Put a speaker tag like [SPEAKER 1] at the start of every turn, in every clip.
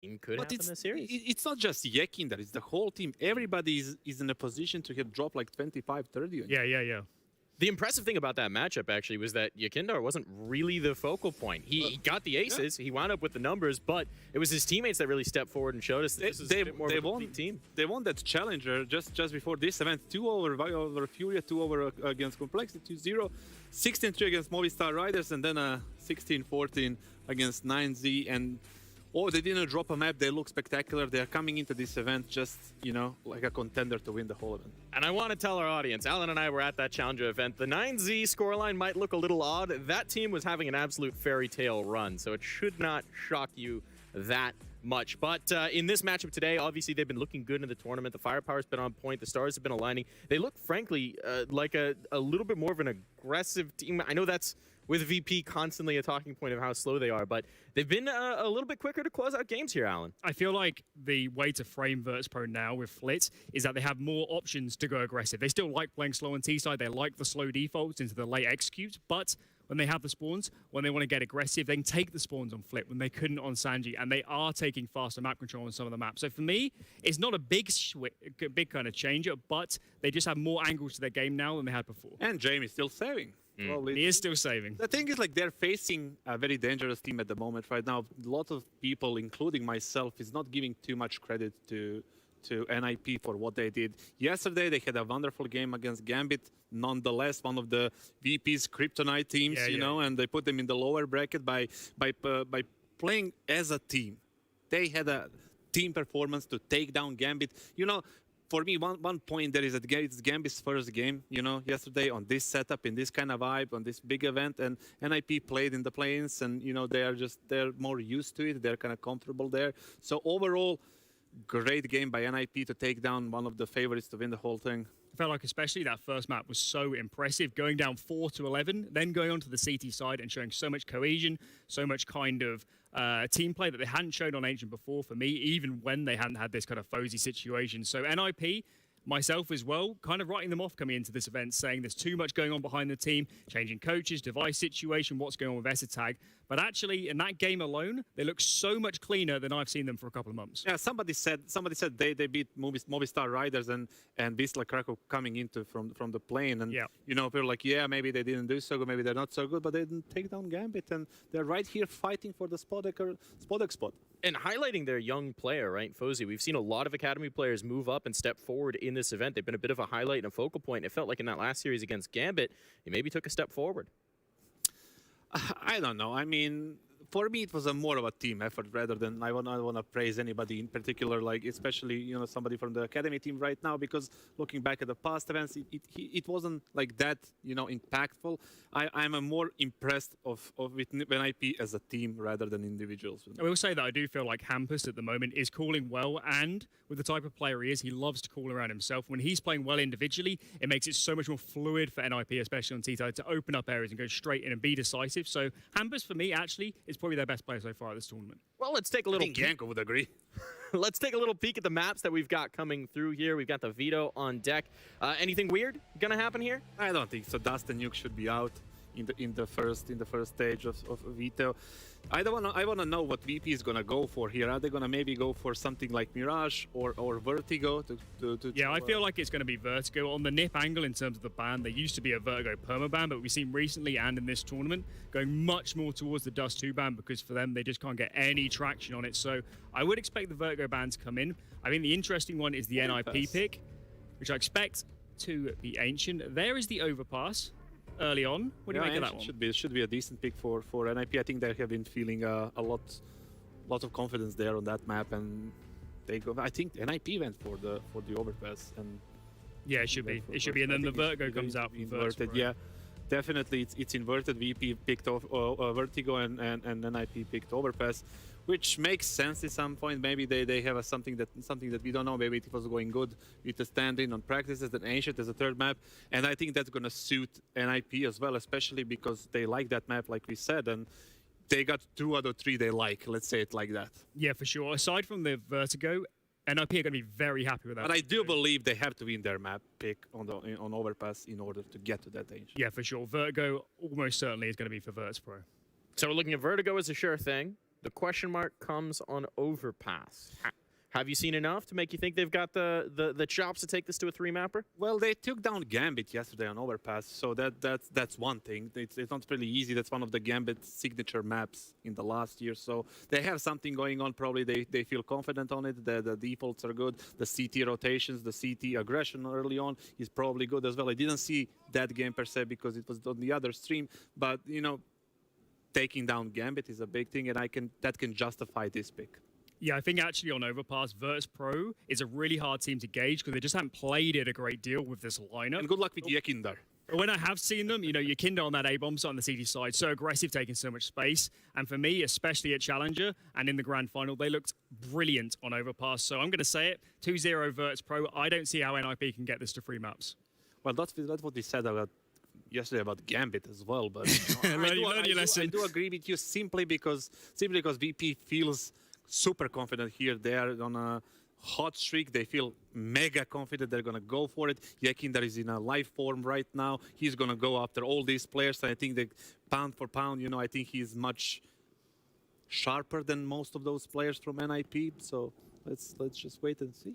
[SPEAKER 1] could
[SPEAKER 2] But
[SPEAKER 1] happen this series.
[SPEAKER 2] it's not just Yekin that, it's the whole team. Everybody is in a position to hit drop like 25, 30.
[SPEAKER 3] Yeah.
[SPEAKER 1] The impressive thing about that matchup, actually, was that Yakindar wasn't really the focal point. He got the aces, he wound up with the numbers, but it was his teammates that really stepped forward and showed us that this is a bit more of a complete team.
[SPEAKER 2] They won that challenger just before this event. 2-0 over Furia, 2-0 against Complexity, 2-0, 16-3 against Movistar Riders, and then a 16-14 against 9Z. And they didn't drop a map. They look spectacular. They are coming into this event just, like a contender to win the whole event.
[SPEAKER 1] And I want to tell our audience, Alan and I were at that Challenger event. The 9Z scoreline might look a little odd. That team was having an absolute fairy tale run, so it should not shock you that much. But in this matchup today, obviously they've been looking good in the tournament. The firepower's been on point. The stars have been aligning. They look, frankly, like a little bit more of an aggressive team. I know that's with VP constantly a talking point of how slow they are, but they've been a little bit quicker to close out games here, Alan.
[SPEAKER 3] I feel like the way to frame Virtus.Pro now with Flit is that they have more options to go aggressive. They still like playing slow on T-side. They like the slow defaults into the late execute, but when they have the spawns, when they want to get aggressive, they can take the spawns on Flip when they couldn't on Sanji, and they are taking faster map control on some of the maps. So for me, it's not a big kind of changer, but they just have more angles to their game now than they had before.
[SPEAKER 2] And Jamie's still saving.
[SPEAKER 3] He is still saving.
[SPEAKER 2] The thing is, like, they're facing a very dangerous team at the moment right now. A lot of people, including myself, is not giving too much credit to NIP for what they did. Yesterday, they had a wonderful game against Gambit. Nonetheless, one of the VP's kryptonite teams, and they put them in the lower bracket by playing as a team. They had a team performance to take down Gambit. For me, one point there is that it's Gambit's first game, yesterday on this setup, in this kind of vibe, on this big event, and NIP played in the plains, and, they're more used to it. They're kind of comfortable there. So overall, great game by NIP to take down one of the favorites to win the whole thing.
[SPEAKER 3] I felt like especially that first map was so impressive, going down 4-11, then going on to the CT side and showing so much cohesion, so much kind of team play that they hadn't shown on Ancient before for me, even when they hadn't had this kind of Fozy situation. So NIP, myself as well, kind of writing them off coming into this event, saying there's too much going on behind the team, changing coaches, device situation, what's going on with Esatag. But actually, in that game alone, they look so much cleaner than I've seen them for a couple of months.
[SPEAKER 2] Yeah, somebody said they beat Movistar Riders and Wisla Krakow coming into from the plane, and people are like, yeah, maybe they didn't do so good, maybe they're not so good, but they didn't take down Gambit, and they're right here fighting for the Spodek spot.
[SPEAKER 1] And highlighting their young player, right, Fozy. We've seen a lot of academy players move up and step forward in this event. They've been a bit of a highlight and a focal point. It felt like in that last series against Gambit, he maybe took a step forward.
[SPEAKER 2] I don't know. I mean, for me, it was more of a team effort rather than I want to praise anybody in particular, like especially somebody from the academy team right now, because looking back at the past events, it wasn't like that impactful. I'm more impressed with NIP as a team rather than individuals.
[SPEAKER 3] I will say that I do feel like Hampus at the moment is calling well, and with the type of player he is, he loves to call around himself. When he's playing well individually, it makes it so much more fluid for NIP, especially on T-side, to open up areas and go straight in and be decisive. So Hampus, for me, actually, is probably their best player so far at this tournament.
[SPEAKER 1] Well, let's take a little
[SPEAKER 2] I think Yanko would agree.
[SPEAKER 1] Let's take a little peek at the maps that we've got coming through here. We've got the Vito on deck. Anything weird gonna happen here?
[SPEAKER 2] I don't think so. Dust and Nuke should be out in the first stage of Vito. I want to know what VP is gonna go for here. Are they gonna maybe go for something like Mirage or Vertigo?
[SPEAKER 3] Yeah, I feel like it's going to be Vertigo on the NIP angle in terms of the ban. There used to be a Vertigo permaban, but we've seen recently and in this tournament going much more towards the Dust 2 ban, because for them they just can't get any traction on it. So I would expect the Vertigo ban to come in. I think the interesting one is the NIP pick, which I expect to be Ancient. There is the Overpass early on. What do you make of that one?
[SPEAKER 2] Should be a decent pick for NIP. I think they have been feeling a lot of confidence there on that map, and they go. I think NIP went for the overpass, and
[SPEAKER 3] yeah, it should be. It should be, and then the Vertigo comes out from
[SPEAKER 2] inverted. Yeah, definitely, it's inverted. VP picked off Vertigo, and NIP picked overpass, which makes sense at some point. Maybe they have something that we don't know. Maybe it was going good with the stand-in on practices, and Ancient as a third map, and I think that's gonna suit NIP as well, especially because they like that map, like we said, and they got 2 out of 3 they like. Let's say it like that.
[SPEAKER 3] Yeah, for sure. Aside from the Vertigo, NIP are going to be very happy with that.
[SPEAKER 2] But I do believe they have to win their map pick on Overpass in order to get to that Ancient.
[SPEAKER 3] Yeah, for sure. Vertigo almost certainly is going to be for Virtus.Pro.
[SPEAKER 1] So we're looking at Vertigo as a sure thing. The question mark comes on Overpass. Have you seen enough to make you think they've got the chops to take this to a 3-mapper?
[SPEAKER 2] Well, they took down Gambit yesterday on Overpass, so that's one thing. It's not really easy. That's one of the Gambit signature maps in the last year, so they have something going on. Probably they feel confident on it. The defaults are good. The CT rotations, the CT aggression early on is probably good as well. I didn't see that game per se because it was on the other stream, but you know, taking down Gambit is a big thing, and that can justify this pick.
[SPEAKER 3] Yeah, I think actually on Overpass, Virtus.Pro is a really hard team to gauge because they just haven't played it a great deal with this lineup.
[SPEAKER 2] And good luck with Yekinder.
[SPEAKER 3] When I have seen them, you know, Yekinder on that A-bomb side on the CT side, so aggressive, taking so much space. And for me, especially at Challenger and in the Grand Final, they looked brilliant on Overpass. So I'm going to say it, 2-0 Virtus.Pro. I don't see how NIP can get this to 3 maps.
[SPEAKER 2] Well, that's what we said yesterday about Gambit as well. But I do agree with you simply because VP feels super confident here. They are on a hot streak. They feel mega confident. They're going to go for it. Yekinder is in a live form right now. He's going to go after all these players. I think that pound for pound, you know, I think he's much sharper than most of those players from NIP. So let's just wait and see.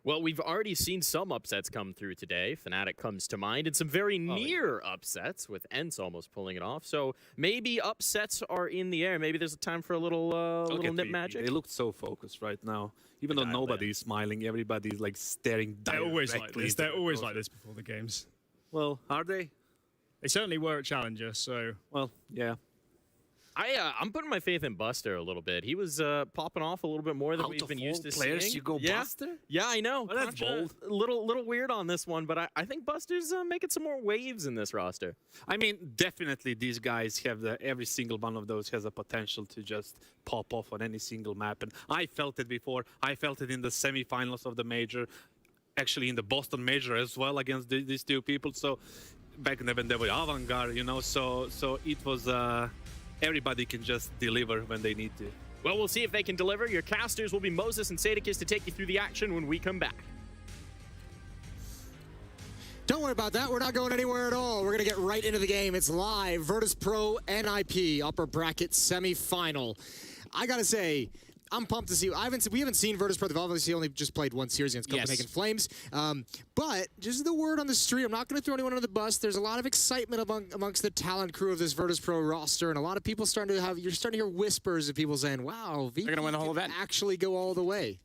[SPEAKER 1] Well, we've already seen some upsets come through today. Fnatic comes to mind, and some very near upsets with Ents almost pulling it off. So maybe upsets are in the air. Maybe there's a time for a little nip magic.
[SPEAKER 2] They look so focused right now. Even though nobody's smiling, everybody's like staring directly.
[SPEAKER 3] They're always like this. They're always like this before the games.
[SPEAKER 2] Well, are they?
[SPEAKER 3] They certainly were at Challenger, so...
[SPEAKER 2] Well, yeah.
[SPEAKER 1] I'm putting my faith in Buster a little bit. He was popping off a little bit more than we've been used to
[SPEAKER 2] players,
[SPEAKER 1] seeing.
[SPEAKER 2] You go Buster?
[SPEAKER 1] Yeah, I know.
[SPEAKER 2] Well, that's bold.
[SPEAKER 1] Little weird on this one, but I think Buster's making some more waves in this roster.
[SPEAKER 2] I mean, definitely these guys have every single one of those has a potential to just pop off on any single map. And I felt it before. I felt it in the semifinals of the major, actually in the Boston major as well against these two people. So back when they were avant-garde, you know, so it was... everybody can just deliver when they need to.
[SPEAKER 1] Well, we'll see if they can deliver. Your casters will be Moses and Sadikis to take you through the action when we come back.
[SPEAKER 4] Don't worry about that. We're not going anywhere at all. We're going to get right into the game. It's live. Virtus.Pro NIP upper bracket semifinal. I got to say, I'm pumped to see. We haven't seen Virtus.Pro. They've obviously only just played one series against Copenhagen Flames. But just the word on the street, I'm not going to throw anyone under the bus. There's a lot of excitement amongst the talent crew of this Virtus.Pro roster, and a lot of people you're starting to hear whispers of people saying, "Wow, VP
[SPEAKER 5] they're going to win the whole event.
[SPEAKER 4] Actually go all the way."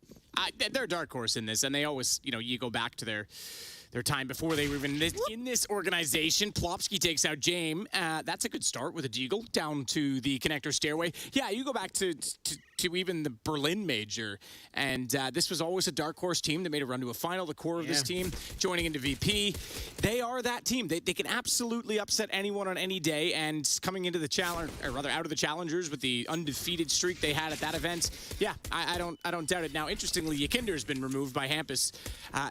[SPEAKER 5] They're a dark horse in this, and they always, you know, you go back to their time before they were even in this organization. Plopsky takes out James. That's a good start with a deagle down to the connector stairway. Yeah, you go back to even the Berlin major, and this was always a dark horse team that made a run to a final. The core of this team joining into VP. They are that team. They can absolutely upset anyone on any day, and coming into the challenge, or rather out of the challengers with the undefeated streak they had at that event. Yeah, I don't doubt it. Now, interestingly, Yekinder has been removed by Hampus.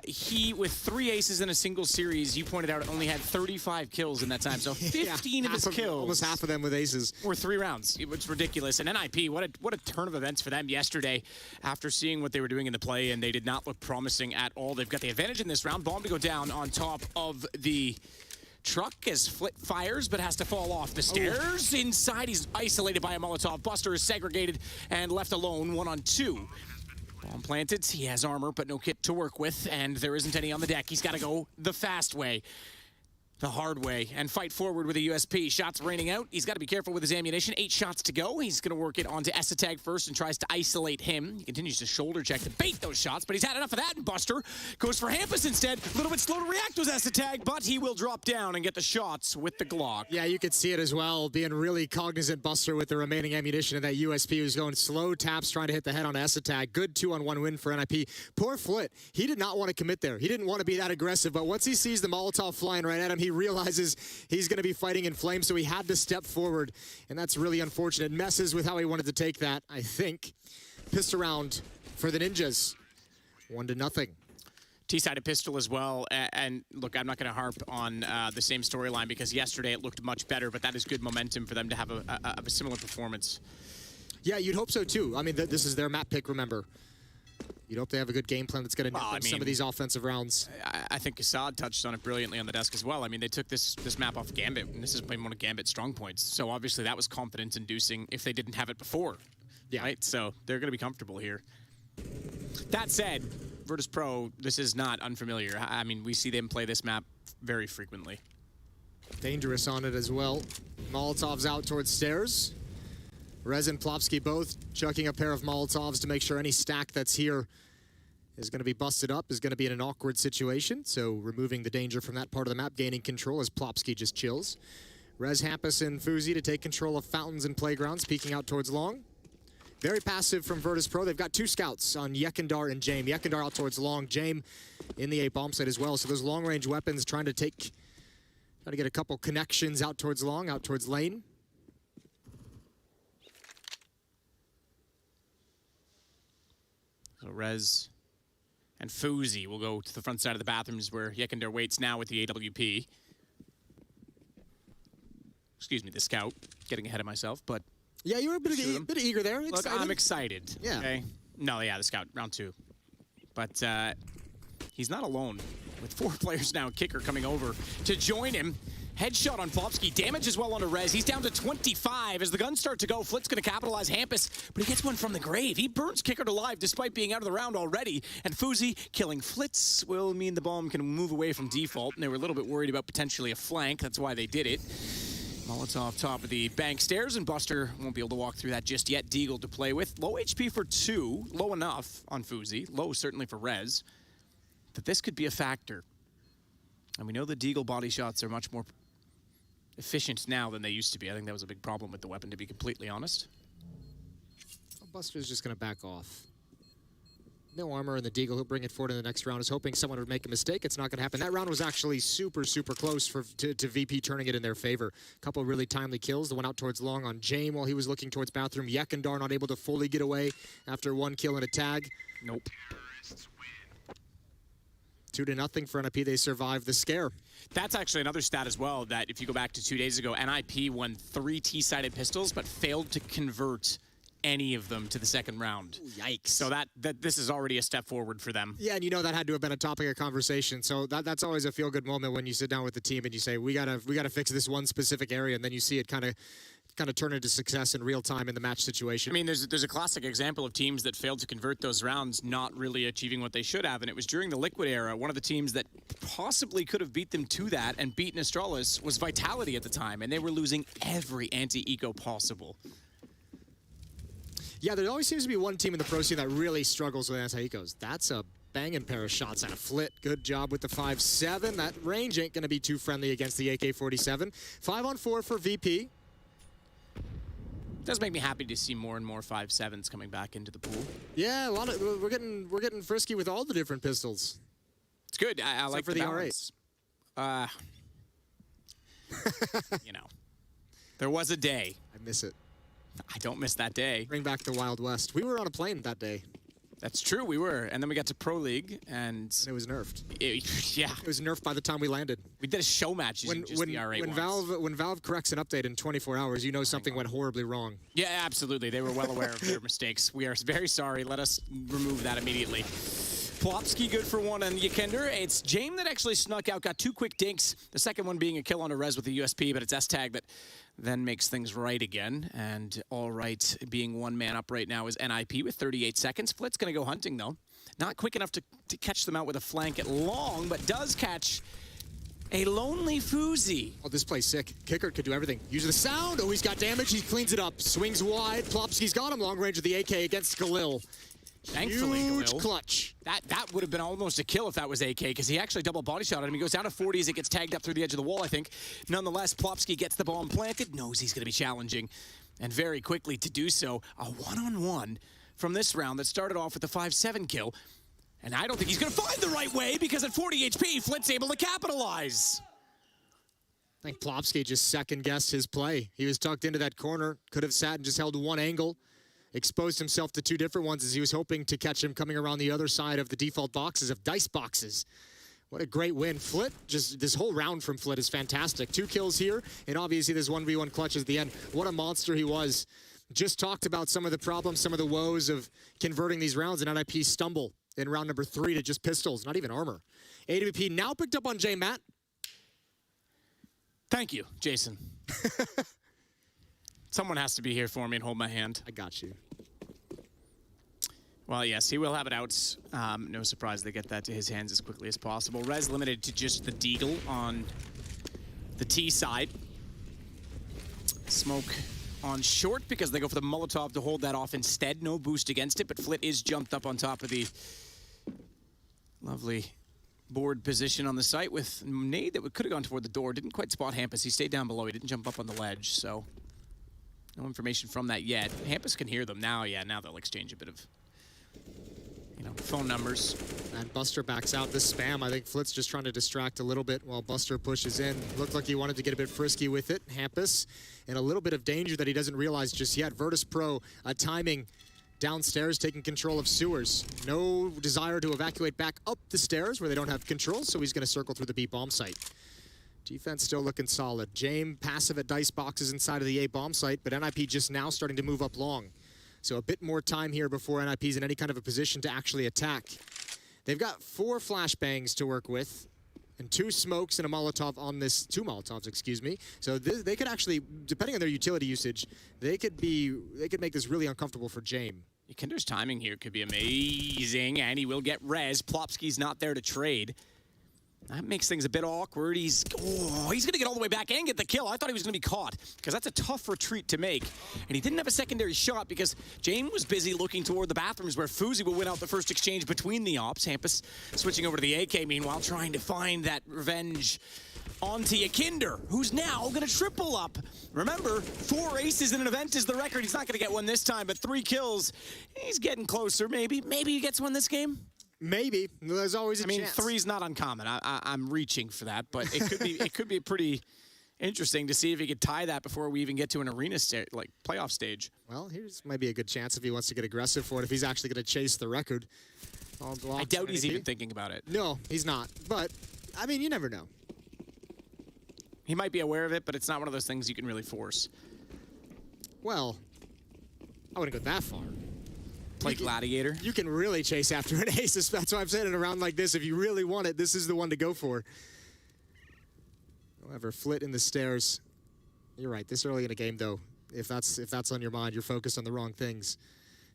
[SPEAKER 5] He, with 3 aces in a single series, you pointed out, only had 35 kills in that time. So 15 of his kills,
[SPEAKER 4] almost half of them with aces,
[SPEAKER 5] were 3 rounds. It's ridiculous. And NIP, what a turn of events for them yesterday after seeing what they were doing in the play, and they did not look promising at all. They've got the advantage in this round. Bomb to go down on top of the truck as Flit fires, but has to fall off the stairs. Inside, he's isolated by a Molotov. Buster is segregated and left alone 1-on-2. Bomb planted. He has armor, but no kit to work with, and there isn't any on the deck. He's got to go the fast way, the hard way, and fight forward with a USP. Shots raining out. He's got to be careful with his ammunition. 8 shots to go. He's going to work it onto Esatag first and tries to isolate him. He continues to shoulder check to bait those shots, but he's had enough of that, and Buster goes for Hampus instead. A little bit slow to react was Esatag, but he will drop down and get the shots with the Glock.
[SPEAKER 4] Yeah, you could see it as well, being really cognizant, Buster, with the remaining ammunition of that USP. He was going slow taps, trying to hit the head on Esatag. Good 2-on-1 win for NIP. Poor Flit. He did not want to commit there. He didn't want to be that aggressive, but once he sees the Molotov flying right at him, he realizes he's going to be fighting in flames, so he had to step forward, and that's really unfortunate. Messes with how he wanted to take that, I think. Pissed around for the Ninjas. 1-0.
[SPEAKER 5] T-sided pistol as well, and look, I'm not going to harp on the same storyline because yesterday it looked much better, but that is good momentum for them to have a similar performance.
[SPEAKER 4] Yeah, you'd hope so too. I mean, this is their map pick, remember. You'd hope they have a good game plan that's going to net some of these offensive rounds.
[SPEAKER 5] I think Assad touched on it brilliantly on the desk as well. I mean, they took this map off Gambit, and this has been one of Gambit's strong points. So obviously that was confidence-inducing if they didn't have it before.
[SPEAKER 4] Yeah.
[SPEAKER 5] right? So they're going to be comfortable here. That said, Virtus.Pro, this is not unfamiliar. I mean, we see them play this map very frequently.
[SPEAKER 4] Dangerous on it as well. Molotovs out towards stairs. Rez and Plopsky both chucking a pair of Molotovs to make sure any stack that's here is going to be busted up, is going to be in an awkward situation. So removing the danger from that part of the map, gaining control as Plopsky just chills. Rez, Hampus, and Fuzi to take control of fountains and playgrounds, peeking out towards long. Very passive from Virtus.Pro. They've got 2 scouts on Yekindar and Jame. Yekindar out towards long, Jame in the A bomb site as well. So those long-range weapons trying to get a couple connections out towards long, out towards lane.
[SPEAKER 5] So Rez and Fuzi will go to the front side of the bathrooms where Yekindar waits now with the AWP. Excuse me, the scout. Getting ahead of myself, but...
[SPEAKER 4] Yeah, you were a bit eager there.
[SPEAKER 5] Look,
[SPEAKER 4] Excited.
[SPEAKER 5] I'm excited.
[SPEAKER 4] Yeah.
[SPEAKER 5] Okay? No, yeah, the scout, round 2. But he's not alone. With 4 players now, Kicker coming over to join him. Headshot on Plopsky. Damage as well onto Rez. He's down to 25 as the guns start to go. Flit's going to capitalize Hampus, but he gets one from the grave. He burns Kicker alive despite being out of the round already. And Fuzi killing Flitz will mean the bomb can move away from default. And they were a little bit worried about potentially a flank. That's why they did it. Molotov top of the bank stairs, and Buster won't be able to walk through that just yet. Deagle to play with. Low HP for 2. Low enough on Fuzi. Low certainly for Rez. But this could be a factor. And we know the Deagle body shots are much more efficient now than they used to be. I think that was a big problem with the weapon, to be completely honest.
[SPEAKER 4] Well, Buster's just going to back off. No armor in the Deagle. He'll bring it forward in the next round. I was hoping someone would make a mistake. It's not going to happen. That round was actually super, super close to VP turning it in their favor. A couple really timely kills. The one out towards long on Jame while he was looking towards bathroom. Yekindar not able to fully get away after 1 kill and a tag.
[SPEAKER 5] Nope.
[SPEAKER 4] 2-0 for NIP. They survived the scare.
[SPEAKER 5] That's actually another stat as well, that if you go back to 2 days ago, NIP won 3 T-sided pistols, but failed to convert any of them to the second round.
[SPEAKER 4] Ooh, yikes.
[SPEAKER 5] So that this is already a step forward for them.
[SPEAKER 4] Yeah, and you know that had to have been a topic of conversation. So that's always a feel-good moment when you sit down with the team and you say, we gotta fix this one specific area, and then you see it kind of turn into success in real time in the match situation.
[SPEAKER 5] I mean, there's a classic example of teams that failed to convert those rounds, not really achieving what they should have, and it was during the Liquid era. One of the teams that possibly could have beat them to that and beaten Astralis was Vitality at the time, and they were losing every anti-eco possible.
[SPEAKER 4] Yeah, there always seems to be one team in the pro scene that really struggles with anti-ecos. That's a banging pair of shots out of Flit. Good job with the 5-7. That range ain't going to be too friendly against the AK-47. 5-on-4 for VP.
[SPEAKER 5] It does make me happy to see more and more 5.7s coming back into the pool.
[SPEAKER 4] Yeah, we're getting frisky with all the different pistols.
[SPEAKER 5] It's good. I like
[SPEAKER 4] for
[SPEAKER 5] the
[SPEAKER 4] the
[SPEAKER 5] balance. You know, there was a day.
[SPEAKER 4] I miss it.
[SPEAKER 5] I don't miss that day.
[SPEAKER 4] Bring back the Wild West. We were on a plane that day.
[SPEAKER 5] That's true, we were. And then we got to Pro League, and
[SPEAKER 4] it was nerfed.
[SPEAKER 5] Yeah.
[SPEAKER 4] It was nerfed by the time we landed.
[SPEAKER 5] We did a show match using just the R8 ones.
[SPEAKER 4] When Valve corrects an update in 24 hours, you know something went horribly wrong.
[SPEAKER 5] Yeah, absolutely. They were well aware of their mistakes. We are very sorry. Let us remove that immediately. Plopsky good for 1 on Yekindar. It's Jame that actually snuck out, got 2 quick dinks. The second one being a kill on a Rez with the USP, but it's S-Tag that then makes things right again. And all right, being 1 man up right now is NIP with 38 seconds. Flit's going to go hunting, though. Not quick enough to catch them out with a flank at long, but does catch a lonely Fuzi.
[SPEAKER 4] Oh, this play's sick. Kicker could do everything. Use the sound. Oh, he's got damage. He cleans it up. Swings wide. Plopsky's got him long range with the AK against Galil.
[SPEAKER 5] Thankfully,
[SPEAKER 4] Huge
[SPEAKER 5] Galil.
[SPEAKER 4] clutch.
[SPEAKER 5] That would have been almost a kill if that was AK, because he actually double body shot at him. He goes down to 40 as it gets tagged up through the edge of the wall, I think. Nonetheless, Plopsky gets the bomb planted, knows he's going to be challenging, and very quickly to do so, a one-on-one from this round that started off with a 5-7 kill. And I don't think he's going to find the right way, because at 40 HP, Flint's able to capitalize.
[SPEAKER 4] I think Plopsky just second-guessed his play. He was tucked into that corner, could have sat and just held one angle. Exposed himself to 2 different ones as he was hoping to catch him coming around the other side of the default boxes of dice boxes. What a great win. Flit, just this whole round from Flit is fantastic. 2 kills here, and obviously there's 1v1 clutches at the end. What a monster he was. Just talked about some of the problems, some of the woes of converting these rounds, and NIP stumble in round number 3 to just pistols, not even armor. AWP now picked up on J Matt.
[SPEAKER 5] Thank you, Jason. Someone has to be here for me and hold my hand.
[SPEAKER 4] I got you.
[SPEAKER 5] Well, yes, he will have it out. No surprise they get that to his hands as quickly as possible. Rez limited to just the deagle on the T side. Smoke on short because they go for the Molotov to hold that off instead. No boost against it, but Flit is jumped up on top of the lovely board position on the site with nade that could have gone toward the door. Didn't quite spot Hampus. He stayed down below. He didn't jump up on the ledge, so no information from that yet. Hampus can hear them now. Yeah, now they'll exchange a bit of, phone numbers.
[SPEAKER 4] And Buster backs out this spam. I think Flit's just trying to distract a little bit while Buster pushes in. Looked like he wanted to get a bit frisky with it. Hampus in a little bit of danger that he doesn't realize just yet. Virtus.Pro timing downstairs, taking control of sewers. No desire to evacuate back up the stairs where they don't have control, so he's going to circle through the B bomb site. Defense still looking solid. James passive at dice boxes inside of the A bomb site, but NIP just now starting to move up long. So a bit more time here before NIP's in any kind of a position to actually attack. They've got 4 flashbangs to work with and 2 smokes and a Molotov on this, 2 Molotovs, excuse me. So they could actually, depending on their utility usage, they could make this really uncomfortable for James.
[SPEAKER 5] Kinder's timing here could be amazing, and he will get res. Plopsky's not there to trade. That makes things a bit awkward. He's going to get all the way back and get the kill. I thought he was going to be caught because that's a tough retreat to make. And he didn't have a secondary shot because James was busy looking toward the bathrooms where Fuzi will win out the first exchange between the ops. Hampus switching over to the AK, meanwhile, trying to find that revenge onto Kinder, who's now going to triple up. Remember, 4 aces in an event is the record. He's not going to get one this time, but 3 kills. He's getting closer, maybe. Maybe he gets one this game.
[SPEAKER 4] Maybe. There's always a chance.
[SPEAKER 5] I mean, 3's not uncommon. I'm reaching for that, but it could be pretty interesting to see if he could tie that before we even get to an arena playoff stage.
[SPEAKER 4] Well, here's might be a good chance if he wants to get aggressive for it, if he's actually going to chase the record.
[SPEAKER 5] I doubt he's even thinking about it.
[SPEAKER 4] No, he's not. But, I mean, you never know.
[SPEAKER 5] He might be aware of it, but it's not one of those things you can really force.
[SPEAKER 4] Well, I wouldn't go that far.
[SPEAKER 5] Play Gladiator.
[SPEAKER 4] You can really chase after an ace. That's why I'm saying in a round like this, if you really want it, this is the one to go for. However, Flit in the stairs. You're right. This early in a game, though, if that's on your mind, you're focused on the wrong things.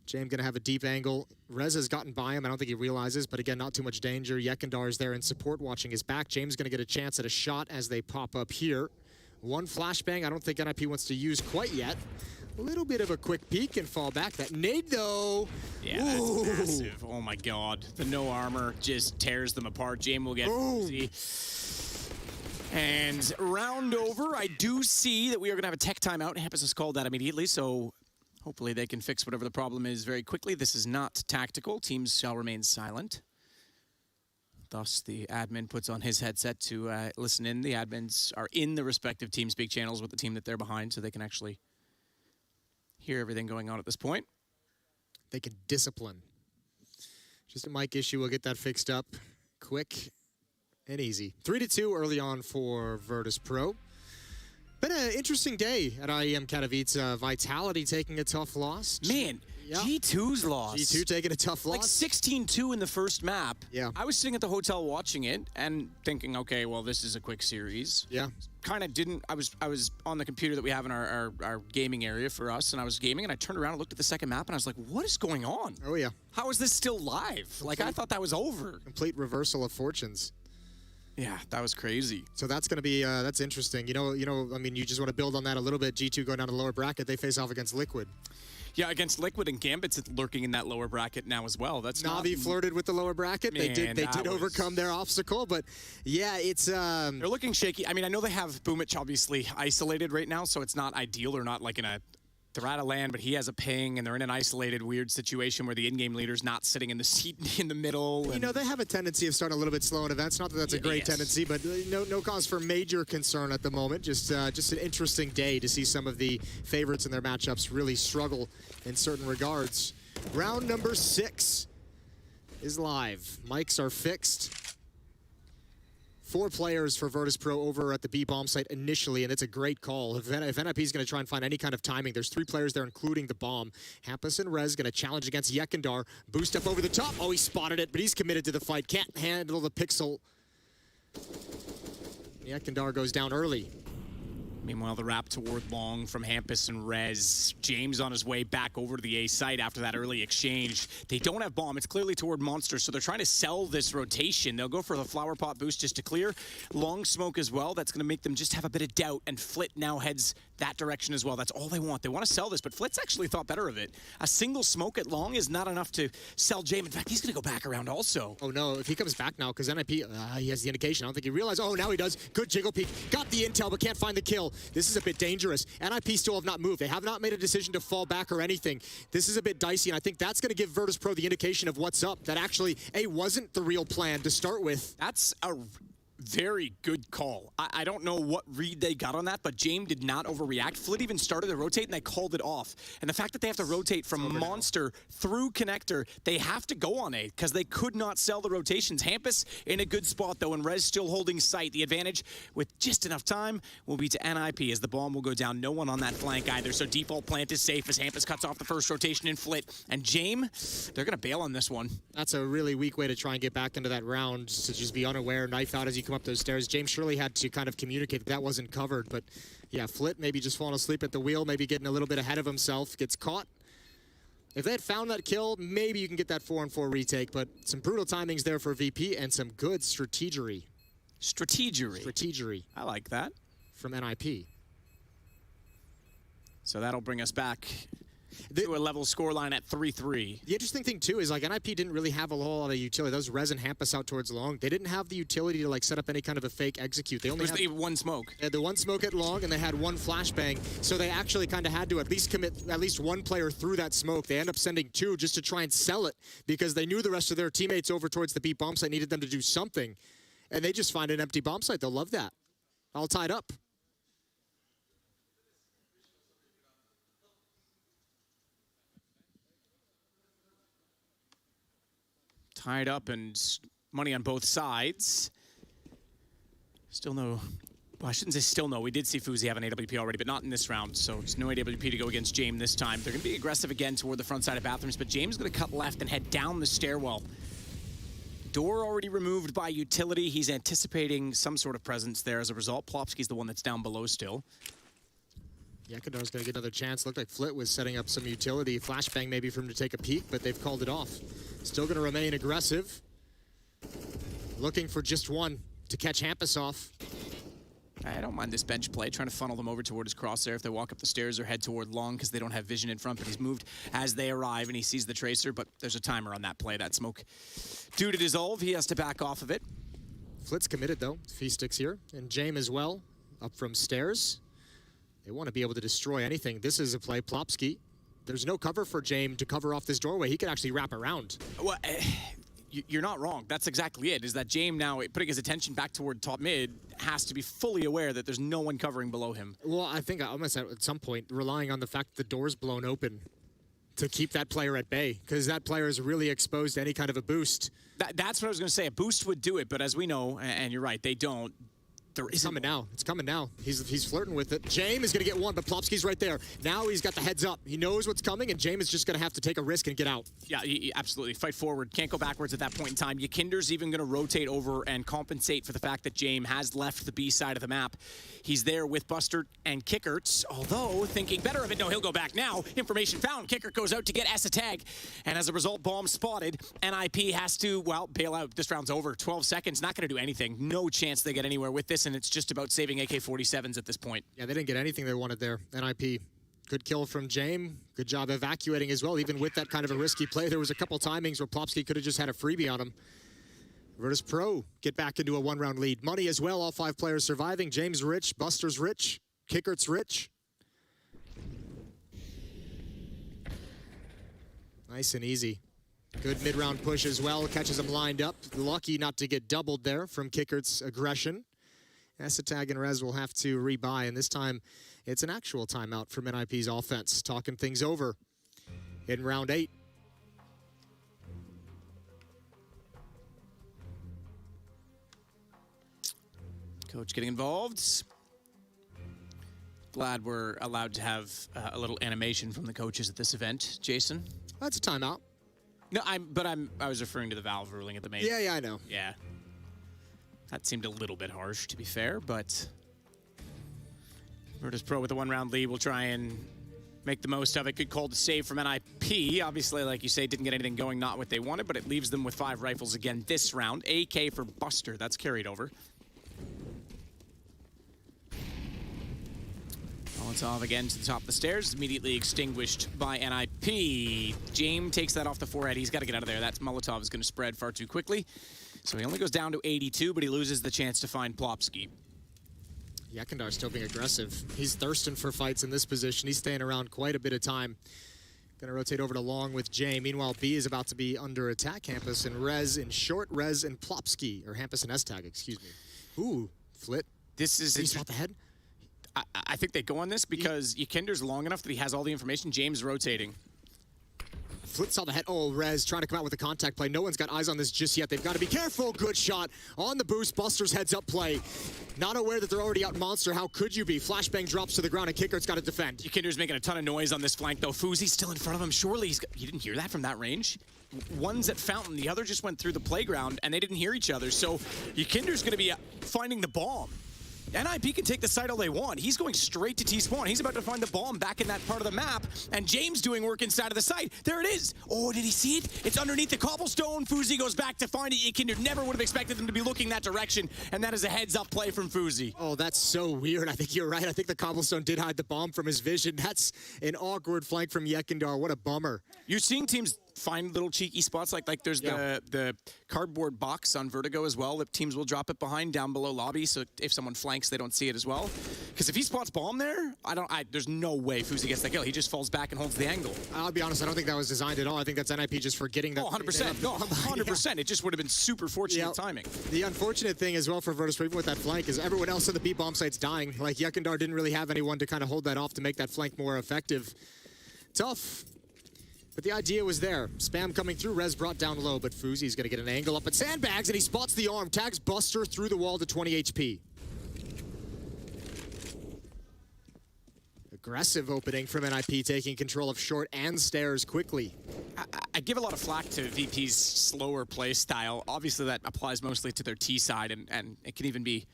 [SPEAKER 4] James going to have a deep angle. Rez has gotten by him. I don't think he realizes, but again, not too much danger. Yekindar is there in support, watching his back. James going to get a chance at a shot as they pop up here. 1 flashbang. I don't think NIP wants to use quite yet. A little bit of a quick peek and fall back. That nade, though.
[SPEAKER 5] Yeah, that's massive. Oh, my God. The no armor just tears them apart. James will get Fuzi. And round over, I do see that we are going to have a tech timeout. Hampus has called that immediately, so hopefully they can fix whatever the problem is very quickly. This is not tactical. Teams shall remain silent. Thus, the admin puts on his headset to listen in. The admins are in the respective team speak channels with the team that they're behind, so they can actually hear everything going on at this point.
[SPEAKER 4] They can discipline. Just a mic issue. We'll get that fixed up quick and easy. 3-2 early on for Virtus.Pro. Been an interesting day at IEM Katowice. Vitality taking a tough loss.
[SPEAKER 5] Man, yeah. G2's loss.
[SPEAKER 4] G2 taking a tough loss.
[SPEAKER 5] Like 16-2 in the first map.
[SPEAKER 4] Yeah.
[SPEAKER 5] I was sitting at the hotel watching it and thinking, okay, well, this is a quick series.
[SPEAKER 4] Yeah.
[SPEAKER 5] Kind of didn't. I was on the computer that we have in our gaming area for us, and I was gaming, and I turned around and looked at the second map, and I was like, what is going on?
[SPEAKER 4] Oh, yeah.
[SPEAKER 5] How is this still live? Like, I thought that was over.
[SPEAKER 4] Complete reversal of fortunes.
[SPEAKER 5] Yeah, that was crazy.
[SPEAKER 4] So that's going to be, that's interesting. You know, I mean, you just want to build on that a little bit. G2 going down to the lower bracket. They face off against Liquid.
[SPEAKER 5] Yeah, against Liquid, and Gambit's lurking in that lower bracket now as well. That's
[SPEAKER 4] Navi flirted with the lower bracket.
[SPEAKER 5] Man,
[SPEAKER 4] they did overcome their obstacle, but yeah, it's
[SPEAKER 5] they're looking shaky. I mean, I know they have Boomich obviously isolated right now, so it's not ideal. They're not like in a they're out of land, but he has a ping, and they're in an isolated, weird situation where the in-game leader's not sitting in the seat in the middle.
[SPEAKER 4] You know, they have a tendency of starting a little bit slow in events. Not that that's a great tendency, but no cause for major concern at the moment. Just an interesting day to see some of the favorites in their matchups really struggle in certain regards. Round number 6 is live. Mics are fixed. 4 players for Virtus.Pro over at the B bomb site initially, and it's a great call. If NIP is going to try and find any kind of timing, there's 3 players there, including the bomb. Hampus and Rez going to challenge against Yekindar. Boost up over the top. Oh, he spotted it, but he's committed to the fight. Can't handle the pixel. Yekindar goes down early.
[SPEAKER 5] Meanwhile, the wrap toward long from Hampus and Rez. James on his way back over to the A site after that early exchange. They don't have bomb. It's clearly toward Monster, so they're trying to sell this rotation. They'll go for the flower pot boost just to clear. Long smoke as well. That's going to make them just have a bit of doubt, and Flit now heads that direction as well. That's all they want. They want to sell this, but Flit's actually thought better of it. A single smoke at long is not enough to sell James. In fact, he's going to go back around also.
[SPEAKER 4] Oh, no. If he comes back now, because NIP, he has the indication. I don't think he realized. Oh, now he does. Good jiggle peek. Got the intel, but can't find the kill. This is a bit dangerous. NIP still have not moved. They have not made a decision to fall back or anything. This is a bit dicey, and I think that's going to give Virtus.Pro the indication of what's up. That actually, wasn't the real plan to start with.
[SPEAKER 5] That's a very good call. I don't know what read they got on that, but James did not overreact. Flit even started to rotate, and they called it off. And the fact that they have to rotate from Monster through Connector, they have to go on A, because they could not sell the rotations. Hampus in a good spot, though, and Rez still holding sight. The advantage, with just enough time, will be to NIP, as the bomb will go down. No one on that flank either, so default plant is safe as Hampus cuts off the first rotation in Flit. And James, they're going to bail on this one.
[SPEAKER 4] That's a really weak way to try and get back into that round, to just be unaware, knife out as you come up those stairs. James surely had to kind of communicate that wasn't covered, but yeah, Flit maybe just falling asleep at the wheel, maybe getting a little bit ahead of himself, gets caught. If they had found that kill, maybe you can get that 4-on-4 retake, but some brutal timings there for VP and some good strategery.
[SPEAKER 5] Strategery. I like that.
[SPEAKER 4] From NIP.
[SPEAKER 5] So that'll bring us back to a level scoreline at 3-3.
[SPEAKER 4] The interesting thing, too, is like NIP didn't really have a whole lot of utility. Those Rez and Hampus out towards long, they didn't have the utility to like set up any kind of a fake execute. They only had
[SPEAKER 5] one smoke.
[SPEAKER 4] They had the one smoke at long, and they had one flashbang. So they actually kind of had to at least commit at least one player through that smoke. They end up sending two just to try and sell it because they knew the rest of their teammates over towards the B bomb site needed them to do something. And they just find an empty bomb site. They'll love that. All tied up.
[SPEAKER 5] Tied up and money on both sides. Still no, well, I shouldn't say still no. We did see Fuzi have an AWP already, but not in this round. So it's no AWP to go against James this time. They're going to be aggressive again toward the front side of bathrooms, but James is going to cut left and head down the stairwell. Door already removed by utility. He's anticipating some sort of presence there as a result. Plopsky's the one that's down below still.
[SPEAKER 4] Yakidar's going to get another chance. Looked like Flit was setting up some utility. Flashbang maybe for him to take a peek, but they've called it off. Still going to remain aggressive. Looking for just one to catch Hampus off.
[SPEAKER 5] I don't mind this bench play, trying to funnel them over toward his crosshair if they walk up the stairs or head toward long because they don't have vision in front, but he's moved as they arrive and he sees the tracer, but there's a timer on that play. That smoke due to dissolve, he has to back off of it.
[SPEAKER 4] Flit's committed though. Feastick's here, and James as well, up from stairs. They want to be able to destroy anything. This is a play. Plopsky. There's no cover for James to cover off this doorway. He could actually wrap around.
[SPEAKER 5] Well, you're not wrong. That's exactly it, is that James now, putting his attention back toward top mid, has to be fully aware that there's no one covering below him.
[SPEAKER 4] Well, I think I almost at some point, relying on the fact that the door's blown open to keep that player at bay, because that player is really exposed to any kind of a boost.
[SPEAKER 5] That's what I was going to say. A boost would do it, but as we know, and you're right, they don't.
[SPEAKER 4] It's coming now. It's coming now. He's flirting with it. James is going to get one, but Plopsky's right there. Now he's got the heads up. He knows what's coming, and James is just going to have to take a risk and get out.
[SPEAKER 5] Yeah, absolutely. Fight forward. Can't go backwards at that point in time. Yakinder's even going to rotate over and compensate for the fact that James has left the B side of the map. He's there with Buster and Kickerts, although thinking better of it. No, he'll go back now. Information found. Kickert goes out to get Essa tag, and as a result, bomb spotted. NIP has to, well, bail out. This round's over. 12 seconds. Not going to do anything. No chance they get anywhere with this, and it's just about saving AK-47s at this point.
[SPEAKER 4] Yeah, they didn't get anything they wanted there. NIP. Good kill from James. Good job evacuating as well. Even with that kind of a risky play, there was a couple timings where Plopsky could have just had a freebie on him. Virtus.Pro get back into a one-round lead. Money as well, all 5 players surviving. James rich, Buster's rich, Kickert's rich. Nice and easy. Good mid-round push as well, catches him lined up. Lucky not to get doubled there from Kickert's aggression. Esatag and Rez will have to rebuy, and this time it's an actual timeout from NIP's offense. Talking things over in round 8.
[SPEAKER 5] Coach getting involved. Glad we're allowed to have a little animation from the coaches at this event. Jason?
[SPEAKER 4] That's a timeout.
[SPEAKER 5] No, I was referring to the Valve ruling at the main.
[SPEAKER 4] Yeah, I know.
[SPEAKER 5] Yeah. That seemed a little bit harsh, to be fair, but Virtus.Pro with a 1-round lead will try and make the most of it. Good call to save from NIP. Obviously, like you say, didn't get anything going, not what they wanted, but it leaves them with 5 rifles again this round. AK for Buster, that's carried over. Molotov again to the top of the stairs, immediately extinguished by NIP. James takes that off the forehead. He's got to get out of there. That Molotov is going to spread far too quickly. So he only goes down to 82, but he loses the chance to find Plopsky.
[SPEAKER 4] Yekindar still being aggressive. He's thirsting for fights in this position. He's staying around quite a bit of time. Going to rotate over to Long with Jay. Meanwhile, B is about to be under attack. Hampus and Rez in short. Rez and Plopsky, or Hampus and S-Tag, excuse me. Ooh, Flit.
[SPEAKER 5] This is...
[SPEAKER 4] Did he spot the head?
[SPEAKER 5] I think they go on this because Yakinder's long enough that he has all the information. James rotating.
[SPEAKER 4] Flit saw the head. Oh, Rez trying to come out with a contact play. No one's got eyes on this just yet. They've got to be careful. Good shot on the boost. Buster's heads up play. Not aware that they're already out monster. How could you be? Flashbang drops to the ground and Kickert's got to defend.
[SPEAKER 5] Yakinder's making a ton of noise on this flank though. Fuzi's still in front of him. Surely you didn't hear that from that range? One's at Fountain. The other just went through the playground and they didn't hear each other. So Yakinder's going to be finding the bomb. NIP can take the site all they want. He's going straight to T-spawn. He's about to find the bomb back in that part of the map, and James doing work inside of the site. There it is. Oh, did he see it? It's underneath the cobblestone. Fuzi goes back to find it. Yakinder never would have expected them to be looking that direction, and that is a heads-up play from Fuzi.
[SPEAKER 4] Oh, that's so weird. I think you're right. I think the cobblestone did hide the bomb from his vision. That's an awkward flank from Yekindar. What a bummer.
[SPEAKER 5] You're seeing teams find little cheeky spots like there's the cardboard box on Vertigo as well that teams will drop it behind down below lobby, so if someone flanks they don't see it as well, because if he spots bomb there, there's no way Fuzi gets that kill. He just falls back and holds the angle.
[SPEAKER 4] I'll be honest, I don't think that was designed at all. I think that's NIP just forgetting that.
[SPEAKER 5] 100%. No, 100%. It just would have been super fortunate timing.
[SPEAKER 4] The unfortunate thing as well for Virtus.Pro, even with that flank, is everyone else on the B bomb site's dying. Like Yekindar didn't really have anyone to kind of hold that off to make that flank more effective. Tough. But the idea was there. Spam coming through, Rez brought down low, but Fuzi's gonna get an angle up at Sandbags, and he spots the arm, tags Buster through the wall to 20 HP. Aggressive opening from NIP, taking control of short and stairs quickly.
[SPEAKER 5] I give a lot of flack to VP's slower play style. Obviously that applies mostly to their T side, and it can even be,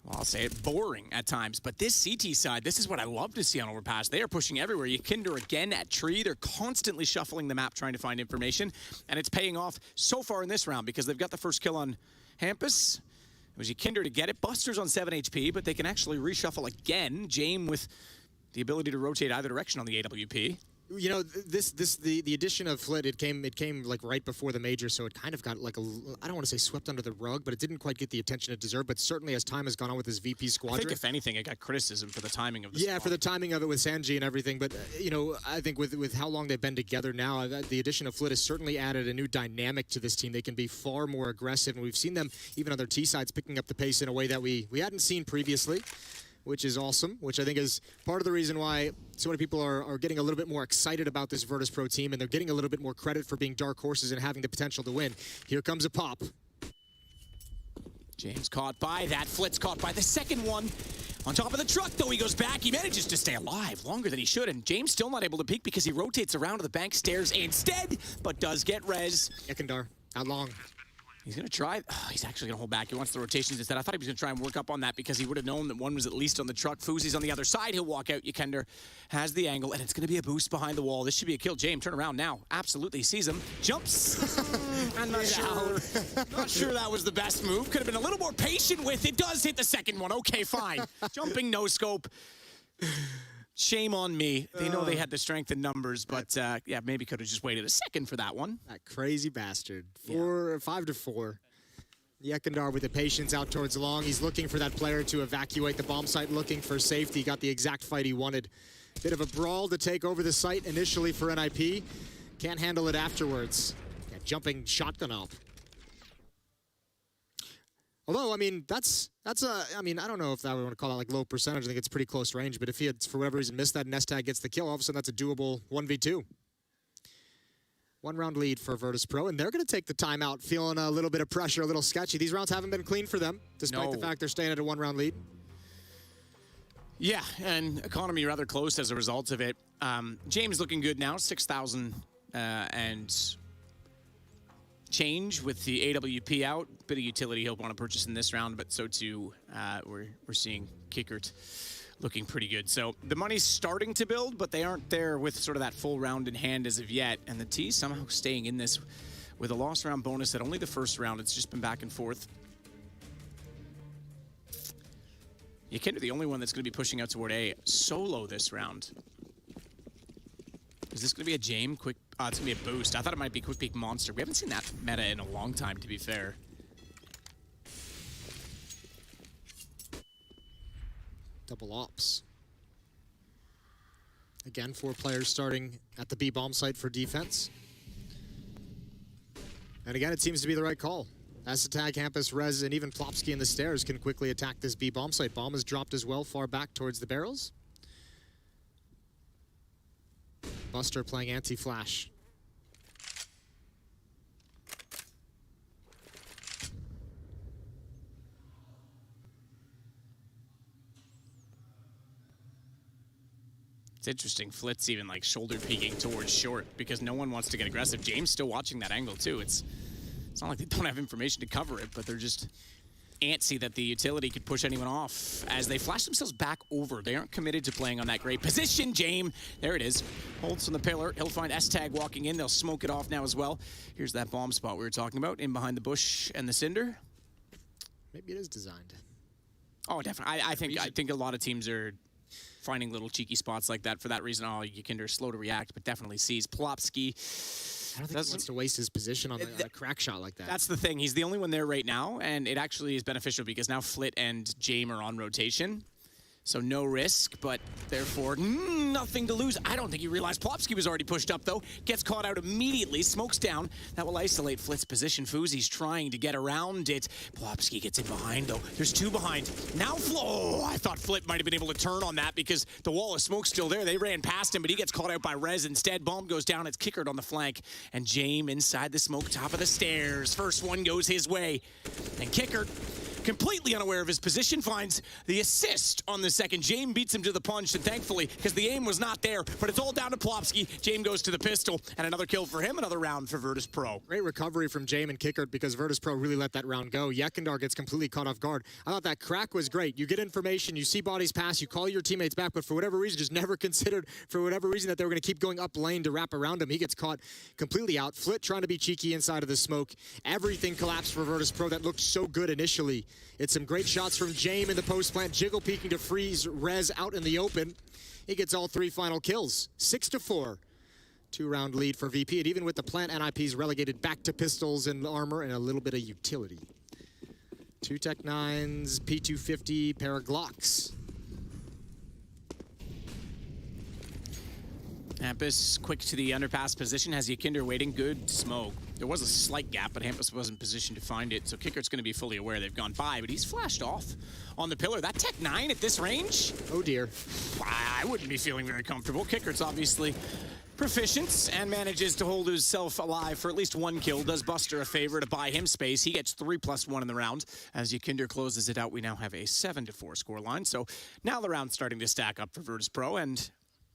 [SPEAKER 5] well, I'll say it, boring at times. But this CT side, this is what I love to see on Overpass. They are pushing everywhere. Yakinder again at tree. They're constantly shuffling the map trying to find information. And it's paying off so far in this round because they've got the first kill on Hampus. It was Yakinder to get it. Buster's on 7 HP, but they can actually reshuffle again. James with the ability to rotate either direction on the AWP.
[SPEAKER 4] You know, the addition of Flit, it came like right before the major, so it kind of got like I don't want to say swept under the rug, but it didn't quite get the attention it deserved. But certainly as time has gone on with this VP squadron,
[SPEAKER 5] I think if anything, it got criticism for the timing of the
[SPEAKER 4] for the timing of it with Sanji and everything. But you know, I think with how long they've been together now, the addition of Flit has certainly added a new dynamic to this team. They can be far more aggressive, and we've seen them even on their T sides picking up the pace in a way that we hadn't seen previously, which is awesome, which I think is part of the reason why so many people are getting a little bit more excited about this Virtus.Pro team, and they're getting a little bit more credit for being dark horses and having the potential to win. Here comes a pop.
[SPEAKER 5] James caught by that. Flit's caught by the second one. On top of the truck, though, he goes back. He manages to stay alive longer than he should, and James still not able to peek because he rotates around to the bank stairs instead, but does get res.
[SPEAKER 4] Yekindar, out long.
[SPEAKER 5] He's going to try. Oh, he's actually going to hold back. He wants the rotations instead. I thought he was going to try and work up on that because he would have known that one was at least on the truck. Fuzi's on the other side. He'll walk out. Yakinder has the angle, and it's going to be a boost behind the wall. This should be a kill. James, turn around now. Absolutely. He sees him. Jumps. I'm not sure. Not sure that was the best move. Could have been a little more patient with it. Does hit the second one. Okay, fine. Jumping no scope. Shame on me. They know they had the strength in numbers, but yeah, maybe could have just waited a second for that one.
[SPEAKER 4] That crazy bastard. 5-4. Yekindar with the patience out towards long. He's looking for that player to evacuate the bomb site, looking for safety. Got the exact fight he wanted. Bit of a brawl to take over the site initially for NIP. Can't handle it afterwards. Yeah, jumping shotgun up. Although, I mean, I mean, I don't know if I would want to call that like low percentage. I think it's pretty close range. But if he had, for whatever reason, missed that and S-Tag gets the kill, all of a sudden that's a doable 1v2. 1 round lead for Virtus.Pro, and they're going to take the timeout, feeling a little bit of pressure, a little sketchy. These rounds haven't been clean for them, despite the fact they're staying at a 1 round lead.
[SPEAKER 5] Yeah, and economy rather close as a result of it. James looking good now, 6,000 and change with the AWP out. Bit of utility he'll want to purchase in this round, but so too we're seeing Kickert looking pretty good. So the money's starting to build, but they aren't there with sort of that full round in hand as of yet. And the T somehow staying in this with a lost round bonus at only the first round. It's just been back and forth. Yikinder, the only one that's going to be pushing out toward A solo this round. Is this going to be a Jame? Quick, it's going to be a boost. I thought it might be Quick Peek Monster. We haven't seen that meta in a long time, to be fair.
[SPEAKER 4] Double ops. Again, 4 players starting at the B bomb site for defense. And again, it seems to be the right call. Esatag, Hampus, Rez, and even Plopsky in the stairs can quickly attack this B bomb site. Bomb is dropped as well, far back towards the barrels. Buster playing anti-flash.
[SPEAKER 5] It's interesting. Flit's even like shoulder peeking towards short because no one wants to get aggressive. James still watching that angle too. It's not like they don't have information to cover it, but they're just antsy that the utility could push anyone off as they flash themselves back over. They aren't committed to playing on that great position. James, there it is. Holds from the pillar. He'll find S-Tag walking in. They'll smoke it off now as well. Here's that bomb spot we were talking about in behind the bush and the cinder.
[SPEAKER 4] Maybe it is designed.
[SPEAKER 5] Oh, definitely. I think a lot of teams are finding little cheeky spots like that for that reason. Oh, Yikinder's slow to react, but definitely sees Plopsky.
[SPEAKER 4] I don't think he wants to waste his position on a crack shot like that.
[SPEAKER 5] That's the thing. He's the only one there right now, and it actually is beneficial because now Flit and Jame are on rotation. So no risk, but therefore nothing to lose. I don't think he realized Plopsky was already pushed up, though. Gets caught out immediately, smokes down. That will isolate Flit's position. Fuzi's trying to get around it. Plopsky gets in behind, though. There's 2 behind. Now Flo. I thought Flit might have been able to turn on that because the wall of smoke's still there. They ran past him, but he gets caught out by Rez instead. Bomb goes down. It's Kickered on the flank. And Jame inside the smoke, top of the stairs. First one goes his way. And Kickered, completely unaware of his position, finds the assist on the second. Jame beats him to the punch, and thankfully, because the aim was not there, but it's all down to Plopsky. Jame goes to the pistol, and another kill for him, another round for Virtus.Pro.
[SPEAKER 4] Great recovery from Jame and Kickert because Virtus.Pro really let that round go. Yekindar gets completely caught off guard. I thought that crack was great. You get information, you see bodies pass, you call your teammates back, but for whatever reason, just never considered, for whatever reason, that they were going to keep going up lane to wrap around him. He gets caught completely out. Flit trying to be cheeky inside of the smoke. Everything collapsed for Virtus.Pro that looked so good initially. It's some great shots from Jame in the post plant. Jiggle peeking to freeze Rez out in the open. He gets all 3 final kills. 6-4. 2-round lead for VP. And even with the plant, NIP's relegated back to pistols and armor and a little bit of utility. 2 Tech 9s, P250, pair of Glocks.
[SPEAKER 5] Hampus quick to the underpass position, has Yikinder waiting. Good smoke. There was a slight gap, but Hampus wasn't positioned to find it, so Kickert's going to be fully aware they've gone by, but he's flashed off on the pillar. That Tech 9 at this range?
[SPEAKER 4] Oh dear.
[SPEAKER 5] I wouldn't be feeling very comfortable. Kickert's obviously proficient and manages to hold himself alive for at least 1 kill. Does Buster a favor to buy him space. He gets 3+1 in the round. As Yikinder closes it out, we now have a 7-4 scoreline. So now the round's starting to stack up for Virtus.Pro and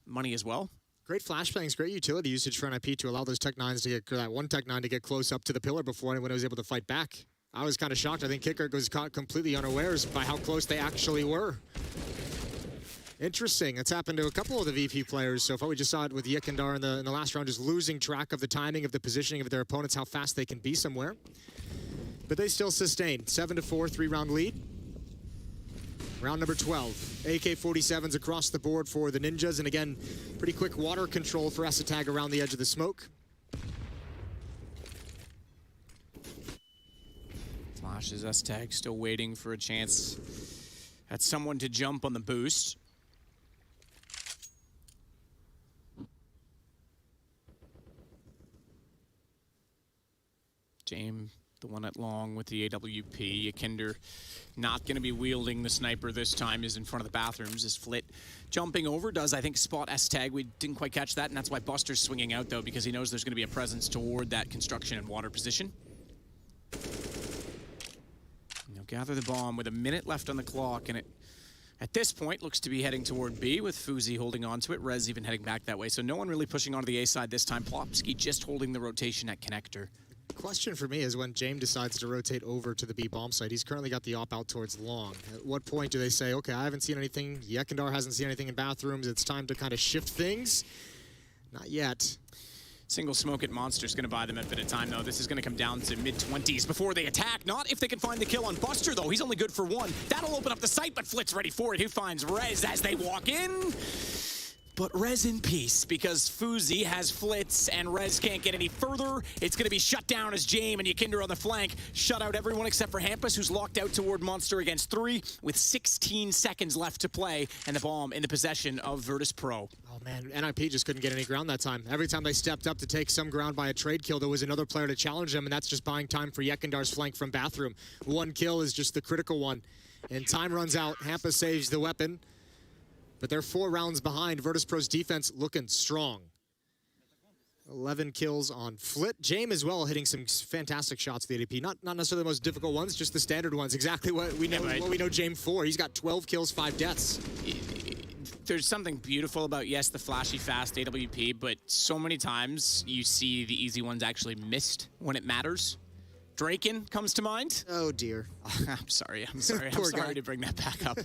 [SPEAKER 5] money as well.
[SPEAKER 4] Great flashbangs, great utility usage for NIP to allow those Tech 9s to get, that 1 Tech 9 to get close up to the pillar before anyone was able to fight back. I was kind of shocked. I think Kicker was caught completely unawares by how close they actually were. Interesting. It's happened to a couple of the VP players so far. We just saw it with Yekindar in the last round, just losing track of the timing of the positioning of their opponents, how fast they can be somewhere. But they still sustained. 7-4, 3-round lead. Round number 12. AK-47s across the board for the Ninjas. And again, pretty quick water control for Esatag around the edge of the smoke.
[SPEAKER 5] Flashes Esatag still waiting for a chance at someone to jump on the boost. Jame, the one at long with the AWP. Yikinder not going to be wielding the sniper this time, is in front of the bathrooms. Is Flit jumping over, does, I think, spot S-Tag. We didn't quite catch that, and that's why Buster's swinging out, though, because he knows there's going to be a presence toward that construction and water position. And he'll gather the bomb with a minute left on the clock, and it, at this point, looks to be heading toward B, with Fuzi holding on to it. Rez even heading back that way, so no one really pushing onto the A side this time. Plopsky just holding the rotation at connector.
[SPEAKER 4] Question for me is when James decides to rotate over to the B bomb site. He's currently got the op out towards long. At what point do they say, okay, I haven't seen anything, Yekindar hasn't seen anything in bathrooms, it's time to kind of shift things? Not yet.
[SPEAKER 5] Single smoke at Monster's going to buy them a bit of time, though. This is going to come down to mid-20s before they attack. Not if they can find the kill on Buster, though. He's only good for one. That'll open up the site, but Flit's ready for it. He finds Rez as they walk in. But Rez in peace, because Fuzi has Flitz, and Rez can't get any further. It's going to be shut down as Jame and Yakinder on the flank shut out everyone except for Hampus, who's locked out toward Monster against 3, with 16 seconds left to play, and the bomb in the possession of Virtus.Pro.
[SPEAKER 4] Oh man, NIP just couldn't get any ground that time. Every time they stepped up to take some ground by a trade kill, there was another player to challenge them, and that's just buying time for Yekindar's flank from Bathroom. One kill is just the critical one, and time runs out. Hampus saves the weapon. But they're 4 rounds behind. Virtus.Pro's defense looking strong. 11 kills on Flit. Jame as well, hitting some fantastic shots for the ADP. Not necessarily the most difficult ones, just the standard ones. Exactly what we know. What we know Jame for. He's got 12 kills, 5 deaths.
[SPEAKER 5] There's something beautiful about, yes, the flashy, fast AWP, but so many times you see the easy ones actually missed when it matters. Draken comes to mind.
[SPEAKER 4] Oh, dear.
[SPEAKER 5] I'm sorry to bring that back up.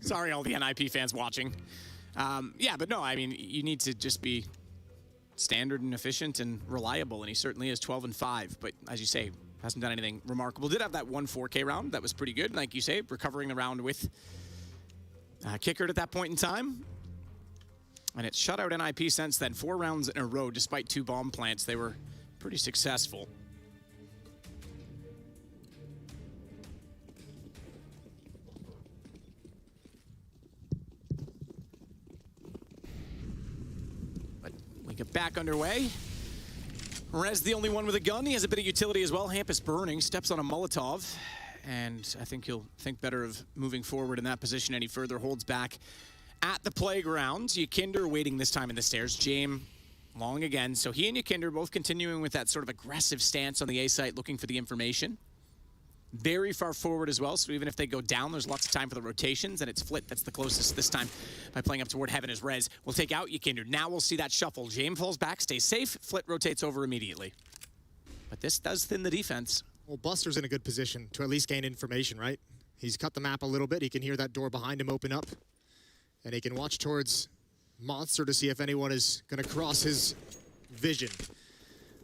[SPEAKER 5] Sorry, all the NIP fans watching. Yeah, but no, I mean, you need to just be standard and efficient and reliable, and he certainly is 12 and 5. But as you say, hasn't done anything remarkable. Did have that 1 4K round. That was pretty good. Like you say, recovering the round with Kickert at that point in time. And it's shut out NIP since then. 4 rounds in a row, despite 2 bomb plants. They were pretty successful. Get back underway. Rez the only one with a gun. He has a bit of utility as well. Hampus burning, steps on a Molotov, and I think he'll think better of moving forward in that position any further. Holds back at the playground. Yakinder waiting this time in the stairs. Jame long again. So he and Yakinder both continuing with that sort of aggressive stance on the A site, looking for the information. Very far forward as well, so even if they go down, there's lots of time for the rotations, and it's Flit that's the closest this time by playing up toward Heaven as Rez will take out Yakinder. Now we'll see that shuffle. Jame falls back, stays safe, Flit rotates over immediately. But this does thin the defense.
[SPEAKER 4] Well, Buster's in a good position to at least gain information, right? He's cut the map a little bit. He can hear that door behind him open up, and he can watch towards Monster to see if anyone is going to cross his vision.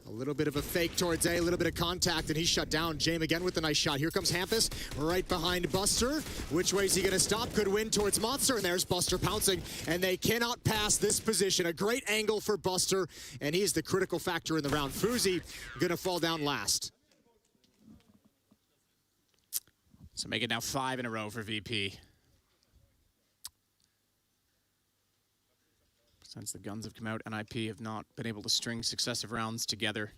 [SPEAKER 4] A little bit of a fake towards A, a little bit of contact, and he's shut down. Jame again with a nice shot. Here comes Hampus, right behind Buster. Which way is he going to stop? Could win towards Monster, and there's Buster pouncing, and they cannot pass this position. A great angle for Buster, and he's the critical factor in the round. Fuzi going to fall down last.
[SPEAKER 5] So make it now 5 in a row for VP. Since the guns have come out, NIP have not been able to string successive rounds together.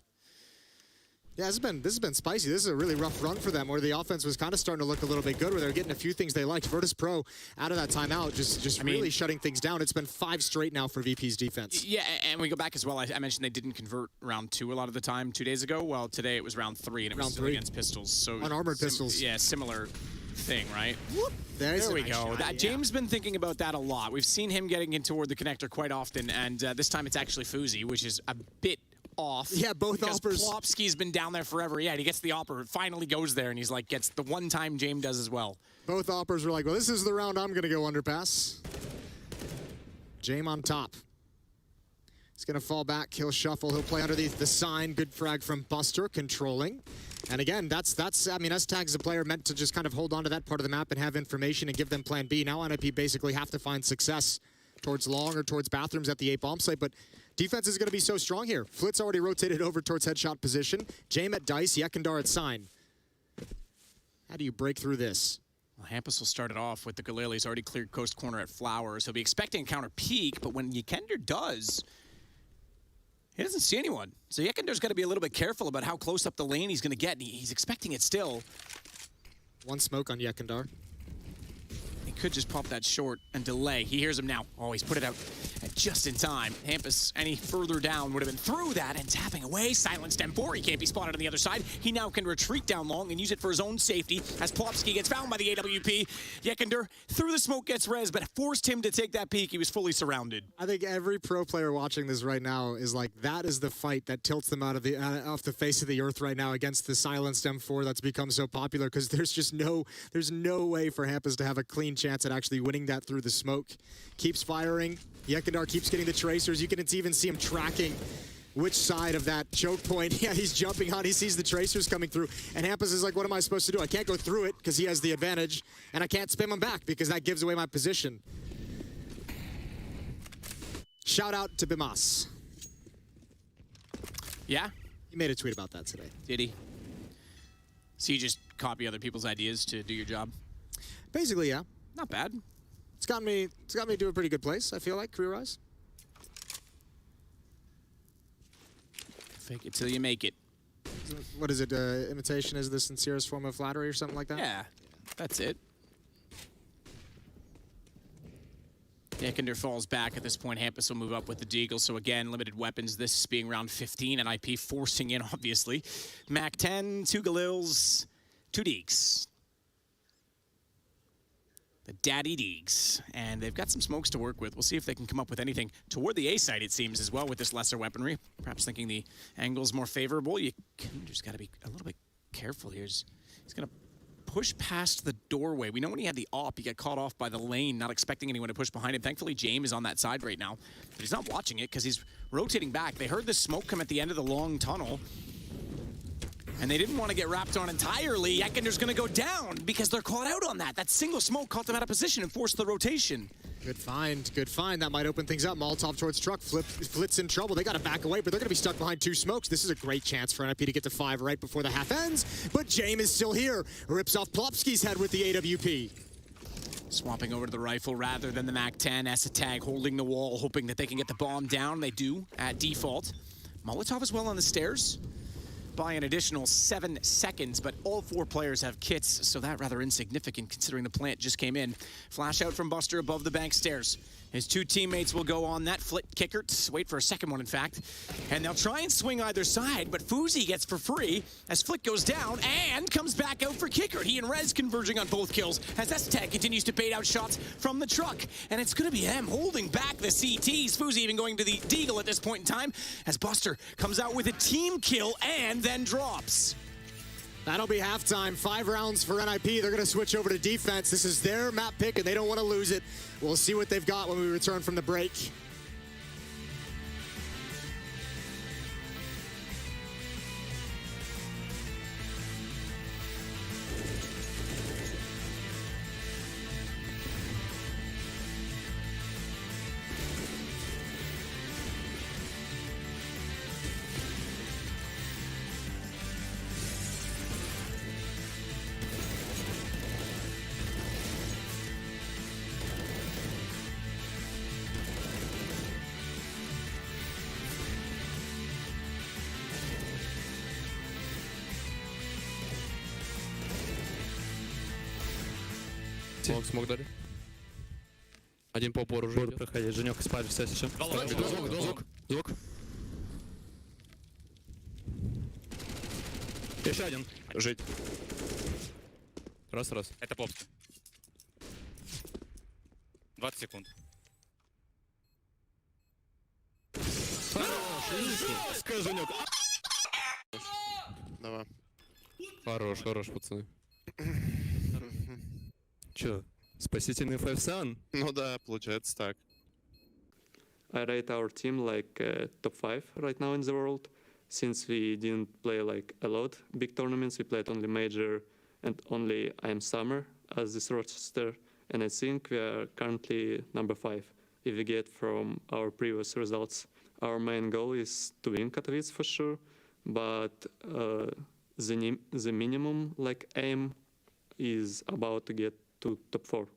[SPEAKER 4] Yeah, this has been spicy. This is a really rough run for them, where the offense was kind of starting to look a little bit good, where they're getting a few things they liked. Virtus.Pro out of that timeout, just really shutting things down. It's been 5 straight now for VP's defense.
[SPEAKER 5] Yeah, and we go back as well. I mentioned they didn't convert round 2 a lot of the time 2 days ago. Well, today it was round 3, and it was still against pistols. So
[SPEAKER 4] unarmored pistols.
[SPEAKER 5] Yeah, similar thing, right?
[SPEAKER 4] Whoop. There we go.
[SPEAKER 5] James been thinking about that a lot. We've seen him getting in toward the connector quite often, and this time it's actually Fuzi, which is a bit off.
[SPEAKER 4] Yeah, both offers.
[SPEAKER 5] Plopsky's been down there forever. Yeah, and he gets the opper, finally goes there, and he's like, gets the one time James does as well.
[SPEAKER 4] Both oppers were like, well, this is the round I'm going to go underpass. Jame on top. He's going to fall back, he'll shuffle, he'll play underneath the sign. Good frag from Buster, controlling. And again, I mean, S-Tag's a player meant to just kind of hold on to that part of the map and have information and give them plan B. Now NIP basically have to find success towards long or towards bathrooms at the 8 bomb site, but defense is going to be so strong here. Flit's already rotated over towards headshot position. Jame at dice, Yekindar at sign. How do you break through this?
[SPEAKER 5] Well, Hampus will start it off with the Galil. He's already cleared coast corner at Flowers. He'll be expecting a counter peek, but when Yakinder does, he doesn't see anyone. So Yekinder's got to be a little bit careful about how close up the lane he's going to get, and he's expecting it still.
[SPEAKER 4] One smoke on Yekindar.
[SPEAKER 5] He could just pop that short and delay. He hears him now. Oh, he's put it out. And just in time, Hampus, any further down, would have been through that and tapping away. Silenced M4. He can't be spotted on the other side. He now can retreat down long and use it for his own safety as Plopsky gets found by the AWP. Yekender, through the smoke, gets res, but forced him to take that peek. He was fully surrounded.
[SPEAKER 4] I think every pro player watching this right now is like, that is the fight that tilts them out of off the face of the earth right now against the silenced M4 that's become so popular, because there's no way for Hampus to have a clean chance at actually winning that through the smoke. Keeps firing. Yekender keeps getting the tracers. You can even see him tracking which side of that choke point. Yeah, he's jumping on. He sees the tracers coming through. And Hampus is like, what am I supposed to do? I can't go through it because he has the advantage. And I can't spam him back because that gives away my position. Shout out to Pyjamas.
[SPEAKER 5] Yeah?
[SPEAKER 4] He made a tweet about that today.
[SPEAKER 5] Did he? So you just copy other people's ideas to do your job?
[SPEAKER 4] Basically, yeah.
[SPEAKER 5] Not bad.
[SPEAKER 4] It's got me to a pretty good place, I feel like, career-wise.
[SPEAKER 5] Fake it till you make it.
[SPEAKER 4] What is it? Imitation is the sincerest form of flattery or something like that?
[SPEAKER 5] Yeah, that's it. Yekender falls back at this point. Hampus will move up with the Deagle. So again, limited weapons. This being round 15, and IP forcing in, obviously. Mac 10, 2 Galils, 2 Deeks. The Daddy Deeks. And they've got some smokes to work with. We'll see if they can come up with anything toward the A side, it seems, as well, with this lesser weaponry. Perhaps thinking the angle's more favorable. You just got to be a little bit careful here. He's going to push past the doorway. We know when he had the op, he got caught off by the lane, not expecting anyone to push behind him. Thankfully, James is on that side right now. But he's not watching it because he's rotating back. They heard the smoke come at the end of the long tunnel. And they didn't want to get wrapped on entirely. Yekender's going to go down because they're caught out on that. That single smoke caught them out of position and forced the rotation.
[SPEAKER 4] Good find, good find. That might open things up. Molotov towards truck. Flit's in trouble. They got to back away, but they're going to be stuck behind 2 smokes. This is a great chance for NIP to get to 5 right before the half ends. But James is still here. Rips off Plopsky's head with the AWP.
[SPEAKER 5] Swapping over to the rifle rather than the MAC-10. Esatag holding the wall, hoping that they can get the bomb down. They do at default. Molotov as well on the stairs. By an additional 7 seconds, but all 4 players have kits, so that rather insignificant considering the plant just came in. Flash out from Buster above the bank stairs. His 2 teammates will go on that flit kicker. Wait for a second one, in fact. And they'll try and swing either side, but Fuzi gets for free as Flit goes down and comes back out for kicker. He and Rez converging on both kills as Esatag continues to bait out shots from the truck. And it's going to be them holding back the CTs. Fuzi even going to the Deagle at this point in time as Buster comes out with a team kill and then drops.
[SPEAKER 4] That'll be halftime. 5 rounds for NIP. They're going to switch over to defense. This is their map pick, and they don't want to lose it. We'll see what they've got when we return from the break.
[SPEAKER 6] Смог дали. Один по упору уже идет.
[SPEAKER 7] Проходи, Женек, спать все сейчас.
[SPEAKER 6] Звук.
[SPEAKER 7] Еще один.
[SPEAKER 6] Жить.
[SPEAKER 7] Раз.
[SPEAKER 6] Это поп. 20 секунд.
[SPEAKER 7] Скажи, Женек.
[SPEAKER 6] Давай. Хорош, пацаны.
[SPEAKER 7] Че, спасительный Five-Sun?
[SPEAKER 6] Ну да, получается так.
[SPEAKER 8] I rate our team like top 5 right now in the world. Since we didn't play like a lot big tournaments, we played only major and only IEM Summer as this roster. And I think we are currently number 5 if we get from our previous results. Our main goal is to win Katowice for sure, but the minimum like aim is about to get to top 4.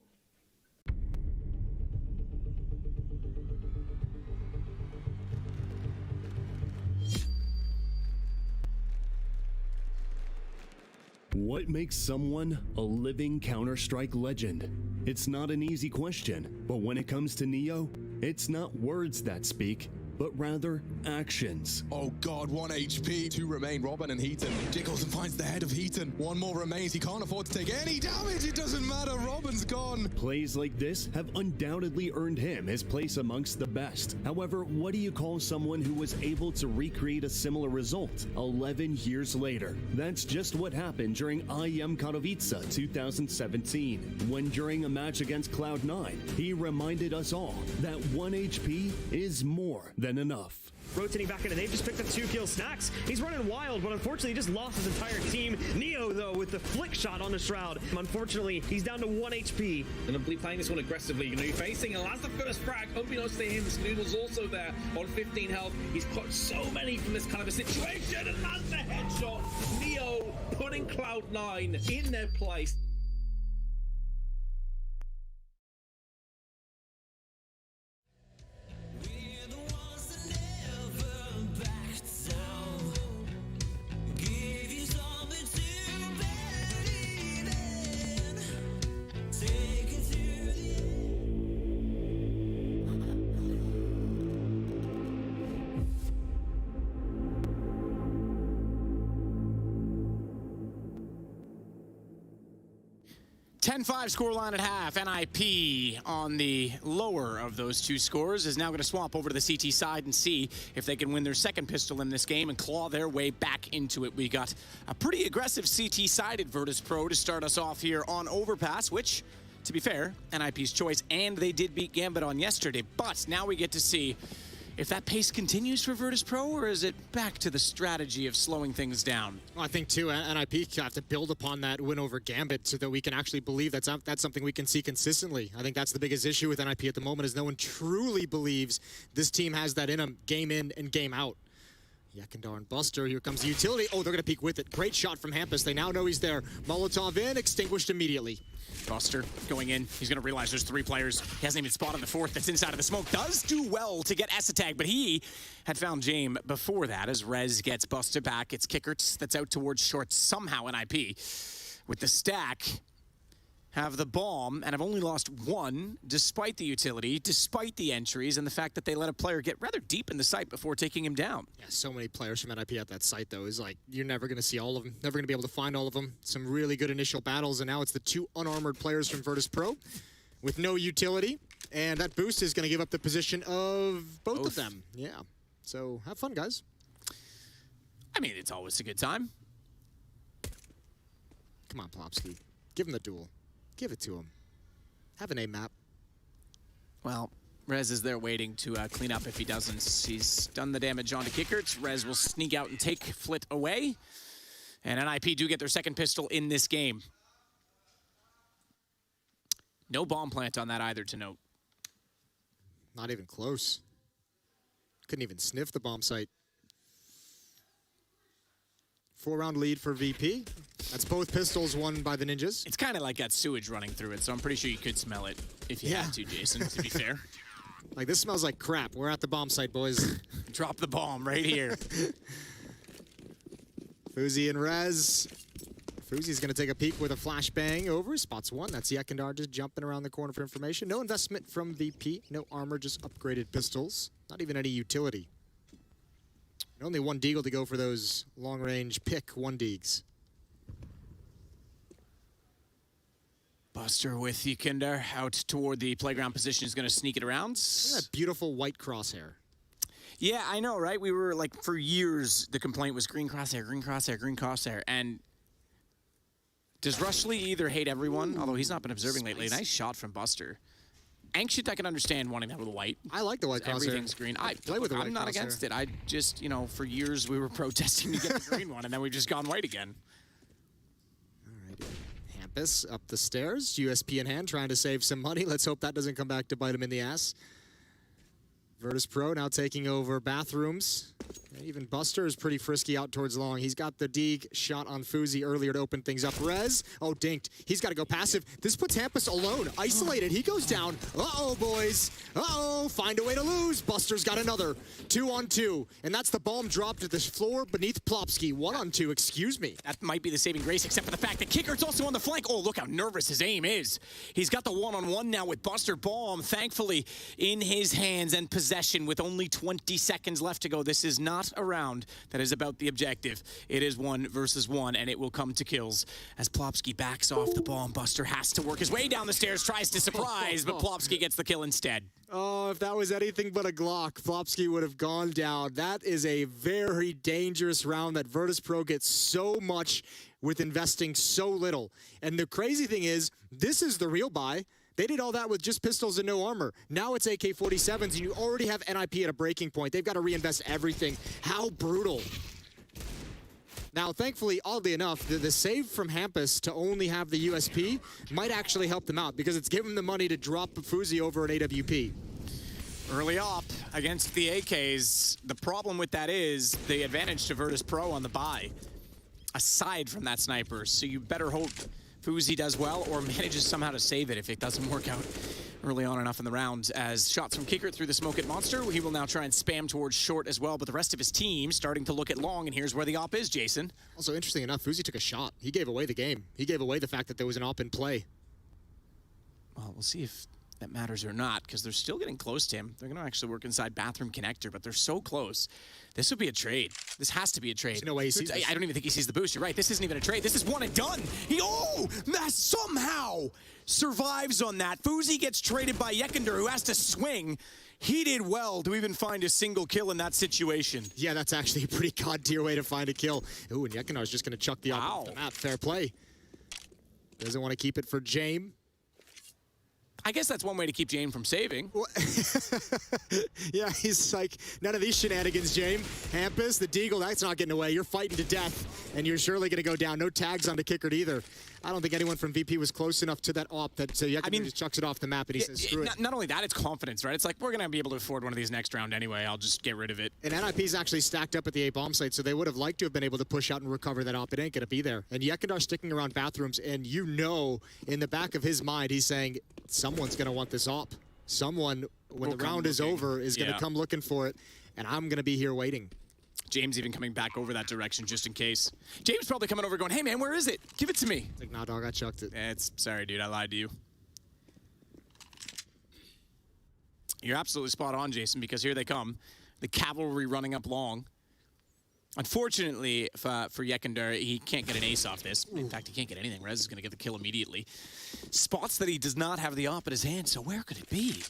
[SPEAKER 9] What makes someone a living Counter-Strike legend? It's not an easy question, but when it comes to Neo, It's not words that speak, but rather actions.
[SPEAKER 10] Oh god, 1 HP, 2 remain, Robin and Heaton. Jiggles and finds the head of Heaton. 1 more remains, he can't afford to take any damage, it doesn't matter, Robin's gone.
[SPEAKER 9] Plays like this have undoubtedly earned him his place amongst the best. However, what do you call someone who was able to recreate a similar result 11 years later? That's just what happened during IEM Katowice 2017, when during a match against Cloud9, he reminded us all that 1 HP is more than enough.
[SPEAKER 11] Rotating back into, they've just picked up 2 kills. Snacks, he's running wild, but unfortunately he just lost his entire team. Neo, though, with the flick shot on the Shroud. Unfortunately, he's down to 1 HP.
[SPEAKER 12] Gonna be playing this one aggressively. You know, you're facing, and that's the first frag. Unbeknownst to him, Snoodle's also there on 15 health. He's caught so many from this kind of a situation, and that's the headshot. Neo putting Cloud9 in their place.
[SPEAKER 5] Ten-5 scoreline at half. NIP on the lower of those 2 scores is now going to swap over to the CT side and see if they can win their second pistol in this game and claw their way back into it. We got a pretty aggressive CT-sided Virtus.Pro to start us off here on Overpass, which, to be fair, NIP's choice, and they did beat Gambit on yesterday. But now we get to see if that pace continues for Virtus.Pro, or is it back to the strategy of slowing things down?
[SPEAKER 4] Well, I think, too, NIP have to build upon that win over Gambit so that we can actually believe that's something we can see consistently. I think that's the biggest issue with NIP at the moment, is no one truly believes this team has that in them, game in and game out. Yakandar and Buster, here comes the utility. Oh, they're going to peek with it. Great shot from Hampus. They now know he's there. Molotov in, extinguished immediately.
[SPEAKER 5] Buster going in. He's going to realize there's 3 players. He hasn't even spotted the 4th that's inside of the smoke. Does do well to get S-Tag, but he had found Jame before that as Rez gets Buster back. It's Kickerts that's out towards short. Somehow NIP with the stack have the bomb and have only lost 1 despite the utility, despite the entries, and the fact that they let a player get rather deep in the site before taking him down.
[SPEAKER 4] Yeah, so many players from NIP at that site, though, is like, you're never going to see all of them, never going to be able to find all of them. Some really good initial battles, and now it's the 2 unarmored players from Virtus.Pro with no utility, and that boost is going to give up the position of both of them. Yeah, so have fun, guys.
[SPEAKER 5] I mean, it's always a good time.
[SPEAKER 4] Come on, Plopsky. Give him the duel. Give it to him. Have an A map.
[SPEAKER 5] Well, Rez is there waiting to clean up if he doesn't. He's done the damage onto Kickerts. Rez will sneak out and take Flit away. And NIP do get their second pistol in this game. No bomb plant on that either, to note.
[SPEAKER 4] Not even close. Couldn't even sniff the bomb site. 4-round lead for VP. That's both pistols won by the Ninjas.
[SPEAKER 5] It's kind of like got sewage running through it, so I'm pretty sure you could smell it if you had to, Jason, to be fair.
[SPEAKER 4] Like, this smells like crap. We're at the bomb site, boys.
[SPEAKER 5] Drop the bomb right here.
[SPEAKER 4] Fuzi and Rez. Fuzi's going to take a peek with a flashbang over. Spots 1. That's Yakandar just jumping around the corner for information. No investment from VP. No armor, just upgraded pistols. Not even any utility. And only 1 deagle to go for those long-range pick 1 deags.
[SPEAKER 5] Buster with Yakandar out toward the playground position is going to sneak it around.
[SPEAKER 4] Look at that beautiful white crosshair.
[SPEAKER 5] Yeah, I know, right? We were like, for years, the complaint was green crosshair, green crosshair, green crosshair. And does Rushley either hate everyone, although he's not been observing lately? Nice shot from Buster. Ancient, I can understand wanting that with a white.
[SPEAKER 4] I like the white crosshair.
[SPEAKER 5] Everything's green. I'm not against it. I just, you know, for years we were protesting to get the green one, and then we've just gone white again.
[SPEAKER 4] All right. Hampus up the stairs, USP in hand, trying to save some money. Let's hope that doesn't come back to bite him in the ass. Virtus.Pro now taking over bathrooms. Even Buster is pretty frisky out towards long. He's got the Deeg shot on Fuzi earlier to open things up. Rez, oh, dinked. He's got to go passive. This puts Hampus alone, isolated. He goes down. Uh-oh, boys. Uh-oh, find a way to lose. Buster's got another 2-on-2. And that's the bomb dropped to the floor beneath Plopsky. 1-on-2, excuse me.
[SPEAKER 5] That might be the saving grace, except for the fact that Kickert's also on the flank. Oh, look how nervous his aim is. He's got the 1-on-1 now with Buster. Bomb, thankfully, in his hands and possession with only 20 seconds left to go. This is not a round that is about the objective. It is 1 versus 1, and it will come to kills. As Plopsky backs off the bomb, Buster has to work his way down the stairs, tries to surprise, but Plopsky gets the kill instead.
[SPEAKER 4] Oh, if that was anything but a Glock, Plopsky would have gone down. That is a very dangerous round that Virtus.Pro gets so much with investing so little. And the crazy thing is, this is the real buy. They did all that with just pistols and no armor. Now it's AK-47s, and you already have NIP at a breaking point. They've got to reinvest everything. How brutal. Now, thankfully, oddly enough, the save from Hampus to only have the USP might actually help them out because it's given them money to drop Fuzi over an AWP.
[SPEAKER 5] Early op against the AKs. The problem with that is the advantage to Virtus.Pro on the buy, aside from that sniper. So you better hope Fuzi does well or manages somehow to save it if it doesn't work out early on enough in the rounds. As shots from Kicker through the smoke at Monster, he will now try and spam towards short as well, but the rest of his team starting to look at long, and here's where the op is, Jason.
[SPEAKER 4] Also, interesting enough, Fuzi took a shot. He gave away the game. He gave away the fact that there was an op in play.
[SPEAKER 5] Well, we'll see if that matters or not, because they're still getting close to him. They're going to actually work inside bathroom connector, but they're so close. This would be a trade. This has to be a trade.
[SPEAKER 4] There's no way he sees this.
[SPEAKER 5] I don't even think he sees the boost. You're right. This isn't even a trade. This is one and done. He somehow survives on that. Fuzi gets traded by Yekender, who has to swing. He did well to even find a single kill in that situation.
[SPEAKER 4] Yeah, that's actually a pretty god-tier way to find a kill. Ooh, and Yekender's just going to chuck the op off the map. Fair play. Doesn't want to keep it for Jame.
[SPEAKER 5] I guess that's one way to keep Jame from saving.
[SPEAKER 4] Yeah, he's like, none of these shenanigans, Jame. Hampus, the Deagle, that's not getting away. You're fighting to death, and you're surely going to go down. No tags onto Kicker either. I don't think anyone from VP was close enough to that op that Yekender just chucks it off the map and he says, screw it.
[SPEAKER 5] Not only that, it's confidence, right? It's like, we're going to be able to afford one of these next round anyway. I'll just get rid of it.
[SPEAKER 4] And NIP's actually stacked up at the A bomb site, so they would have liked to have been able to push out and recover that op. It ain't going to be there. And Yekender sticking around bathrooms, and you know in the back of his mind, he's saying, someone's going to want this op. Someone, when the round is over, is going to come looking for it, and I'm going to be here waiting.
[SPEAKER 5] James even coming back over that direction just in case. James probably coming over going, hey man, where is it? Give it to me.
[SPEAKER 4] It's like, nah, dog, I chucked it.
[SPEAKER 5] Sorry, dude, I lied to you. You're absolutely spot on, Jason, because here they come. The cavalry running up long. Unfortunately for Yekender, he can't get an ace off this. In fact, he can't get anything. Rez is going to get the kill immediately. Spots that he does not have the op at his hand, so where could it be?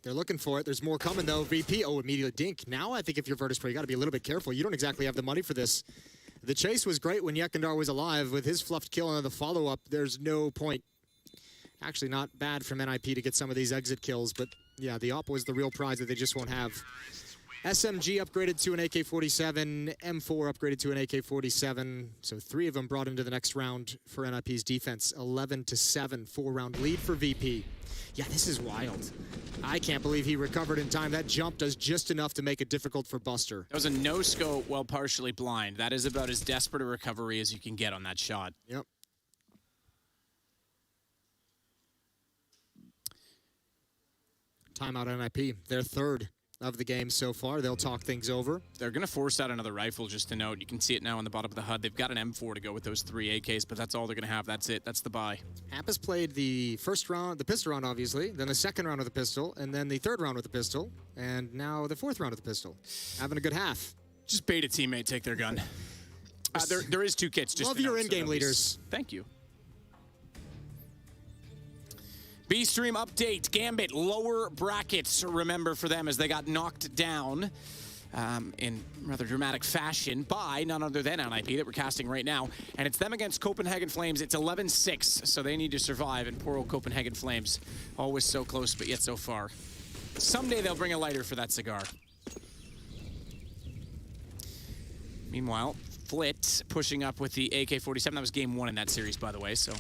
[SPEAKER 4] They're looking for it. There's more coming, though. VP, immediately dink. Now I think if you're Virtus.Pro, you got to be a little bit careful. You don't exactly have the money for this. The chase was great when Yekender was alive. With his fluffed kill and the follow-up, there's no point. Actually, not bad from NIP to get some of these exit kills, but yeah, the op was the real prize that they just won't have. SMG upgraded to an AK-47, M4 upgraded to an AK-47, so 3 of them brought into the next round for NIP's defense. 11-7, 4-round lead for VP. Yeah, this is wild. I can't believe he recovered in time. That jump does just enough to make it difficult for Buster.
[SPEAKER 5] That was a no-scope while partially blind. That is about as desperate a recovery as you can get on that shot.
[SPEAKER 4] Yep. Timeout NIP, their third of the game so far. They'll talk things over.
[SPEAKER 5] They're going to force out another rifle, just to note. You can see it now on the bottom of the HUD. They've got an M4 to go with those 3 AKs, but that's all they're going to have. That's it. That's the buy.
[SPEAKER 4] Hampus played the first round, the pistol round, obviously, then the second round with the pistol, and then the third round with the pistol, and now the fourth round with the pistol. Having a good half.
[SPEAKER 5] Just bait a teammate, take their gun. There is 2 kits. Just
[SPEAKER 4] love your in-game leaders.
[SPEAKER 5] Thank you. B-Stream update. Gambit, lower brackets, remember, for them as they got knocked down in rather dramatic fashion by none other than NIP that we're casting right now. And it's them against Copenhagen Flames. It's 11-6, so they need to survive. And poor old Copenhagen Flames, always so close, but yet so far. Someday they'll bring a lighter for that cigar. Meanwhile, Flit pushing up with the AK-47. That was game 1 in that series, by the way, so...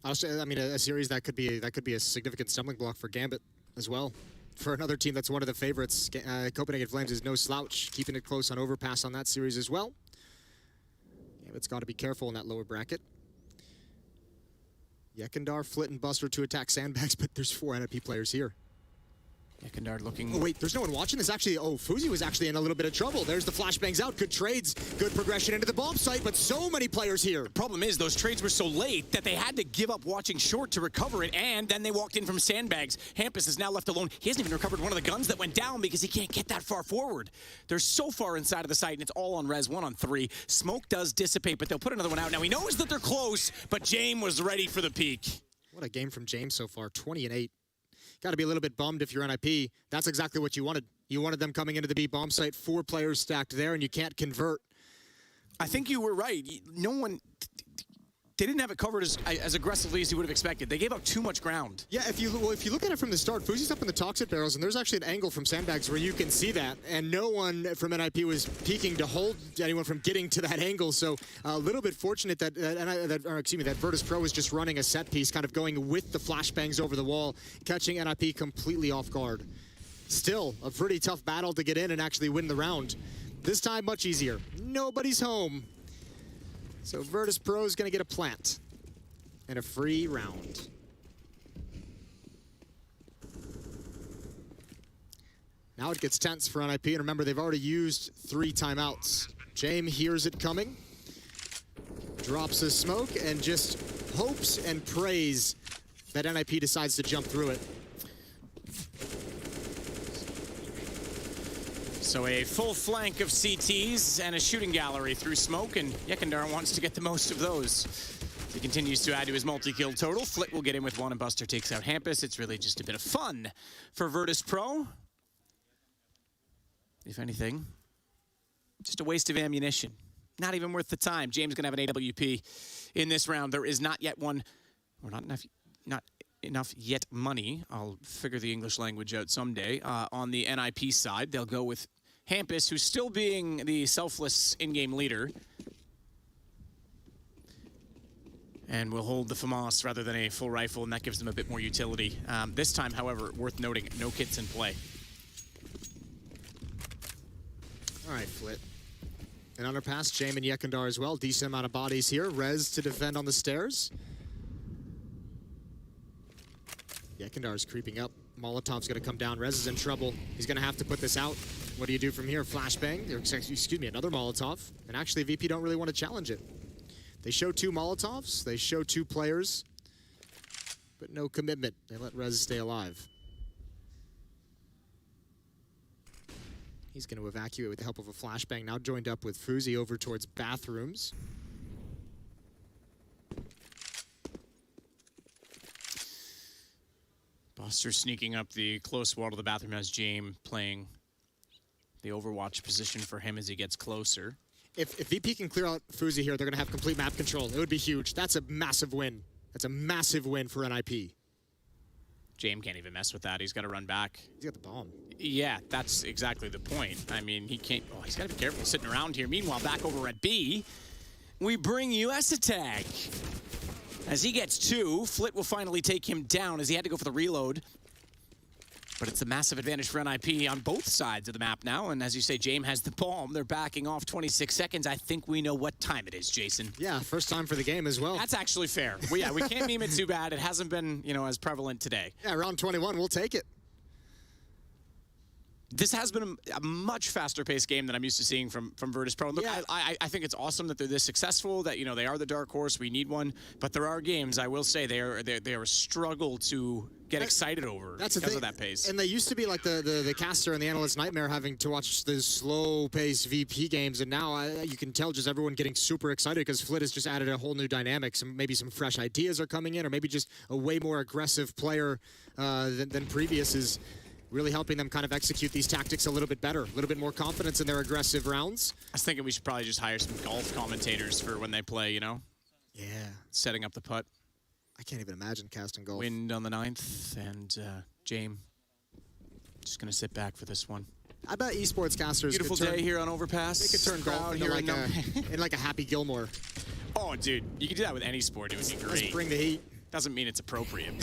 [SPEAKER 4] I mean, a series that could be a significant stumbling block for Gambit as well. for another team that's one of the favorites. Copenhagen Flames is no slouch, keeping it close on overpass on that series as well. Yeah, it's got to be careful in that lower bracket. Yekindar, Flit, and Buster to attack Sandbags, but there's 4 NIP players here.
[SPEAKER 5] Yekindar looking...
[SPEAKER 4] Oh, wait, there's no one watching this. Actually, oh, Fuzi was actually in a little bit of trouble. There's the flashbangs out. Good trades, good progression into the bomb site, but so many players here.
[SPEAKER 5] The problem is those trades were so late that they had to give up watching short to recover it, and then they walked in from Sandbags. Hampus is now left alone. He hasn't even recovered one of the guns that went down because he can't get that far forward. They're so far inside of the site, and it's all on res, 1 on 3. Smoke does dissipate, but they'll put another one out. Now, he knows that they're close, but James was ready for the peak.
[SPEAKER 4] What a game from James so far, 20-8. Got to be a little bit bummed if you're NIP. That's exactly what you wanted. You wanted them coming into the B bomb site, 4 players stacked there, and you can't convert.
[SPEAKER 5] I think you were right. No one... They didn't have it covered as aggressively as you would have expected. They gave up too much ground.
[SPEAKER 4] Yeah, if you look at it from the start, Fuzi's up in the toxic barrels, and there's actually an angle from Sandbags where you can see that, and no one from NIP was peeking to hold anyone from getting to that angle. So a little bit fortunate that Virtus.Pro was just running a set piece, kind of going with the flashbangs over the wall, catching NIP completely off guard. Still, a pretty tough battle to get in and actually win the round. This time, much easier. Nobody's home. So Virtus.Pro is going to get a plant and a free round. Now it gets tense for NIP, and remember, they've already used 3 timeouts. James hears it coming, drops his smoke, and just hopes and prays that NIP decides to jump through it.
[SPEAKER 5] So a full flank of CTs and a shooting gallery through smoke, and Yekindar wants to get the most of those. He continues to add to his multi-kill total. Flit will get in with 1, and Buster takes out Hampus. It's really just a bit of fun for Virtus.Pro. If anything, just a waste of ammunition. Not even worth the time. James going to have an AWP in this round. There is not yet one, or not enough yet money. I'll figure the English language out someday. On the NIP side, they'll go with Hampus, who's still being the selfless in-game leader. And will hold the FAMAS rather than a full rifle, and that gives them a bit more utility. This time, however, worth noting, no kits in play.
[SPEAKER 4] All right, Flit. And underpass, James and Yekindar as well. Decent amount of bodies here. Rez to defend on the stairs. Yekindar's creeping up. Molotov's going to come down. Rez is in trouble. He's going to have to put this out. What do you do from here? Flashbang. Excuse me, another Molotov. And actually, VP don't really want to challenge it. They show 2 Molotovs. They show 2 players. But no commitment. They let Rez stay alive. He's going to evacuate with the help of a flashbang. Now joined up with Fuzi over towards bathrooms.
[SPEAKER 5] Buster sneaking up the close wall to the bathroom as James playing the Overwatch position for him as he gets closer.
[SPEAKER 4] If VP can clear out Fuzi here, they're going to have complete map control. It would be huge. That's a massive win. That's a massive win for NIP.
[SPEAKER 5] James can't even mess with that. He's got to run back.
[SPEAKER 4] He's got the bomb.
[SPEAKER 5] Yeah, that's exactly the point. I mean, he can't... Oh, he's got to be careful sitting around here. Meanwhile, back over at B, we bring US attack. As he gets 2, Flit will finally take him down as he had to go for the reload. But it's a massive advantage for NIP on both sides of the map now. And as you say, James has the bomb. They're backing off 26 seconds. I think we know what time it is, Jason.
[SPEAKER 4] Yeah, first time for the game as well.
[SPEAKER 5] That's actually fair. Well, yeah, we can't meme it too bad. It hasn't been, as prevalent today.
[SPEAKER 4] Yeah, round 21, we'll take it.
[SPEAKER 5] This has been a much faster-paced game than I'm used to seeing from Virtus.Pro. And look, yeah. I think it's awesome that they're this successful, that, they are the dark horse. We need one. But there are games, I will say, they are a struggle to get excited over because of that pace.
[SPEAKER 4] And they used to be like the caster and the analyst's nightmare having to watch the slow-paced VP games. And now you can tell just everyone getting super excited because Flit has just added a whole new dynamic. Maybe some fresh ideas are coming in, or maybe just a way more aggressive player than previous is really helping them kind of execute these tactics a little bit better, a little bit more confidence in their aggressive rounds.
[SPEAKER 5] I was thinking we should probably just hire some golf commentators for when they play,
[SPEAKER 4] Yeah.
[SPEAKER 5] Setting up the putt.
[SPEAKER 4] I can't even imagine casting golf.
[SPEAKER 5] Wind on the 9th, and James just going to sit back for this one.
[SPEAKER 4] I bet esports casters
[SPEAKER 5] Beautiful day here on Overpass.
[SPEAKER 4] They could turn golf into like a Happy Gilmore.
[SPEAKER 5] Oh, dude, you could do that with any sport. It would be great.
[SPEAKER 4] Let's bring the heat.
[SPEAKER 5] Doesn't mean it's appropriate.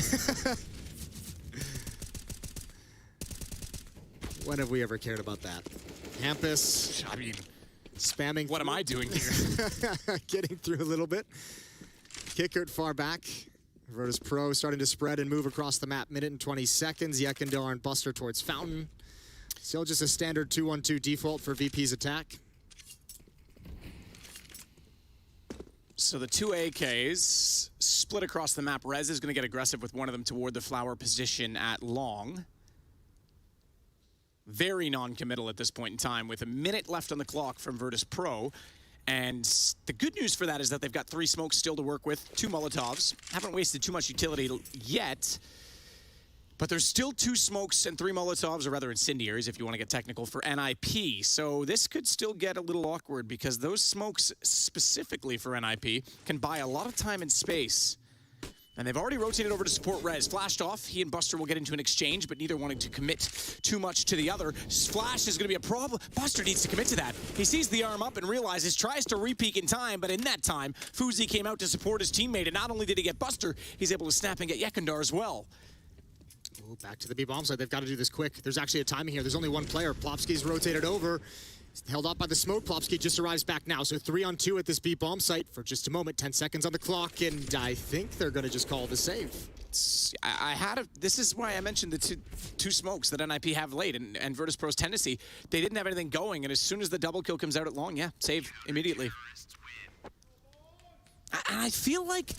[SPEAKER 4] When have we ever cared about that? Hampus.
[SPEAKER 5] I mean,
[SPEAKER 4] spamming.
[SPEAKER 5] What am I doing here?
[SPEAKER 4] Getting through a little bit. Kickert far back. Virtus.Pro starting to spread and move across the map. Minute and 20 seconds. Yekindar and Buster towards Fountain. Still just a standard 2-1-2 default for VP's attack.
[SPEAKER 5] So the two AKs split across the map. Rez is going to get aggressive with one of them toward the flower position at long. Very non-committal at this point in time with a minute left on the clock from Virtus.Pro. And the good news for that is that they've got 3 smokes still to work with, 2 Molotovs. Haven't wasted too much utility yet. But there's still 2 smokes and 3 Molotovs, or rather incendiaries, if you want to get technical, for NIP. So this could still get a little awkward because those smokes, specifically for NIP, can buy a lot of time and space. And they've already rotated over to support Rez. Flashed off. He and Buster will get into an exchange, but neither wanting to commit too much to the other. Flash is going to be a problem. Buster needs to commit to that. He sees the arm up and realizes, tries to re-peek in time, but in that time, Fuzi came out to support his teammate, and not only did he get Buster, he's able to snap and get Yekindar as well.
[SPEAKER 4] Ooh, back to the B-bomb side. They've got to do this quick. There's actually a timing here. There's only one player. Plopsky's rotated over. Held up by the smoke. Plopsky just arrives back now. So 3-on-2 at this B-bomb site for just a moment. 10 seconds on the clock, and I think they're going to just call the save.
[SPEAKER 5] This is why I mentioned the two smokes that NIP have late, and Virtus.Pro's tendency. They didn't have anything going, and as soon as the double kill comes out at long, yeah, save immediately. I feel like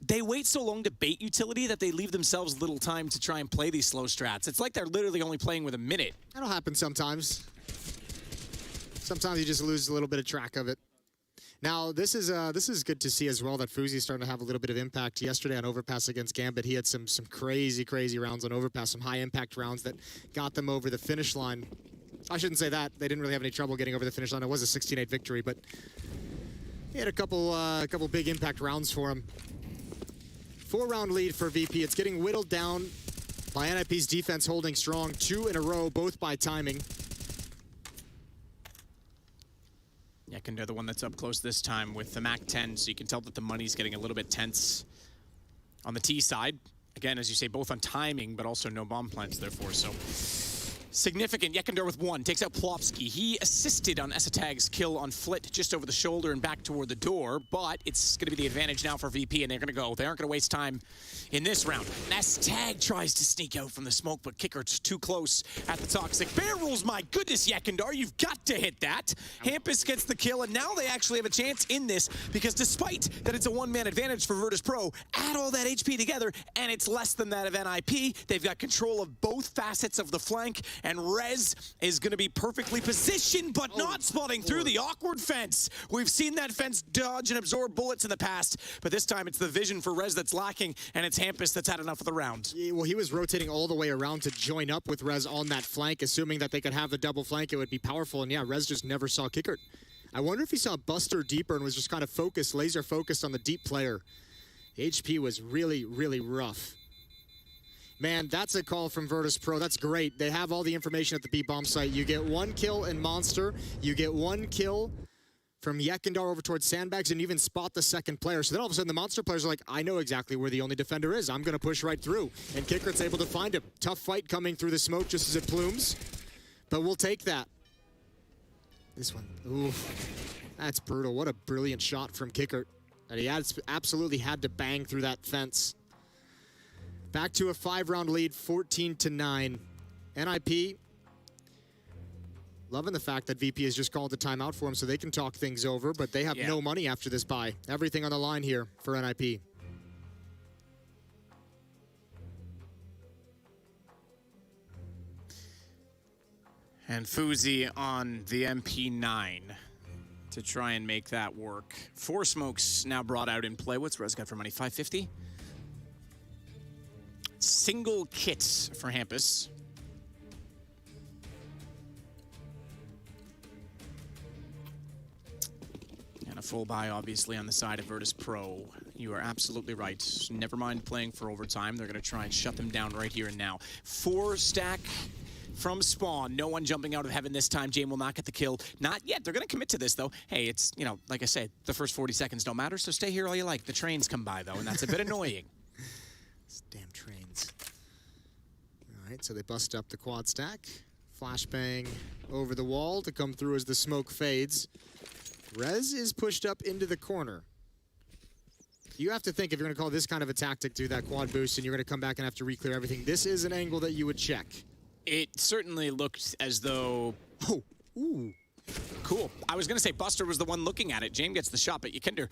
[SPEAKER 5] they wait so long to bait utility that they leave themselves little time to try and play these slow strats. It's like they're literally only playing with a minute.
[SPEAKER 4] That'll happen sometimes. Sometimes you just lose a little bit of track of it. Now, this is good to see as well that Fuzi's starting to have a little bit of impact. Yesterday on Overpass against Gambit, he had some crazy rounds on Overpass, some high-impact rounds that got them over the finish line. I shouldn't say that. They didn't really have any trouble getting over the finish line. It was a 16-8 victory, but he had a couple big impact rounds for him. 4-round lead for VP. It's getting whittled down by NIP's defense holding strong. 2 in a row, both by timing.
[SPEAKER 5] Yekindar, the one that's up close this time with the MAC-10, so you can tell that the money's getting a little bit tense on the T side. Again, as you say, both on timing, but also no bomb plants, therefore, so significant. Yekindar with 1, takes out Plopsky. He assisted on Esatag's kill on Flit just over the shoulder and back toward the door, but it's going to be the advantage now for VP, and they're going to go. They aren't going to waste time in this round. Esatag tries to sneak out from the smoke, but Kickert's too close at the toxic. Bear rules, my goodness, Yekindar, you've got to hit that. Hampus gets the kill, and now they actually have a chance in this, because despite that it's a one-man advantage for Virtus.Pro, add all that HP together, and it's less than that of NIP. They've got control of both facets of the flank, and Rez is going to be perfectly positioned, but not spotting through the awkward fence. We've seen that fence dodge and absorb bullets in the past, but this time it's the vision for Rez that's lacking, and it's Hampus that's had enough of the round.
[SPEAKER 4] Yeah, well, he was rotating all the way around to join up with Rez on that flank, assuming that they could have the double flank. It would be powerful, and yeah, Rez just never saw Kickert. I wonder if he saw Buster deeper and was just kind of focused, laser focused on the deep player. HP was really rough. Man, that's a call from Virtus.Pro. That's great. They have all the information at the B-bomb site. You get 1 kill in Monster. You get 1 kill from Yekindar over towards Sandbags, and even spot the second player. So then all of a sudden the Monster players are like, I know exactly where the only defender is. I'm going to push right through. And Kickert's able to find him. Tough fight coming through the smoke just as it plumes. But we'll take that. This one, ooh, that's brutal. What a brilliant shot from Kickert. And he absolutely had to bang through that fence. Back to a 5-round lead, 14-9. NIP, loving the fact that VP has just called the timeout for him so they can talk things over, but they have no money after this buy. Everything on the line here for NIP.
[SPEAKER 5] And Fuzi on the MP9 to try and make that work. 4 smokes now brought out in play. What's Rez got for money? 550? Single kit for Hampus. And a full buy, obviously, on the side of Virtus.Pro. You are absolutely right. Never mind playing for overtime. They're going to try and shut them down right here and now. 4 stack from spawn. No one jumping out of heaven this time. Jane will not get the kill. Not yet. They're going to commit to this, though. Hey, it's, you know, like I said, the first 40 seconds don't matter, so stay here all you like. The trains come by, though, and that's a bit annoying.
[SPEAKER 4] Damn trains. All right, so they bust up the quad stack. Flashbang over the wall to come through as the smoke fades. Rez is pushed up into the corner. You have to think if you're going to call this kind of a tactic to that quad boost and you're going to come back and have to re-clear everything, this is an angle that you would check.
[SPEAKER 5] It certainly looked as though...
[SPEAKER 4] Oh, ooh.
[SPEAKER 5] Cool. I was going to say Buster was the one looking at it. James gets the shot, but Yekender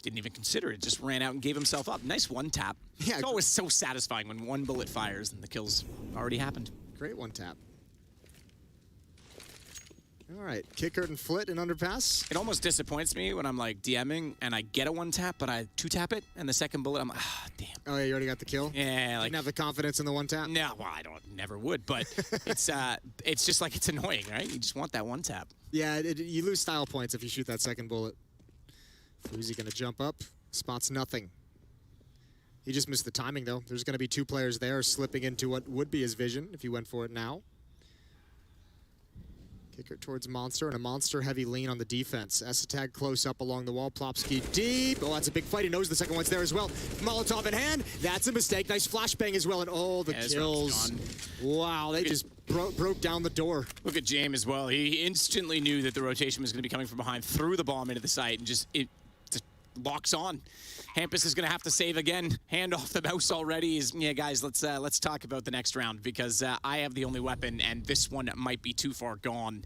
[SPEAKER 5] didn't even consider it. Just ran out and gave himself up. Nice one tap.
[SPEAKER 4] Yeah,
[SPEAKER 5] it's always so satisfying when one bullet fires and the kill's already happened.
[SPEAKER 4] Great one tap. All right, Kickert and Flit and underpass.
[SPEAKER 5] It almost disappoints me when I'm like DMing and I get a one tap, but I two tap it, and the second bullet I'm like, ah, damn.
[SPEAKER 4] Oh, yeah, you already got the kill?
[SPEAKER 5] Yeah, like
[SPEAKER 4] didn't have the confidence in the one tap.
[SPEAKER 5] No, well, I never would, but it's just like it's annoying, right? You just want that one tap.
[SPEAKER 4] Yeah, you lose style points if you shoot that second bullet. Who's he gonna jump up? Spots nothing. He just missed the timing though. There's gonna be two players there slipping into what would be his vision if he went for it now. Kicker towards Monster, and a Monster-heavy lean on the defense. Esatag close up along the wall. Plopsky deep. Oh, that's a big fight. He knows the second one's there as well. Molotov in hand. That's a mistake. Nice flashbang as well, and all the kills. Wow, they just broke down the door.
[SPEAKER 5] Look at James as well. He instantly knew that the rotation was going to be coming from behind, threw the bomb into the site, and just locks on. Hampus is going to have to save again. Hand off the mouse already. Yeah, guys, let's talk about the next round because I have the only weapon, and this one might be too far gone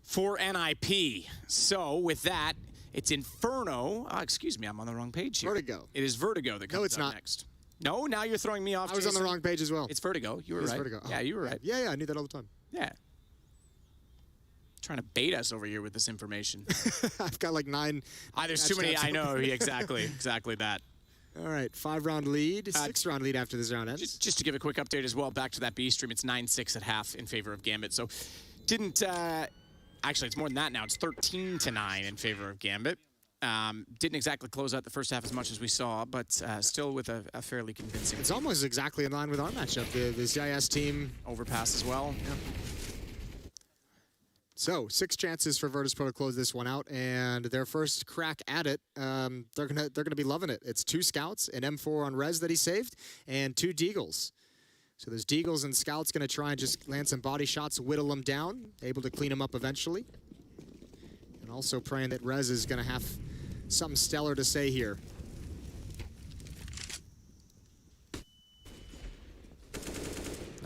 [SPEAKER 5] for NIP. So with that, it's Inferno. Excuse me, I'm on the wrong page here.
[SPEAKER 4] Vertigo.
[SPEAKER 5] It is Vertigo that comes up next. No, now you're throwing me off.
[SPEAKER 4] I was on the wrong page as well.
[SPEAKER 5] It's Vertigo. You were right.
[SPEAKER 4] Vertigo. Oh,
[SPEAKER 5] yeah, you were right.
[SPEAKER 4] Yeah, I knew that all the time.
[SPEAKER 5] Yeah. Trying to bait us over here with this information.
[SPEAKER 4] I've got like 9.
[SPEAKER 5] There's too many. I know. Exactly that.
[SPEAKER 4] All right, 5-round lead, 6-round lead after this round ends.
[SPEAKER 5] Just to give a quick update as well, back to that B stream, it's 9-6 at half in favor of Gambit. So didn't, actually it's more than that now. It's 13-9 in favor of Gambit. Didn't exactly close out the first half as much as we saw, but still with a fairly convincing.
[SPEAKER 4] It's almost exactly in line with our matchup. The CIS team.
[SPEAKER 5] Overpass as well.
[SPEAKER 4] Yeah. So 6 chances for Virtus.Pro to close this one out, and their first crack at it, they're gonna be loving it. It's 2 scouts, an M4 on Rez that he saved, and 2 Deagles. So there's Deagles and scouts gonna try and just land some body shots, whittle them down, able to clean them up eventually, and also praying that Rez is gonna have something stellar to say here.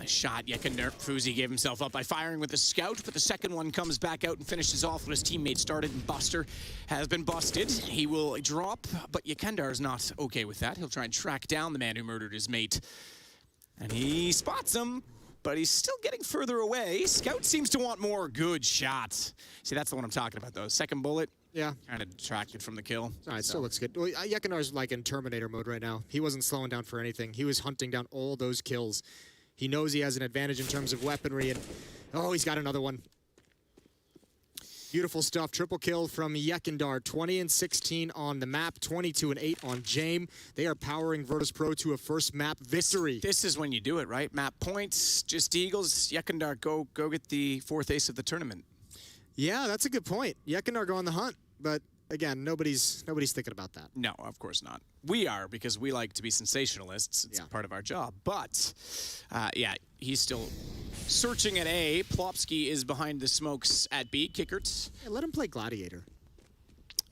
[SPEAKER 5] Shot. Yekender Fuzi gave himself up by firing with the scout, but the second one comes back out and finishes off what his teammate started, and Buster has been busted. He will drop, but Yekender is not okay with that. He'll try and track down the man who murdered his mate. And he spots him, but he's still getting further away. Scout seems to want more good shots. See, that's the one I'm talking about, though. Second bullet.
[SPEAKER 4] Yeah.
[SPEAKER 5] Kind of detracted from the kill.
[SPEAKER 4] All right, still looks good. Well, Yekendar's like in Terminator mode right now. He wasn't slowing down for anything. He was hunting down all those kills. He knows he has an advantage in terms of weaponry, and oh, he's got another one. Beautiful stuff. Triple kill from Yekender. 20-16 on the map, 22-8 on Jame. They are powering Virtus.Pro to a first map victory.
[SPEAKER 5] This is when you do it, right? Map points, just Eagles. Yekender, go get the 4th ace of the tournament.
[SPEAKER 4] Yeah, that's a good point. Yekender go on the hunt, but again, nobody's thinking about that.
[SPEAKER 5] No, of course not. We are, because we like to be sensationalists. It's part of our job. But, yeah, he's still searching at A. Plopsky is behind the smokes at B. Kickert.
[SPEAKER 4] Yeah, let him play Gladiator.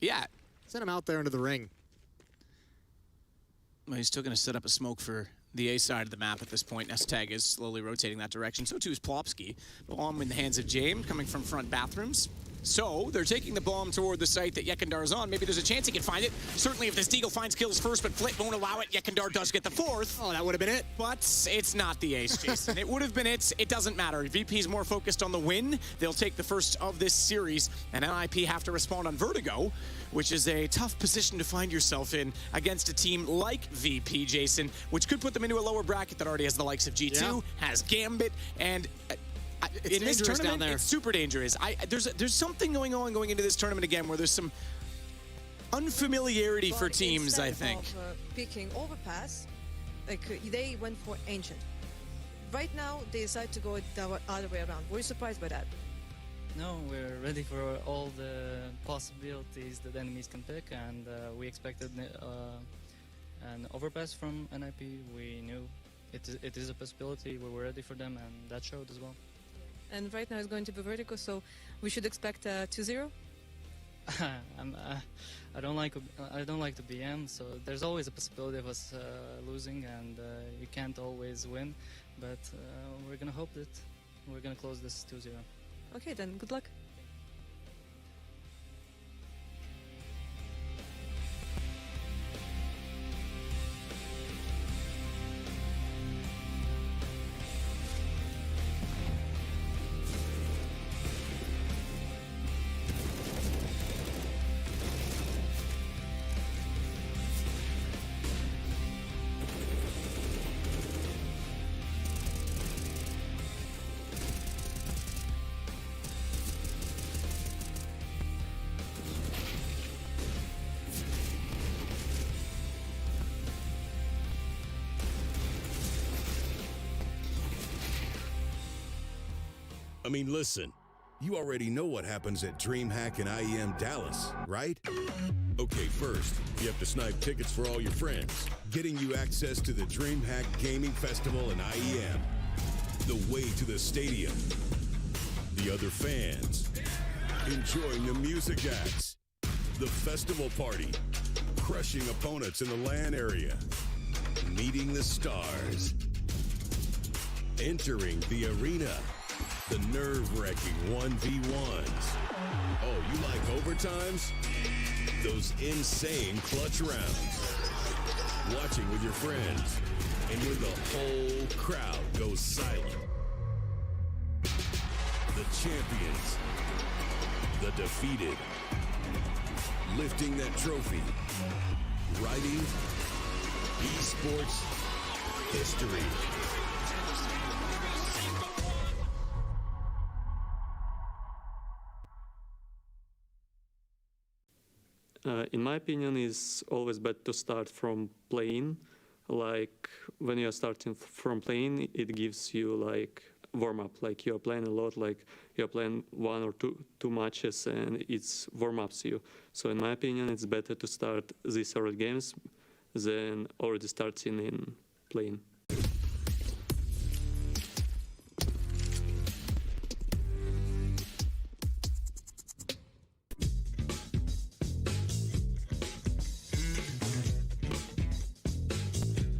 [SPEAKER 5] Yeah.
[SPEAKER 4] Send him out there into the ring.
[SPEAKER 5] Well, he's still going to set up a smoke for the A side of the map at this point. Esatag is slowly rotating that direction. So too is Plopsky. Bomb in the hands of James, coming from front bathrooms. So they're taking the bomb toward the site that Yekender is on. Maybe there's a chance he can find it. Certainly if this Deagle finds kills first, but Flit won't allow it. Yekender does get the 4th.
[SPEAKER 4] Oh, that would have been it.
[SPEAKER 5] But it's not the ace, Jason. It would have been it. It doesn't matter. VP's more focused on the win. They'll take the first of this series, and NIP have to respond on Vertigo, which is a tough position to find yourself in against a team like VP, Jason, which could put them into a lower bracket that already has the likes of G2, has Gambit, and in this tournament, it's super dangerous. There's something going into this tournament again where there's some unfamiliarity for teams, I think.
[SPEAKER 13] Picking Overpass, they went for Ancient. Right now, they decide to go the other way around. Were you surprised by that?
[SPEAKER 14] No, we're ready for all the possibilities that enemies can pick, and we expected an Overpass from NIP. We knew it is a possibility. We were ready for them, and that showed as well.
[SPEAKER 13] And right now it's going to be Vertigo, so we should expect a 2-0.
[SPEAKER 14] I don't like to BM, so there's always a possibility of us losing, and you can't always win. But we're gonna hope that we're gonna close this 2-0.
[SPEAKER 13] Okay, then good luck.
[SPEAKER 15] I mean, listen, you already know what happens at DreamHack and IEM Dallas, right? Okay, first, you have to snipe tickets for all your friends, getting you access to the DreamHack Gaming Festival and IEM, the way to the stadium, the other fans, enjoying the music acts, the festival party, crushing opponents in the LAN area, meeting the stars, entering the arena, the nerve-wracking 1v1s. Oh, you like overtimes? Those insane clutch rounds. Watching with your friends. And when the whole crowd goes silent. The champions. The defeated. Lifting that trophy. Writing esports history.
[SPEAKER 8] In my opinion, it's always better to start from play-in. Like when you're starting from play-in, it gives you like warm-up. Like you're playing a lot, like you're playing one or two matches, and it's warm-ups you. So in my opinion, it's better to start these early games than already starting in play-in.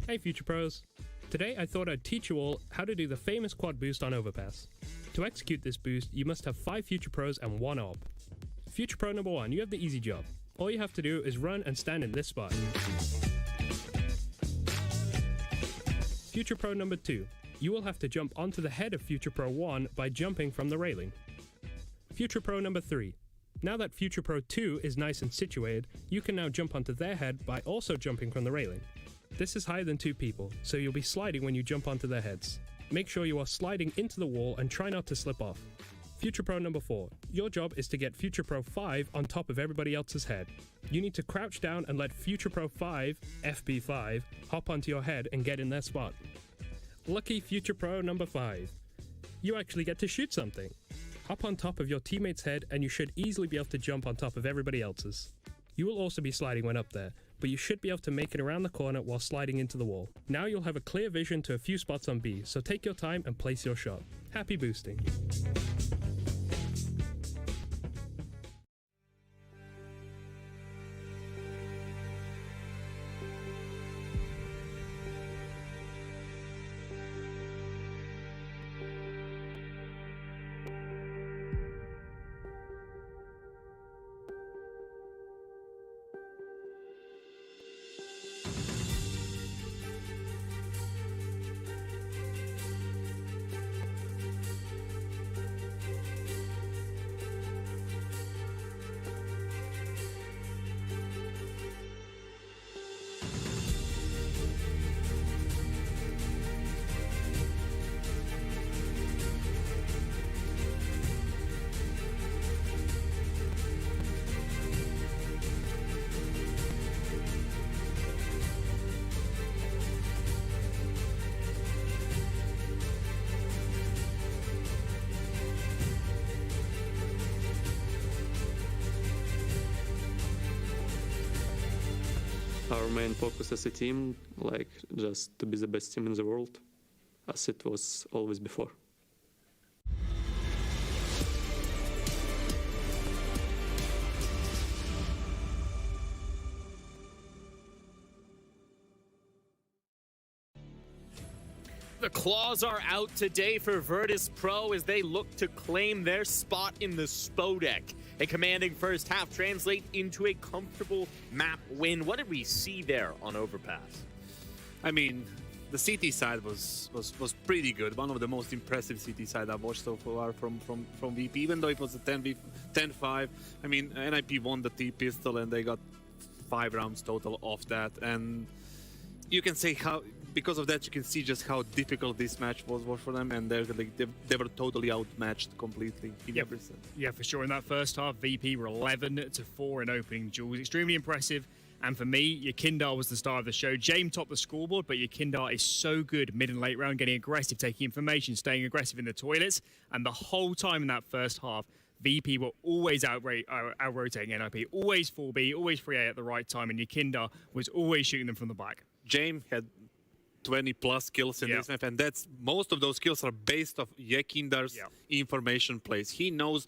[SPEAKER 16] Hey Future Pros! Today I thought I'd teach you all how to do the famous quad boost on Overpass. To execute this boost, you must have 5 Future Pros and 1 AWP. Future Pro number 1, you have the easy job. All you have to do is run and stand in this spot. Future Pro number 2, you will have to jump onto the head of Future Pro 1 by jumping from the railing. Future Pro number 3, now that Future Pro 2 is nice and situated, you can now jump onto their head by also jumping from the railing. This is higher than 2 people, so you'll be sliding when you jump onto their heads. Make sure you are sliding into the wall and try not to slip off. Future Pro number 4. Your job is to get Future Pro 5 on top of everybody else's head. You need to crouch down and let Future Pro 5, FP5, hop onto your head and get in their spot. Lucky Future Pro number 5. You actually get to shoot something. Hop on top of your teammate's head and you should easily be able to jump on top of everybody else's. You will also be sliding when up there, but you should be able to make it around the corner while sliding into the wall. Now you'll have a clear vision to a few spots on B, so take your time and place your shot. Happy boosting.
[SPEAKER 8] our main focus as a team, like just to be the best team in the world, as it was always before.
[SPEAKER 1] The claws are out today for Virtus.Pro as they look to claim their spot in the Spodek. A commanding first half translate into a comfortable map win. What did we see there on Overpass?
[SPEAKER 2] I mean, the CT side was pretty good. One of the most impressive CT side I've watched so far from VP, even though it was a 10-5. I mean, NIP won the T-pistol and they got 5 rounds total off that. And you can say how, because of that, you can see just how difficult this match was for them, and they were totally outmatched completely in every set.
[SPEAKER 3] Yeah, for sure. In that first half, VP were 11-4 in opening duels. Extremely impressive. And for me, Yakindar was the star of the show. James topped the scoreboard, but Yakindar is so good mid and late round, getting aggressive, taking information, staying aggressive in the toilets. And the whole time in that first half, VP were always out-rotating NIP, always 4B, always 3A at the right time, and Yakindar was always shooting them from the back.
[SPEAKER 2] James had 20+ kills in this map, and most of those kills are based off Yakindar's information plays. He knows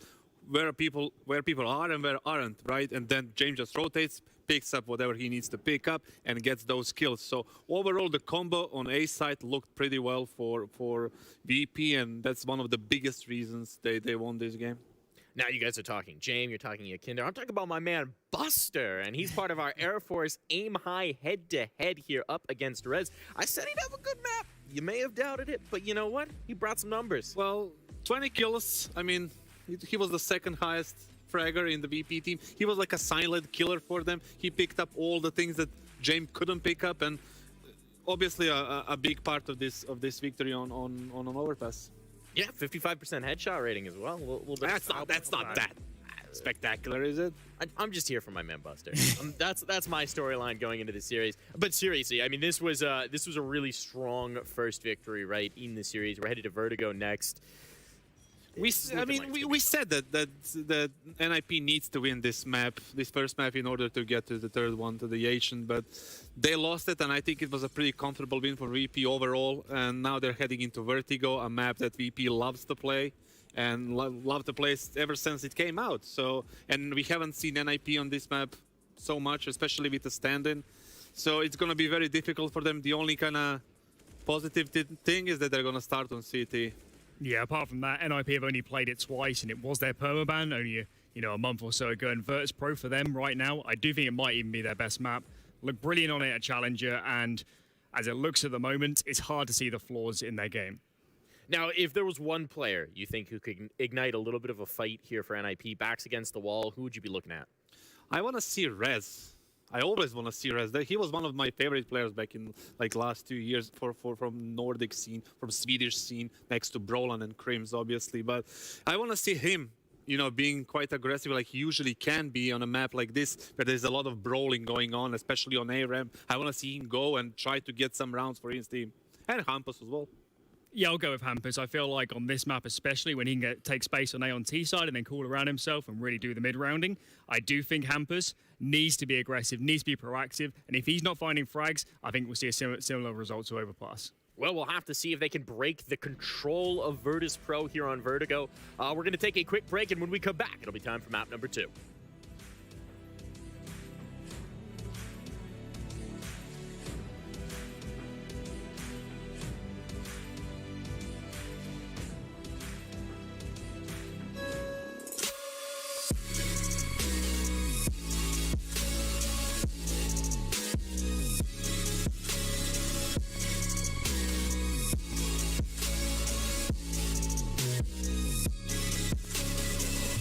[SPEAKER 2] where people are and where aren't, right? And then James just rotates, picks up whatever he needs to pick up, and gets those kills. So overall, the combo on A side looked pretty well for VP, and that's one of the biggest reasons they won this game.
[SPEAKER 1] Now you guys are talking James, you're talking Yakindar. I'm talking about my man Buster, and he's part of our Air Force Aim High head-to-head here up against Rez. I said he'd have a good map. You may have doubted it, but you know what? He brought some numbers.
[SPEAKER 2] Well, 20 kills. I mean, he was the second highest fragger in the VP team. He was like a silent killer for them. He picked up all the things that James couldn't pick up, and obviously a big part of this victory on an overpass.
[SPEAKER 1] Yeah, 55% headshot rating as well.
[SPEAKER 2] That's not that spectacular, is it?
[SPEAKER 1] I'm just here for my man Buster. That's my storyline going into the series. But seriously, I mean, this was a really strong first victory, right, in the series. We're headed to Vertigo next.
[SPEAKER 2] We said that NIP needs to win this first map, in order to get to the third one, to the Asian, but they lost it, and I think it was a pretty comfortable win for VP overall. And now they're heading into Vertigo, a map that VP loves to play and loved to play ever since it came out. So, and we haven't seen NIP on this map so much, especially with the stand-in. So it's going to be very difficult for them. The only kind of positive thing is that they're going to start on CT.
[SPEAKER 3] Yeah, apart from that, NIP have only played it twice, and it was their permaban only a month or so ago. And Virtus.Pro for them right now, I do think it might even be their best map. Look brilliant on it at Challenger, and as it looks at the moment, it's hard to see the flaws in their game.
[SPEAKER 1] Now, if there was one player you think who could ignite a little bit of a fight here for NIP, backs against the wall, who would you be looking at?
[SPEAKER 2] I want to see Rez. I always want to see Rez. He was one of my favorite players back in last 2 years from Nordic scene, from Swedish scene, next to Brolan and Crims, obviously. But I want to see him, being quite aggressive like he usually can be on a map like this, where there's a lot of brawling going on, especially on A-Ramp. I want to see him go and try to get some rounds for his team. And Hampus as well.
[SPEAKER 3] Yeah, I'll go with Hampus. I feel like on this map, especially when he can take space on A on T side and then call around himself and really do the mid-rounding, I do think Hampus needs to be aggressive, needs to be proactive, and if he's not finding frags, I think we'll see a similar result to Overpass.
[SPEAKER 1] Well, we'll have to see if they can break the control of Virtus.Pro here on Vertigo. We're going to take a quick break, and when we come back, it'll be time for map number 2.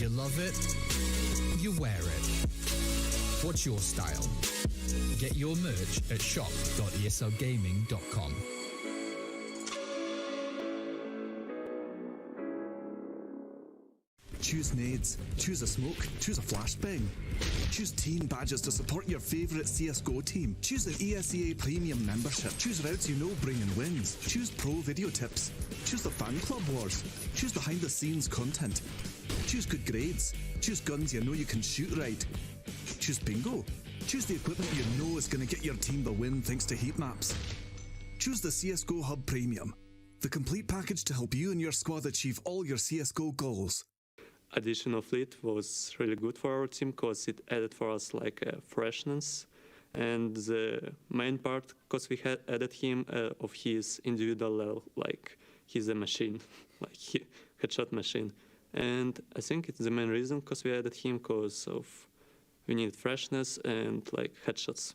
[SPEAKER 17] You love it, you wear it. What's your style? Get your merch at shop.eslgaming.com.
[SPEAKER 18] Choose nades, choose a smoke, choose a flashbang. Choose team badges to support your favourite CSGO team. Choose an ESEA Premium membership. Choose routes you know bring in wins. Choose pro video tips. Choose the fan club wars. Choose behind the scenes content. Choose good grades. Choose guns you know you can shoot right. Choose bingo. Choose the equipment you know is going to get your team the win thanks to heat maps. Choose the CSGO Hub Premium, the complete package to help you and your squad achieve all your CSGO goals.
[SPEAKER 8] Addition of Fleet was really good for our team because it added for us like freshness, and the main part because we had added him of his individual level, like he's a machine, like headshot machine, and I think it's the main reason because we added him because of we need freshness and like headshots.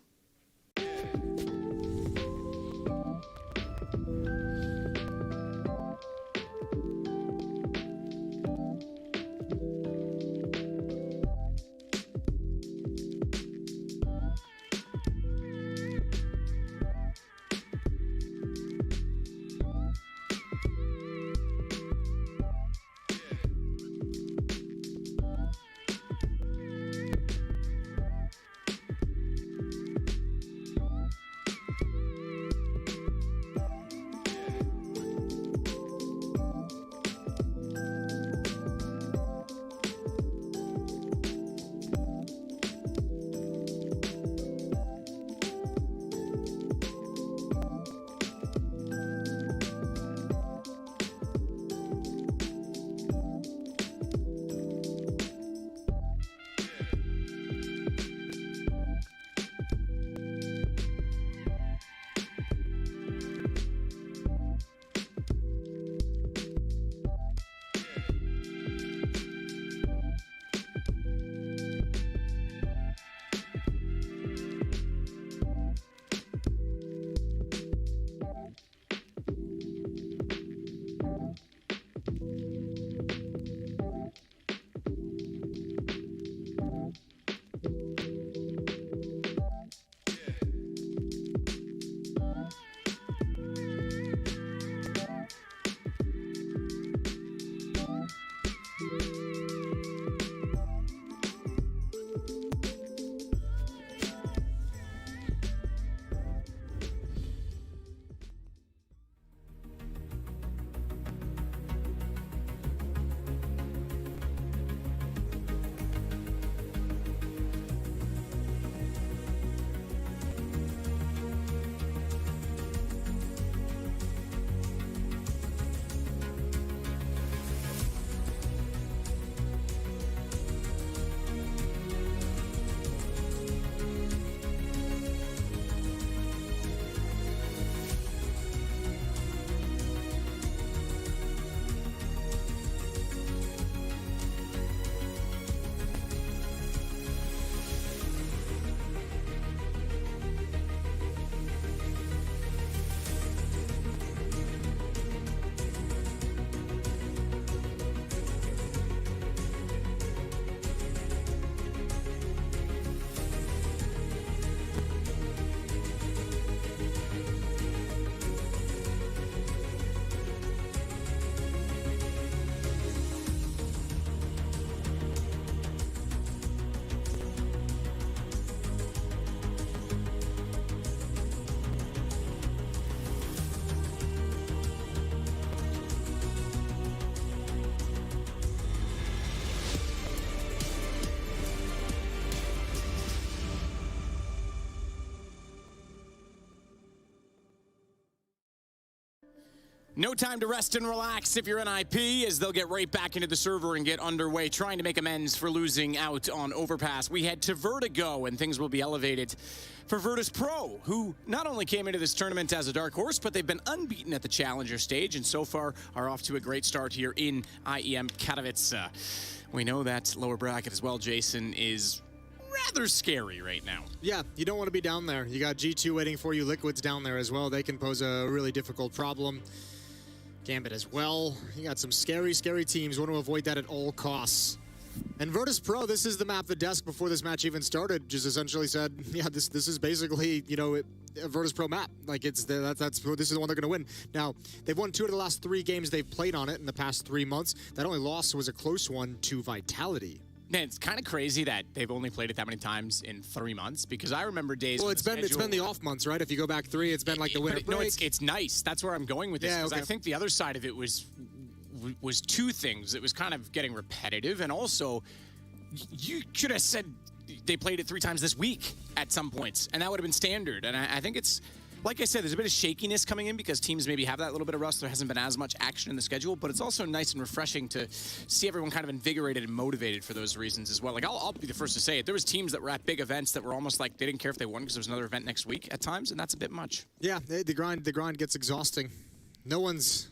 [SPEAKER 5] No time to rest and relax if you're an IP, as they'll get right back into the server and get underway, trying to make amends for losing out on Overpass. We head to Vertigo, and things will be elevated for Virtus.Pro, who not only came into this tournament as a dark horse, but they've been unbeaten at the Challenger stage, and so far are off to a great start here in IEM Katowice. We know that lower bracket as well, Jason, is rather scary right now.
[SPEAKER 4] Yeah, you don't want to be down there. You got G2 waiting for you, Liquid's down there as well. They can pose a really difficult problem. Gambit as well. You got some scary, scary teams. Want to avoid that at all costs. And Virtus.Pro, this is the map the desk before this match even started just essentially said, yeah, this is basically, you know, a Virtus.Pro map. Like this is the one they're going to win. Now, they've won 2 of the last 3 games they've played on it in the past 3 months. That only loss was a close one to Vitality.
[SPEAKER 5] Man, it's kind of crazy that they've only played it that many times in 3 months, because I rember days.
[SPEAKER 4] Well, it's been the off months, right? If you go back 3, it's been like the winter break.
[SPEAKER 5] No, it's nice. That's where I'm going with this, because I think the other side of it was 2 things. It was kind of getting repetitive, and also you should have said they played it 3 times this week at some points, and that would have been standard. And I think it's, like I said, there's a bit of shakiness coming in because teams maybe have that little bit of rust. There hasn't been as much action in the schedule, but it's also nice and refreshing to see everyone kind of invigorated and motivated for those reasons as well. Like, I'll be the first to say it. There was teams that were at big events that were almost like they didn't care if they won because there was another event next week at times, and that's a bit much.
[SPEAKER 4] Yeah, the grind gets exhausting. No one's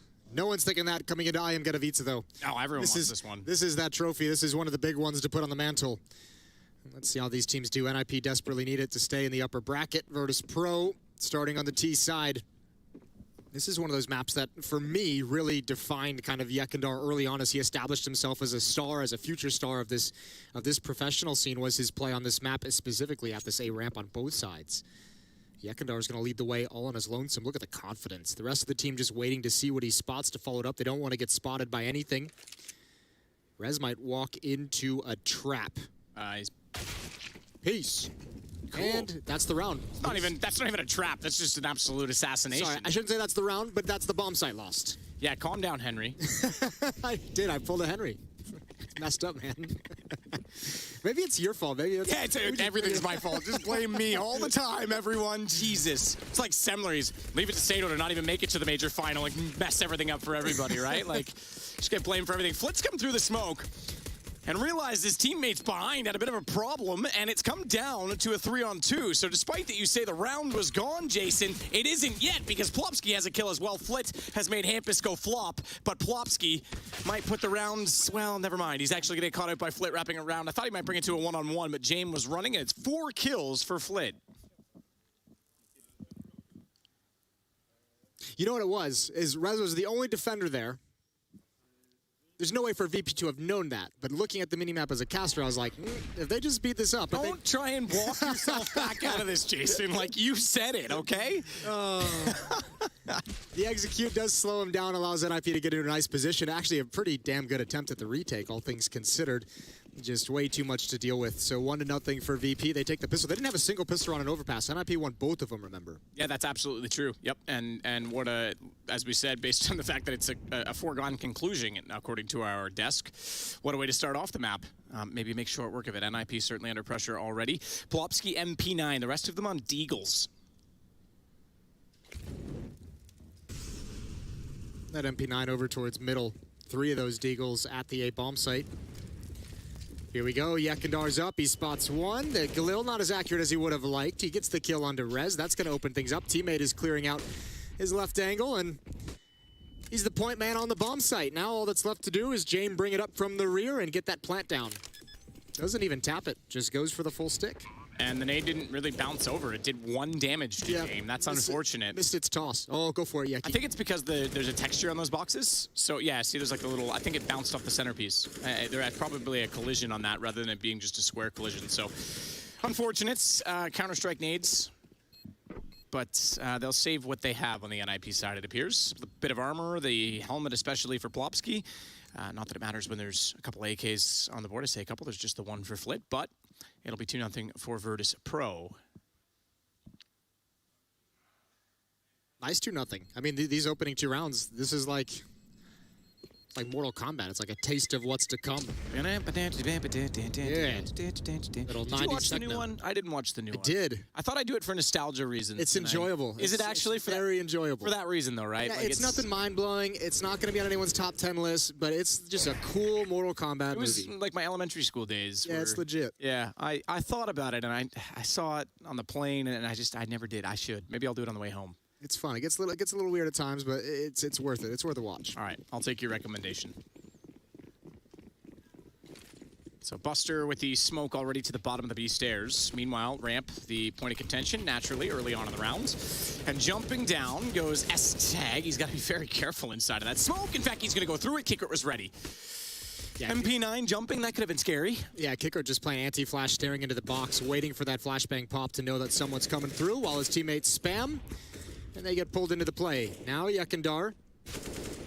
[SPEAKER 4] thinking that coming into IEM Katowice, though.
[SPEAKER 5] Oh, everyone wants this one.
[SPEAKER 4] This is that trophy. This is one of the big ones to put on the mantle. Let's see how these teams do. NIP desperately need it to stay in the upper bracket. Virtus.Pro starting on the T side. This is one of those maps that, for me, really defined kind of Yekindar early on as he established himself as a star, as a future star of this professional scene, was his play on this map, specifically at this A ramp on both sides. Yekindar is going to lead the way all on his lonesome. Look at the confidence. The rest of the team just waiting to see what he spots to follow it up. They don't want to get spotted by anything. Rez might walk into a trap. Peace. Cool. And that's the round.
[SPEAKER 5] That's not even a trap. That's just an absolute assassination.
[SPEAKER 4] Sorry, I shouldn't say that's the round, but that's the bomb site lost.
[SPEAKER 5] Yeah, calm down, Henry.
[SPEAKER 4] I did. I pulled a Henry. It's messed up, man. Maybe it's your fault. Maybe
[SPEAKER 5] everything's my fault. Just blame me all the time, everyone. Jesus. It's like Semler's. Leave it to Sato to not even make it to the major final and mess everything up for everybody, right? Like, just get blamed for everything. Flit's come through the smoke and realized his teammates behind had a bit of a problem, and it's come down to a 3-on-2. So despite that you say the round was gone, Jason, it isn't yet because Plopsky has a kill as well. Flit has made Hampus go flop, but Plopsky might put the rounds, well, never mind. He's actually going to get caught out by Flit wrapping around. I thought he might bring it to a 1-on-1, but James was running, and it's 4 kills for Flit.
[SPEAKER 4] You know what it was? Is Rez was the only defender there. There's no way for VP to have known that. But looking at the minimap as a caster, I was like, if they just beat this up.
[SPEAKER 5] Don't try and walk yourself back out of this, Jason. Like, you said it, okay?
[SPEAKER 4] The execute does slow him down, allows NIP to get into a nice position. Actually, a pretty damn good attempt at the retake, all things considered. Just way too much to deal with. So 1-0 for VP. They take the pistol. They didn't have a single pistol on an overpass. NIP won both of them, remember?
[SPEAKER 5] Yeah, that's absolutely true. Yep, and what a, as we said, based on the fact that it's a foregone conclusion, according to our desk, what a way to start off the map. Maybe make short work of it. NIP certainly under pressure already. Plopsky, MP9, the rest of them on Deagles.
[SPEAKER 4] That MP9 over towards middle. 3 of those Deagles at the A bomb site. Here we go. Yekindar's up. He spots one. The Galil not as accurate as he would have liked. He gets the kill onto Rez. That's going to open things up. Teammate is clearing out his left angle, and he's the point man on the bomb site. Now all that's left to do is Jame bring it up from the rear and get that plant down. Doesn't even tap it. Just goes for the full stick.
[SPEAKER 5] And the nade didn't really bounce over. It did 1 damage to Jame. That's unfortunate.
[SPEAKER 4] Missed its toss. Oh, go for it, Yeki.
[SPEAKER 5] I think it's because there's a texture on those boxes. So, yeah, see, there's like a little, I think it bounced off the centerpiece. There had probably a collision on that rather than it being just a square collision. So, unfortunate. Counter-Strike nades. But they'll save what they have on the NIP side, it appears. A bit of armor, the helmet especially for Plopsky. Not that it matters when there's a couple AKs on the board. I say a couple, there's just the one for Flit, but it'll be 2-0 for Virtus.Pro.
[SPEAKER 4] Nice 2-0. I mean, these opening 2 rounds, this is like Mortal Kombat. It's like a taste of what's to come.
[SPEAKER 5] Yeah.
[SPEAKER 4] Little
[SPEAKER 5] Did you watch the new one? I didn't watch the new one.
[SPEAKER 4] I did.
[SPEAKER 5] I thought I'd do it for nostalgia reasons.
[SPEAKER 4] It's enjoyable.
[SPEAKER 5] Is it actually
[SPEAKER 4] very enjoyable?
[SPEAKER 5] For that reason, though, right?
[SPEAKER 4] Yeah,
[SPEAKER 5] Like
[SPEAKER 4] it's nothing mind-blowing. It's not going to be on anyone's top 10 list, but it's just a cool Mortal Kombat
[SPEAKER 5] movie. It was
[SPEAKER 4] movie.
[SPEAKER 5] like my elementary school days.
[SPEAKER 4] Yeah, it's legit.
[SPEAKER 5] Yeah, I thought about it, and I saw it on the plane, and I never did. I should. Maybe I'll do it on the way home.
[SPEAKER 4] It's fun. It gets a little weird at times, but it's worth it. It's worth a watch.
[SPEAKER 5] All right, I'll take your recommendation. So Buster with the smoke already to the bottom of the B stairs. Meanwhile, Ramp, the point of contention, naturally, early on in the round. And jumping down goes S-Tag. He's got to be very careful inside of that smoke. In fact, he's going to go through it. Kicker was ready. Yeah, MP9 jumping, that could have been scary.
[SPEAKER 4] Yeah, Kicker just playing anti-flash, staring into the box, waiting for that flashbang pop to know that someone's coming through while his teammates spam. And they get pulled into the play. Now Yekindar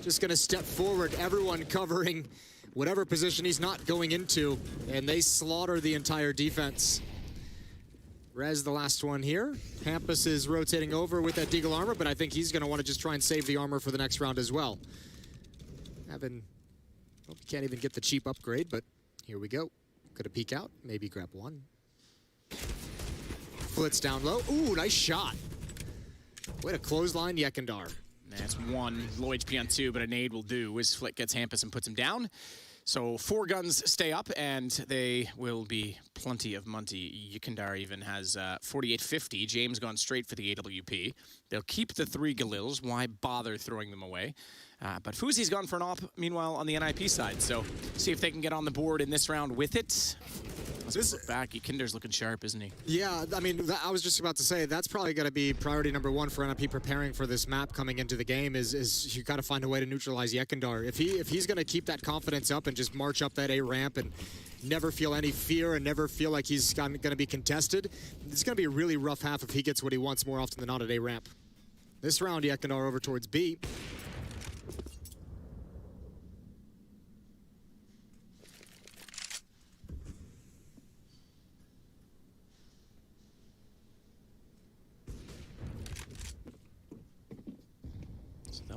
[SPEAKER 4] just going to step forward, everyone covering whatever position he's not going into, and they slaughter the entire defense. Rez, the last one here. Hampus is rotating over with that Deagle armor, but I think he's going to want to just try and save the armor for the next round as well. Can't even get the cheap upgrade, but here we go. Could have peek out, maybe grab one. Flitz down low. Ooh, nice shot. Way to clothesline Yekindar.
[SPEAKER 5] That's one. Low HP on 2, but a nade will do as Flit gets Hampus and puts him down. So 4 guns stay up, and they will be plenty of money. Yekindar even has 4850. James gone straight for the AWP. They'll keep the 3 Galils. Why bother throwing them away? But Fuzi's gone for an op, meanwhile, on the NIP side. So see if they can get on the board in this round with it. Let's look back. Yekindar's looking sharp, isn't he?
[SPEAKER 4] Yeah, I mean, I was just about to say, that's probably going to be priority number 1 for NIP preparing for this map coming into the game is you got to find a way to neutralize Yekindar. If he's going to keep that confidence up and just march up that A ramp and never feel any fear and never feel like he's going to be contested, it's going to be a really rough half if he gets what he wants more often than not at A ramp. This round, Yekindar over towards B.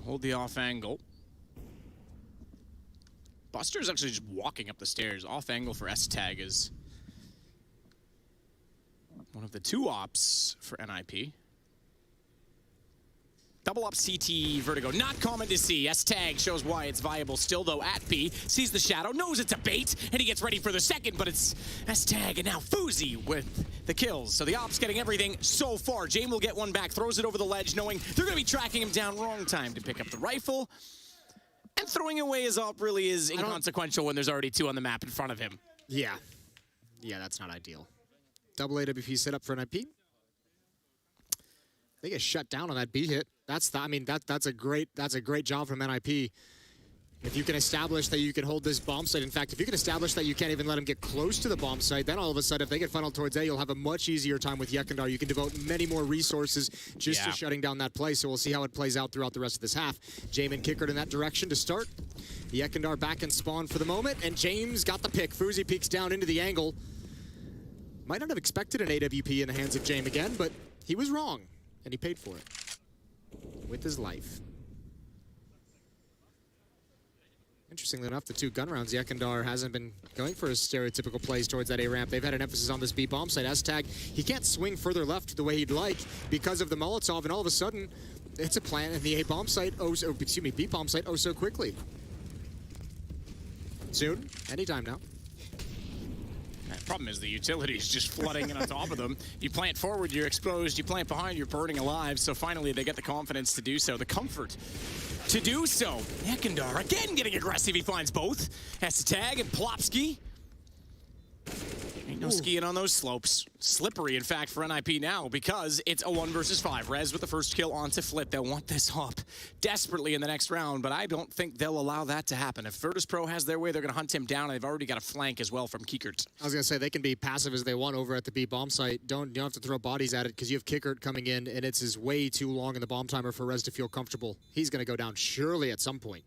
[SPEAKER 5] Hold the off angle. Buster's actually just walking up the stairs. Off angle for S-Tag is one of the 2 ops for NIP. Double up CT Vertigo. Not common to see. S-Tag shows why it's viable still, though, at B. Sees the shadow, knows it's a bait, and he gets ready for the second, but it's S-Tag and now Fuzi with the kills. So the ops getting everything so far. Jame will get one back, throws it over the ledge, knowing they're going to be tracking him down. Wrong time to pick up the rifle. And throwing away his op really is inconsequential when there's already 2 on the map in front of him.
[SPEAKER 4] Yeah. Yeah, that's not ideal. Double AWP set up for NIP. They get shut down on that B hit. That's a great job from NIP. If you can establish that you can hold this bomb site, in fact, if you can establish that you can't even let him get close to the bomb site, then all of a sudden, if they get funneled towards A, you'll have a much easier time with Yekindar. You can devote many more resources just to shutting down that play, so we'll see how it plays out throughout the rest of this half. Jamin Kickert in that direction to start. Yekindar back in spawn for the moment, and James got the pick. Fuzi peeks down into the angle. Might not have expected an AWP in the hands of Jame again, but he was wrong, and he paid for it with his life. Interestingly enough, the 2 gun rounds, Yekindar hasn't been going for his stereotypical plays towards that A ramp. They've had an emphasis on this B bomb site. S-Tag, he can't swing further left the way he'd like because of the Molotov, and all of a sudden, it's a plant in the A bomb site, B bomb site, so quickly. Soon, anytime now.
[SPEAKER 5] The problem is the utility is just flooding in on top of them. You plant forward, you're exposed. You plant behind, you're burning alive. So finally, they get the confidence to do so. The comfort to do so. Yekindar again getting aggressive. He finds both. Has to tag and Plopsky. Ain't no skiing on those slopes. Slippery, in fact, for NIP now because it's a 1 versus 5. Rez with the first kill onto Flit. They'll want this hop desperately in the next round, but I don't think they'll allow that to happen. If Virtus.Pro has their way, they're going to hunt him down, and they've already got a flank as well from Kickert.
[SPEAKER 4] I was going to say, they can be passive as they want over at the B bomb site. You don't have to throw bodies at it because you have Kickert coming in, and it's is way too long in the bomb timer for Rez to feel comfortable. He's going to go down surely at some point.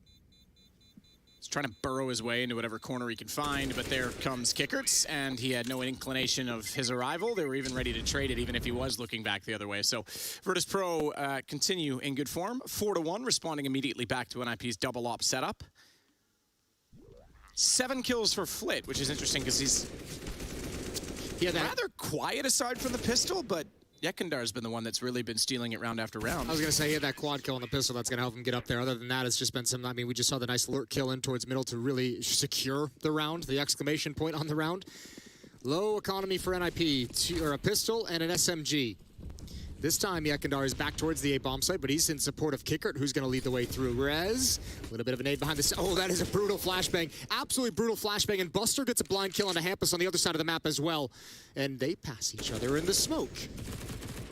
[SPEAKER 5] He's trying to burrow his way into whatever corner he can find, but there comes Kickerts, and he had no inclination of his arrival. They were even ready to trade it, even if he was looking back the other way. So Virtus.Pro continue in good form. 4-1, responding immediately back to NIP's double op setup. 7 kills for Flit, which is interesting because he's rather quiet aside from the pistol, but Yekindar's been the one that's really been stealing it round after round.
[SPEAKER 4] I was going to say, he had that quad kill on the pistol that's going to help him get up there. Other than that, it's just been some, I mean, we just saw the nice lurk kill in towards middle to really secure the round, the exclamation point on the round. Low economy for NIP, a pistol and an SMG. This time, Yekindar is back towards the A bomb site, but he's in support of Kickert, who's going to lead the way through. Rez, a little bit of a nade behind this. Oh, that is a brutal flashbang. Absolutely brutal flashbang, and Buster gets a blind kill on a Hampus on the other side of the map as well. And they pass each other in the smoke.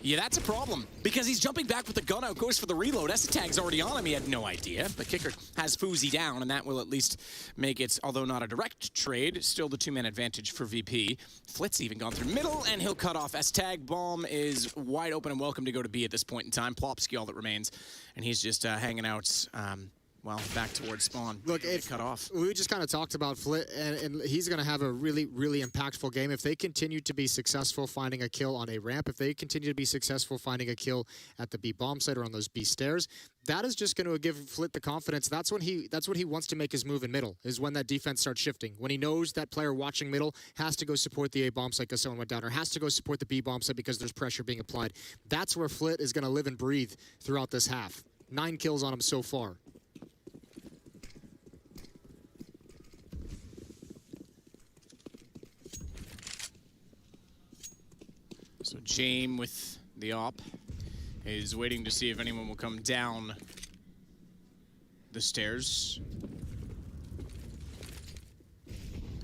[SPEAKER 5] Yeah, that's a problem, because he's jumping back with the gun out, goes for the reload. S-Tag's already on him, he had no idea, but Kickert has Fuzi down, and that will at least make it, although not a direct trade, still the 2-man advantage for VP. Flit's even gone through middle, and he'll cut off S-Tag. Bomb is wide open and welcome to go to B at this point in time. Plopsky all that remains, and he's just hanging out, well, back towards spawn.
[SPEAKER 4] Look,
[SPEAKER 5] cut off.
[SPEAKER 4] We just kind of talked about Flit, and he's going to have a really, really impactful game. If they continue to be successful finding a kill on a ramp, if they continue to be successful finding a kill at the B bomb site or on those B stairs, that is just going to give Flit the confidence. That's when he wants to make his move in middle, is when that defense starts shifting. When he knows that player watching middle has to go support the A bomb site because someone went down, or has to go support the B bomb site because there's pressure being applied. That's where Flit is going to live and breathe throughout this half. 9 kills on him so far.
[SPEAKER 5] So Jame with the op is waiting to see if anyone will come down the stairs.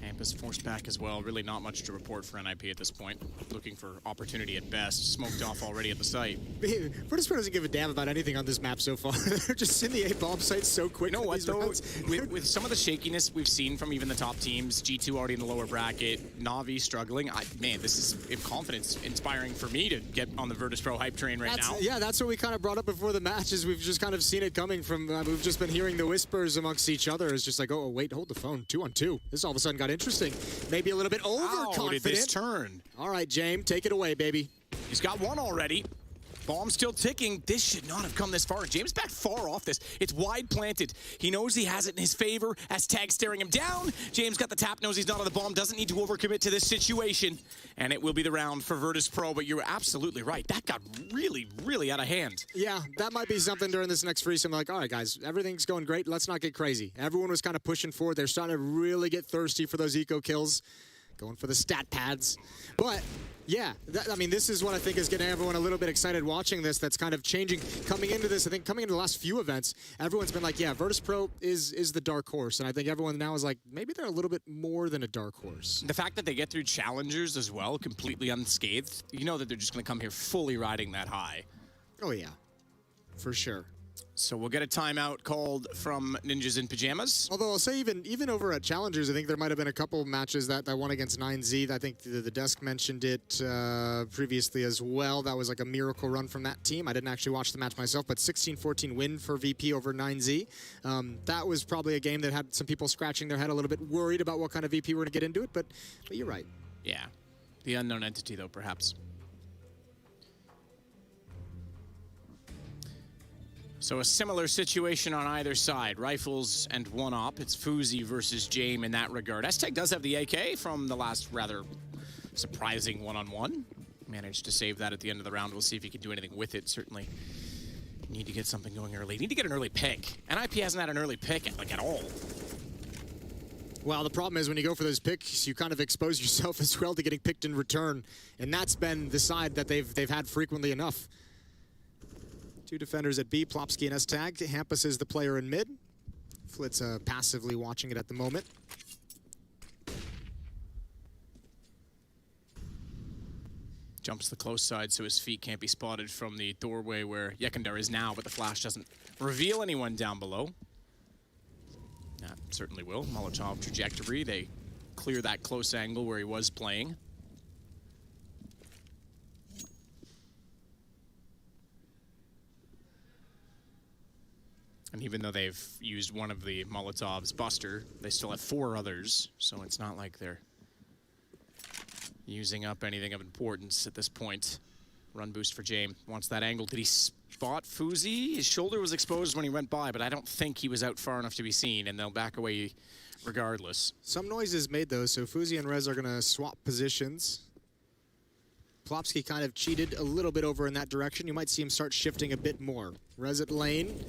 [SPEAKER 5] Hampus forced back as well. Really not much to report for NIP at this point. Looking for opportunity at best. Smoked off already at the site.
[SPEAKER 4] Virtus.Pro doesn't give a damn about anything on this map so far. They're just in the A-bomb site so quick.
[SPEAKER 5] You know what, though? With some of the shakiness we've seen from even the top teams, G2 already in the lower bracket, Na'Vi struggling, man, this is confidence inspiring for me to get on the Virtus.Pro hype train now.
[SPEAKER 4] Yeah, that's what we kind of brought up before the match, is we've just kind of seen it coming from, we've just been hearing the whispers amongst each other. It's just like, oh, wait, hold the phone. 2-on-2. This all of a sudden got interesting. Maybe a little bit overconfident.
[SPEAKER 5] How did this turn?
[SPEAKER 4] All right, Jame, take it away, baby.
[SPEAKER 5] He's got one already. Bomb still ticking. This should not have come this far. James back far off this. It's wide planted. He knows he has it in his favor as Tag staring him down. James got the tap, knows he's not on the bomb, doesn't need to overcommit to this situation. And it will be the round for Virtus.Pro, but you're absolutely right. That got really, really out of hand.
[SPEAKER 4] Yeah, that might be something during this next free. So I'm like, all right, guys, everything's going great. Let's not get crazy. Everyone was kind of pushing forward. They're starting to really get thirsty for those eco kills. Going for the stat pads. But yeah, I mean, this is what I think is getting everyone a little bit excited watching this. That's kind of changing. Coming into this, I think coming into the last few events, everyone's been like, yeah, Virtus.Pro is the dark horse. And I think everyone now is like, maybe they're a little bit more than a dark horse.
[SPEAKER 5] The fact that they get through challengers as well, completely unscathed, you know that they're just going to come here fully riding that high.
[SPEAKER 4] Oh, yeah, for sure.
[SPEAKER 5] So we'll get a timeout called from Ninjas in Pyjamas.
[SPEAKER 4] Although I'll say even over at Challengers, I think there might have been a couple matches that won against 9Z. I think the desk mentioned it previously as well. That was like a miracle run from that team. I didn't actually watch the match myself, but 16-14 win for VP over 9Z. That was probably a game that had some people scratching their head a little bit, worried about what kind of VP we're going to get into it, but you're right.
[SPEAKER 5] Yeah, the unknown entity though, perhaps. So a similar situation on either side. Rifles and one op. It's Fuzi versus Jame in that regard. S-Tech does have the AK from the last rather surprising one-on-one. Managed to save that at the end of the round. We'll see if he can do anything with it. Certainly need to get something going early. Need to get an early pick. NIP hasn't had an early pick at all.
[SPEAKER 4] Well, the problem is when you go for those picks, you kind of expose yourself as well to getting picked in return. And that's been the side that they've had frequently enough. Two defenders at B, Plopsky and S-Tag. Hampus is the player in mid. Flit's passively watching it at the moment.
[SPEAKER 5] Jumps the close side so his feet can't be spotted from the doorway where Yekindar is now, but the flash doesn't reveal anyone down below. That certainly will. Molotov trajectory. They clear that close angle where he was playing. And even though they've used one of the Molotov's Buster, they still have 4 others, so it's not like they're using up anything of importance at this point. Run boost for Jame. Wants that angle. Did he spot Fuzi? His shoulder was exposed when he went by, but I don't think he was out far enough to be seen, and they'll back away regardless.
[SPEAKER 4] Some noise is made, though, so Fuzi and Rez are going to swap positions. Plopsky kind of cheated a little bit over in that direction. You might see him start shifting a bit more. Rez at lane.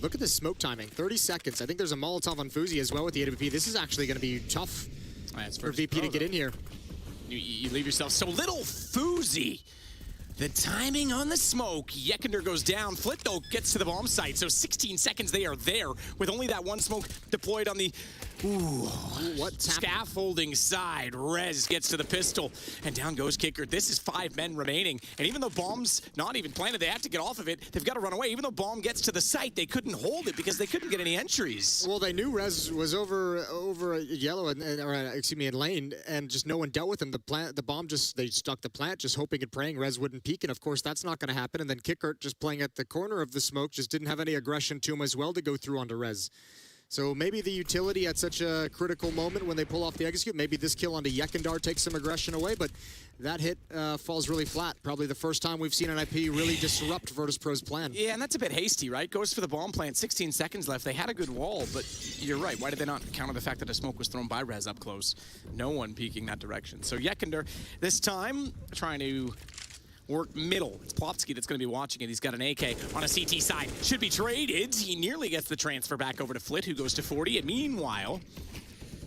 [SPEAKER 4] Look at the smoke timing, 30 seconds. I think there's a Molotov on Fuzi as well with the AWP. This is actually going to be tough for VP to get in here.
[SPEAKER 5] You leave yourself so little. Fuzi. The timing on the smoke. Yekindar goes down. Flit, though, gets to the bomb site. So 16 seconds they are there with only that one smoke deployed on the Ooh,
[SPEAKER 4] what's
[SPEAKER 5] scaffolding side. Rez gets to the pistol, and down goes Kicker. This is 5 men remaining, and even though Bomb's not even planted, they have to get off of it. They've got to run away. Even though Bomb gets to the site, they couldn't hold it because they couldn't get any entries.
[SPEAKER 4] Well, they knew Rez was over yellow, in lane, and just no one dealt with him. The Bomb they stuck the plant, just hoping and praying Rez wouldn't peek, and of course that's not going to happen. And then Kicker, just playing at the corner of the smoke, just didn't have any aggression to him as well to go through onto Rez. So maybe the utility at such a critical moment when they pull off the execute, maybe this kill onto Yekindar takes some aggression away, but that hit falls really flat. Probably the first time we've seen NIP really disrupt Virtus.Pro's plan.
[SPEAKER 5] Yeah, and that's a bit hasty, right? Goes for the bomb plant, 16 seconds left. They had a good wall, but you're right. Why did they not counter the fact that a smoke was thrown by Rez up close? No one peeking that direction. So Yekindar, this time, trying to work middle. It's Plopsky that's going to be watching it. He's got an AK on a CT side. Should be traded. He nearly gets the transfer back over to Flit, who goes to 40. And meanwhile,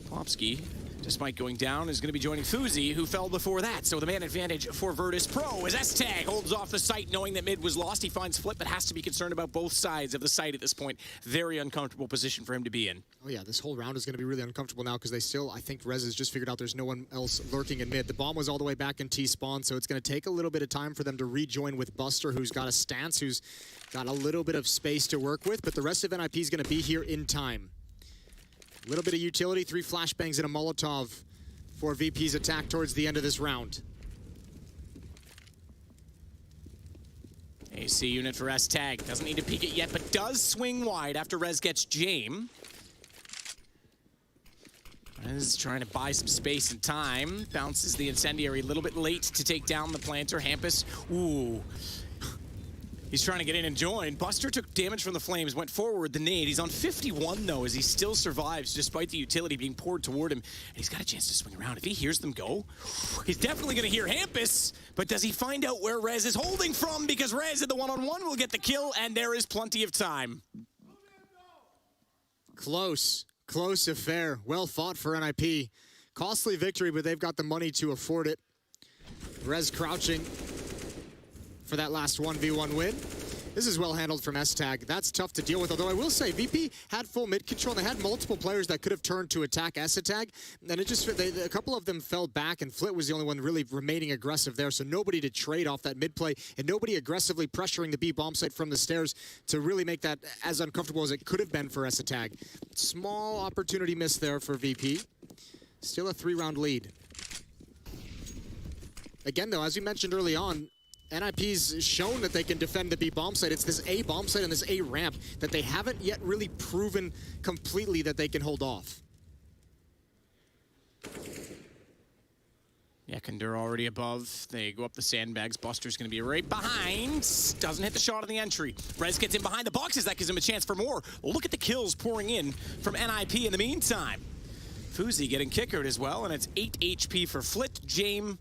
[SPEAKER 5] Plopsky, despite going down, is going to be joining Fuzi, who fell before that. So the man advantage for Virtus.Pro as S-Tag holds off the site, knowing that mid was lost. He finds Flit, but has to be concerned about both sides of the site at this point. Very uncomfortable position for him to be in.
[SPEAKER 4] Oh yeah, this whole round is going to be really uncomfortable now because I think Rez has just figured out there's no one else lurking in mid. The bomb was all the way back in T-spawn, so it's going to take a little bit of time for them to rejoin with Buster, who's got a stance, who's got a little bit of space to work with, but the rest of NIP is going to be here in time. A little bit of utility, 3 flashbangs and a Molotov for VP's attack towards the end of this round.
[SPEAKER 5] AC unit for S-Tag. Doesn't need to peek it yet, but does swing wide after Rez gets Jame. Rez is trying to buy some space and time. Bounces the incendiary a little bit late to take down the planter. Hampus, ooh. He's trying to get in and join. Buster took damage from the flames, went forward, the nade. He's on 51, though, as he still survives, despite the utility being poured toward him. And he's got a chance to swing around. If he hears them go, he's definitely going to hear Hampus. But does he find out where Rez is holding from? Because Rez in the one-on-one will get the kill, and there is plenty of time.
[SPEAKER 4] Close affair. Well fought for NIP. Costly victory, but they've got the money to afford it. Rez crouching for that last 1v1 win. This is well handled from S-Tag. That's tough to deal with, although I will say VP had full mid control. They had multiple players that could have turned to attack S-Tag, and it just a couple of them fell back, and Flit was the only one really remaining aggressive there, so nobody to trade off that mid play, and nobody aggressively pressuring the B bomb site from the stairs to really make that as uncomfortable as it could have been for S-Tag. Small opportunity miss there for VP. Still a 3-round lead. Again, though, as we mentioned early on, NIP's shown that they can defend the B bomb site. It's this A bomb site and this A ramp that they haven't yet really proven completely that they can hold off.
[SPEAKER 5] Yekindar already above. They go up the sandbags. Buster's going to be right behind. Doesn't hit the shot on the entry. Rez gets in behind the boxes. That gives him a chance for more. Look at the kills pouring in from NIP in the meantime. Fuzi getting kickered as well, and it's 8 HP for Flit. Jame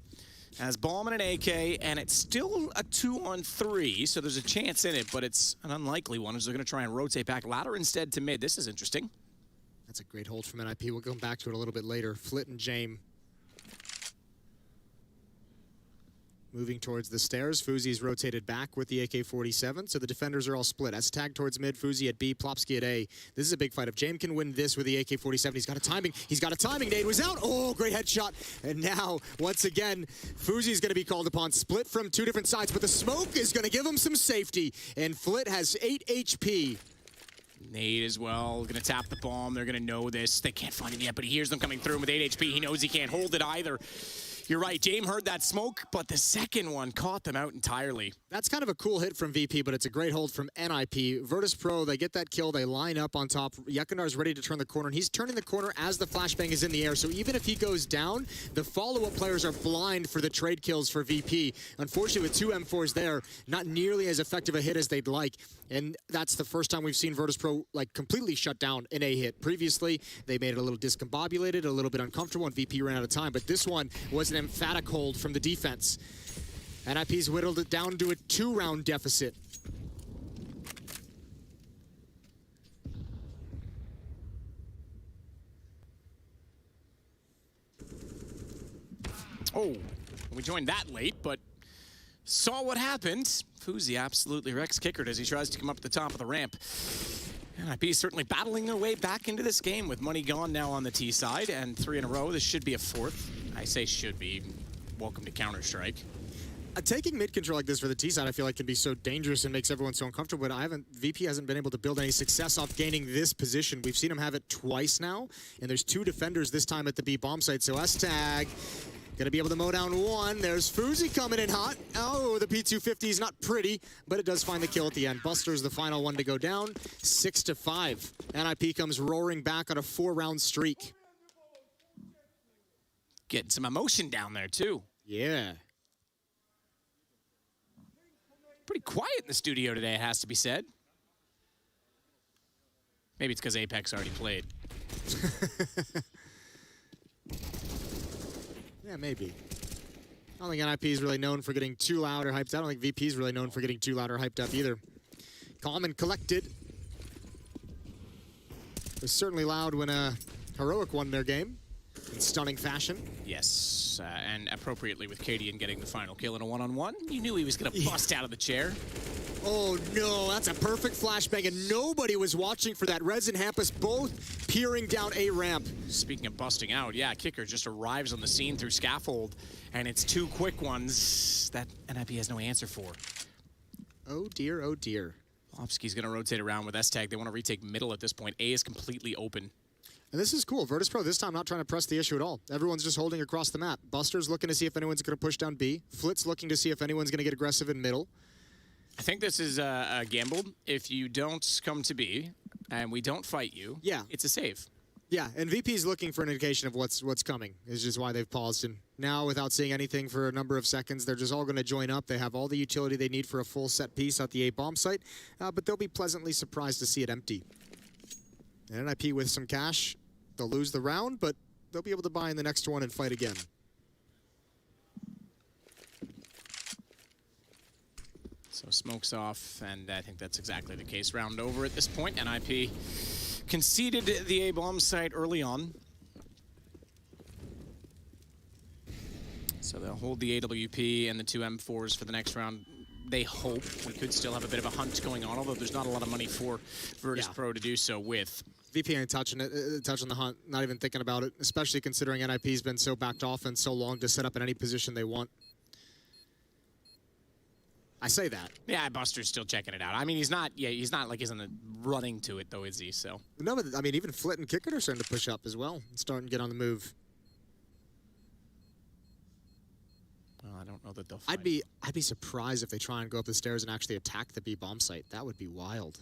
[SPEAKER 5] has bomb and an AK, and it's still a 2-on-3, so there's a chance in it, but it's an unlikely one, as they're going to try and rotate back ladder instead to mid. This is interesting.
[SPEAKER 4] That's a great hold from NIP. We'll come back to it a little bit later. Flit and Jame moving towards the stairs. Fuzi's rotated back with the AK-47, so the defenders are all split. S-Tag towards mid, Fuzi at B, Plopsky at A. This is a big fight. If Jame can win this with the AK-47, he's got a timing. He's got a timing. Nade was out. Oh, great headshot. And now, once again, Fuzi's going to be called upon. Split from 2 different sides, but the smoke is going to give him some safety. And Flit has 8 HP.
[SPEAKER 5] Nade as well, gonna tap the bomb. They're gonna know this. They can't find him yet, but he hears them coming through with 8 HP. He knows he can't hold it either. You're right, Jame heard that smoke, but the second one caught them out entirely.
[SPEAKER 4] That's kind of a cool hit from VP, but it's a great hold from NIP. Virtus.Pro, they get that kill, they line up on top. Yekindar's ready to turn the corner, and he's turning the corner as the flashbang is in the air, so even if he goes down, the follow-up players are blind for the trade kills for VP. Unfortunately, with 2 M4s there, not nearly as effective a hit as they'd like, and that's the first time we've seen Virtus.Pro like completely shut down an A hit. Previously, they made it a little discombobulated, a little bit uncomfortable, and VP ran out of time, but this one was an emphatic hold from the defense. NIP's whittled it down to a 2-round deficit.
[SPEAKER 5] Oh, we joined that late, but saw what happened. Fuzi absolutely wrecks Kickered as he tries to come up the top of the ramp. NIP certainly battling their way back into this game with money gone now on the T side, and 3 in a row. This should be a 4th. I say should be. Welcome to Counter-Strike.
[SPEAKER 4] Taking mid control like this for the T side, I feel like can be so dangerous and makes everyone so uncomfortable. But VP hasn't been able to build any success off gaining this position. We've seen him have it twice now, and there's 2 defenders this time at the B bomb site. So S-Tag gonna be able to mow down 1. There's Fuzi coming in hot. Oh, the P250 is not pretty, but it does find the kill at the end. Buster's the final one to go down, 6-5. NIP comes roaring back on a 4-round streak.
[SPEAKER 5] Getting some emotion down there too.
[SPEAKER 4] Yeah.
[SPEAKER 5] Pretty quiet in the studio today, it has to be said. Maybe it's because Apex already played.
[SPEAKER 4] Yeah, maybe. I don't think NIP is really known for getting too loud or hyped. I don't think VP is really known for getting too loud or hyped up either. Calm and collected. It was certainly loud when Heroic won their game in stunning fashion.
[SPEAKER 5] Yes, and appropriately with Cadian getting the final kill in a 1-on-1. You knew he was going to bust out of the chair.
[SPEAKER 4] Oh no, that's a perfect flashbang, and nobody was watching for that. Rez and Hampus both peering down a ramp.
[SPEAKER 5] Speaking of busting out, yeah, Kicker just arrives on the scene through Scaffold, and it's 2 quick ones that NIP has no answer for.
[SPEAKER 4] Oh dear, oh dear.
[SPEAKER 5] Lopsky's going to rotate around with S-Tag. They want to retake middle at this point. A is completely open.
[SPEAKER 4] And this is cool. Virtus.Pro this time not trying to press the issue at all. Everyone's just holding across the map. Buster's looking to see if anyone's going to push down B. Flit's looking to see if anyone's going to get aggressive in middle.
[SPEAKER 5] I think this is a gamble. If you don't come to B and we don't fight you,
[SPEAKER 4] yeah,
[SPEAKER 5] it's a save.
[SPEAKER 4] Yeah, and VP's looking for an indication of what's coming. Is just why they've paused. And now, without seeing anything for a number of seconds, they're just all going to join up. They have all the utility they need for a full set piece at the A bomb site, but they'll be pleasantly surprised to see it empty. And NIP with some cash, they'll lose the round, but they'll be able to buy in the next one and fight again.
[SPEAKER 5] So smoke's off, and I think that's exactly the case. Round over at this point. NIP conceded the A-bomb site early on. So they'll hold the AWP and the 2 M4s for the next round. They hope. We could still have a bit of a hunt going on, although there's not a lot of money for Virtus.Pro to do so with.
[SPEAKER 4] VP ain't touching the hunt, not even thinking about it, especially considering NIP's been so backed off and so long to set up in any position they want. I say that.
[SPEAKER 5] Yeah, Buster's still checking it out. I mean, he's not like he's running to it, though, is he? So.
[SPEAKER 4] No, but I mean, even Flit and Kicker are starting to push up as well and starting to get on the move.
[SPEAKER 5] Well, I don't know that they'll fight.
[SPEAKER 4] I'd be surprised if they try and go up the stairs and actually attack the B bomb site. That would be wild.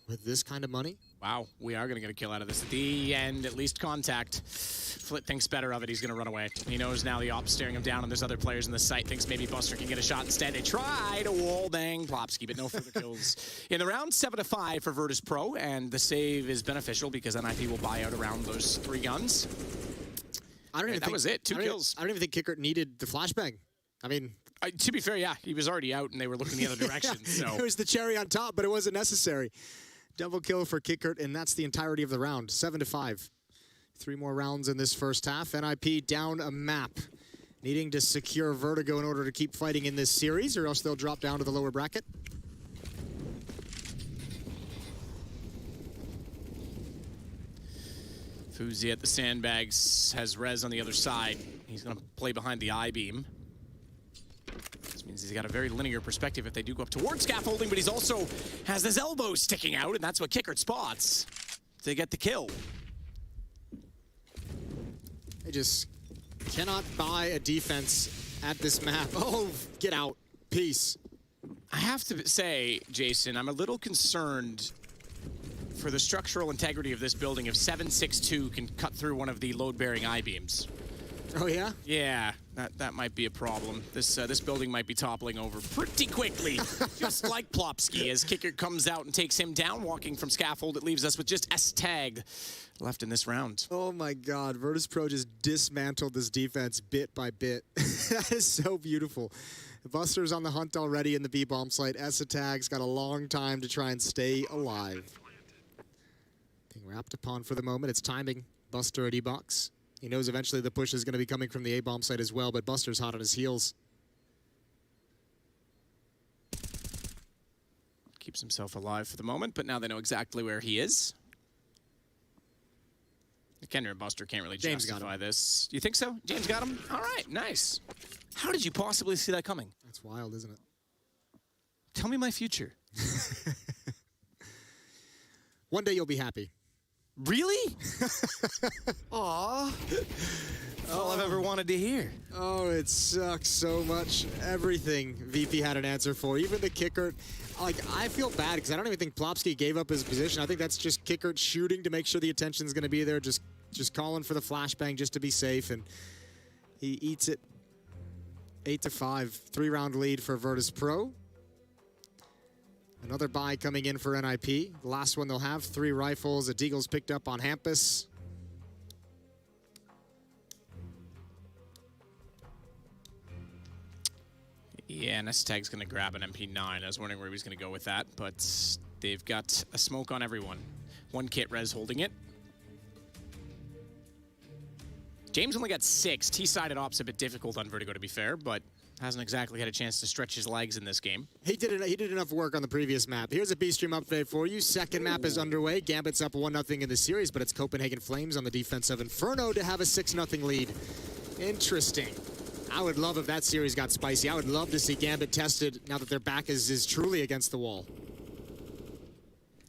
[SPEAKER 4] With this kind of money?
[SPEAKER 5] Wow, we are going to get a kill out of this at the end, at least contact. Flit thinks better of it, he's going to run away. He knows now the op's staring him down and there's other players in the site, thinks maybe Buster can get a shot instead. They try to wall bang Plopsky, but no further kills. In the round, 7-5 for Virtus.Pro, and the save is beneficial because NIP will buy out around those 3 guns.
[SPEAKER 4] I don't even think
[SPEAKER 5] that was it, 2 kills.
[SPEAKER 4] I don't even think Kicker needed the flashbang. I mean...
[SPEAKER 5] to be fair, yeah, he was already out and they were looking the other direction, so...
[SPEAKER 4] It was the cherry on top, but it wasn't necessary. Double kill for Kickert, and that's the entirety of the round, 7-5. 3 more rounds in this first half. NIP down a map, needing to secure Vertigo in order to keep fighting in this series, or else they'll drop down to the lower bracket.
[SPEAKER 5] Fuzi at the sandbags, has Rez on the other side. He's going to play behind the I-beam. This means he's got a very linear perspective if they do go up towards scaffolding, but he's also has his elbows sticking out, and that's what Kickert spots to get the kill.
[SPEAKER 4] They just cannot buy a defense at this map. Oh, get out. Peace.
[SPEAKER 5] I have to say, Jason, I'm a little concerned for the structural integrity of this building if 762 can cut through one of the load-bearing I-beams.
[SPEAKER 4] Oh, yeah?
[SPEAKER 5] Yeah, that might be a problem. This building might be toppling over pretty quickly, just like Plopsky, as Kicker comes out and takes him down, walking from scaffold. It leaves us with just S-Tag left in this round.
[SPEAKER 4] Oh, my God. Virtus.Pro just dismantled this defense bit by bit. That is so beautiful. Buster's on the hunt already in the B-bomb site. S-Tag's got a long time to try and stay alive. Being wrapped upon for the moment. It's timing. Buster at E-box. He knows eventually the push is going to be coming from the A-bomb site as well, but Buster's hot on his heels.
[SPEAKER 5] Keeps himself alive for the moment, but now they know exactly where he is. Kender and Buster can't really
[SPEAKER 4] James got
[SPEAKER 5] justify
[SPEAKER 4] him.
[SPEAKER 5] this. You think so? James got him? All right, nice. How did you possibly see that coming?
[SPEAKER 4] That's wild, isn't it?
[SPEAKER 5] Tell me my future.
[SPEAKER 4] One day you'll be happy.
[SPEAKER 5] Really? Aw. All I've ever wanted to hear.
[SPEAKER 4] Oh, it sucks so much. Everything VP had an answer for. Even the kicker. Like, I feel bad because I don't even think Plopsky gave up his position. I think that's just Kickert shooting to make sure the attention's going to be there. Just calling for the flashbang just to be safe. And he eats it. 8-5. 3-round lead for Virtus.Pro. Another buy coming in for NIP. The last one they'll have, 3 rifles. A Deagle's picked up on Hampus.
[SPEAKER 5] Yeah, Nestag's going to grab an MP9. I was wondering where he was going to go with that, but they've got a smoke on everyone. One kit res holding it. James only got 6. T-sided op's a bit difficult on Vertigo, to be fair, but hasn't exactly had a chance to stretch his legs in this game.
[SPEAKER 4] He did enough work on the previous map. Here's a B-Stream update for you. Second map is underway. Gambit's up 1-0 in the series, but it's Copenhagen Flames on the defense of Inferno to have a 6-0 lead. Interesting. I would love if that series got spicy. I would love to see Gambit tested now that their back is truly against the wall.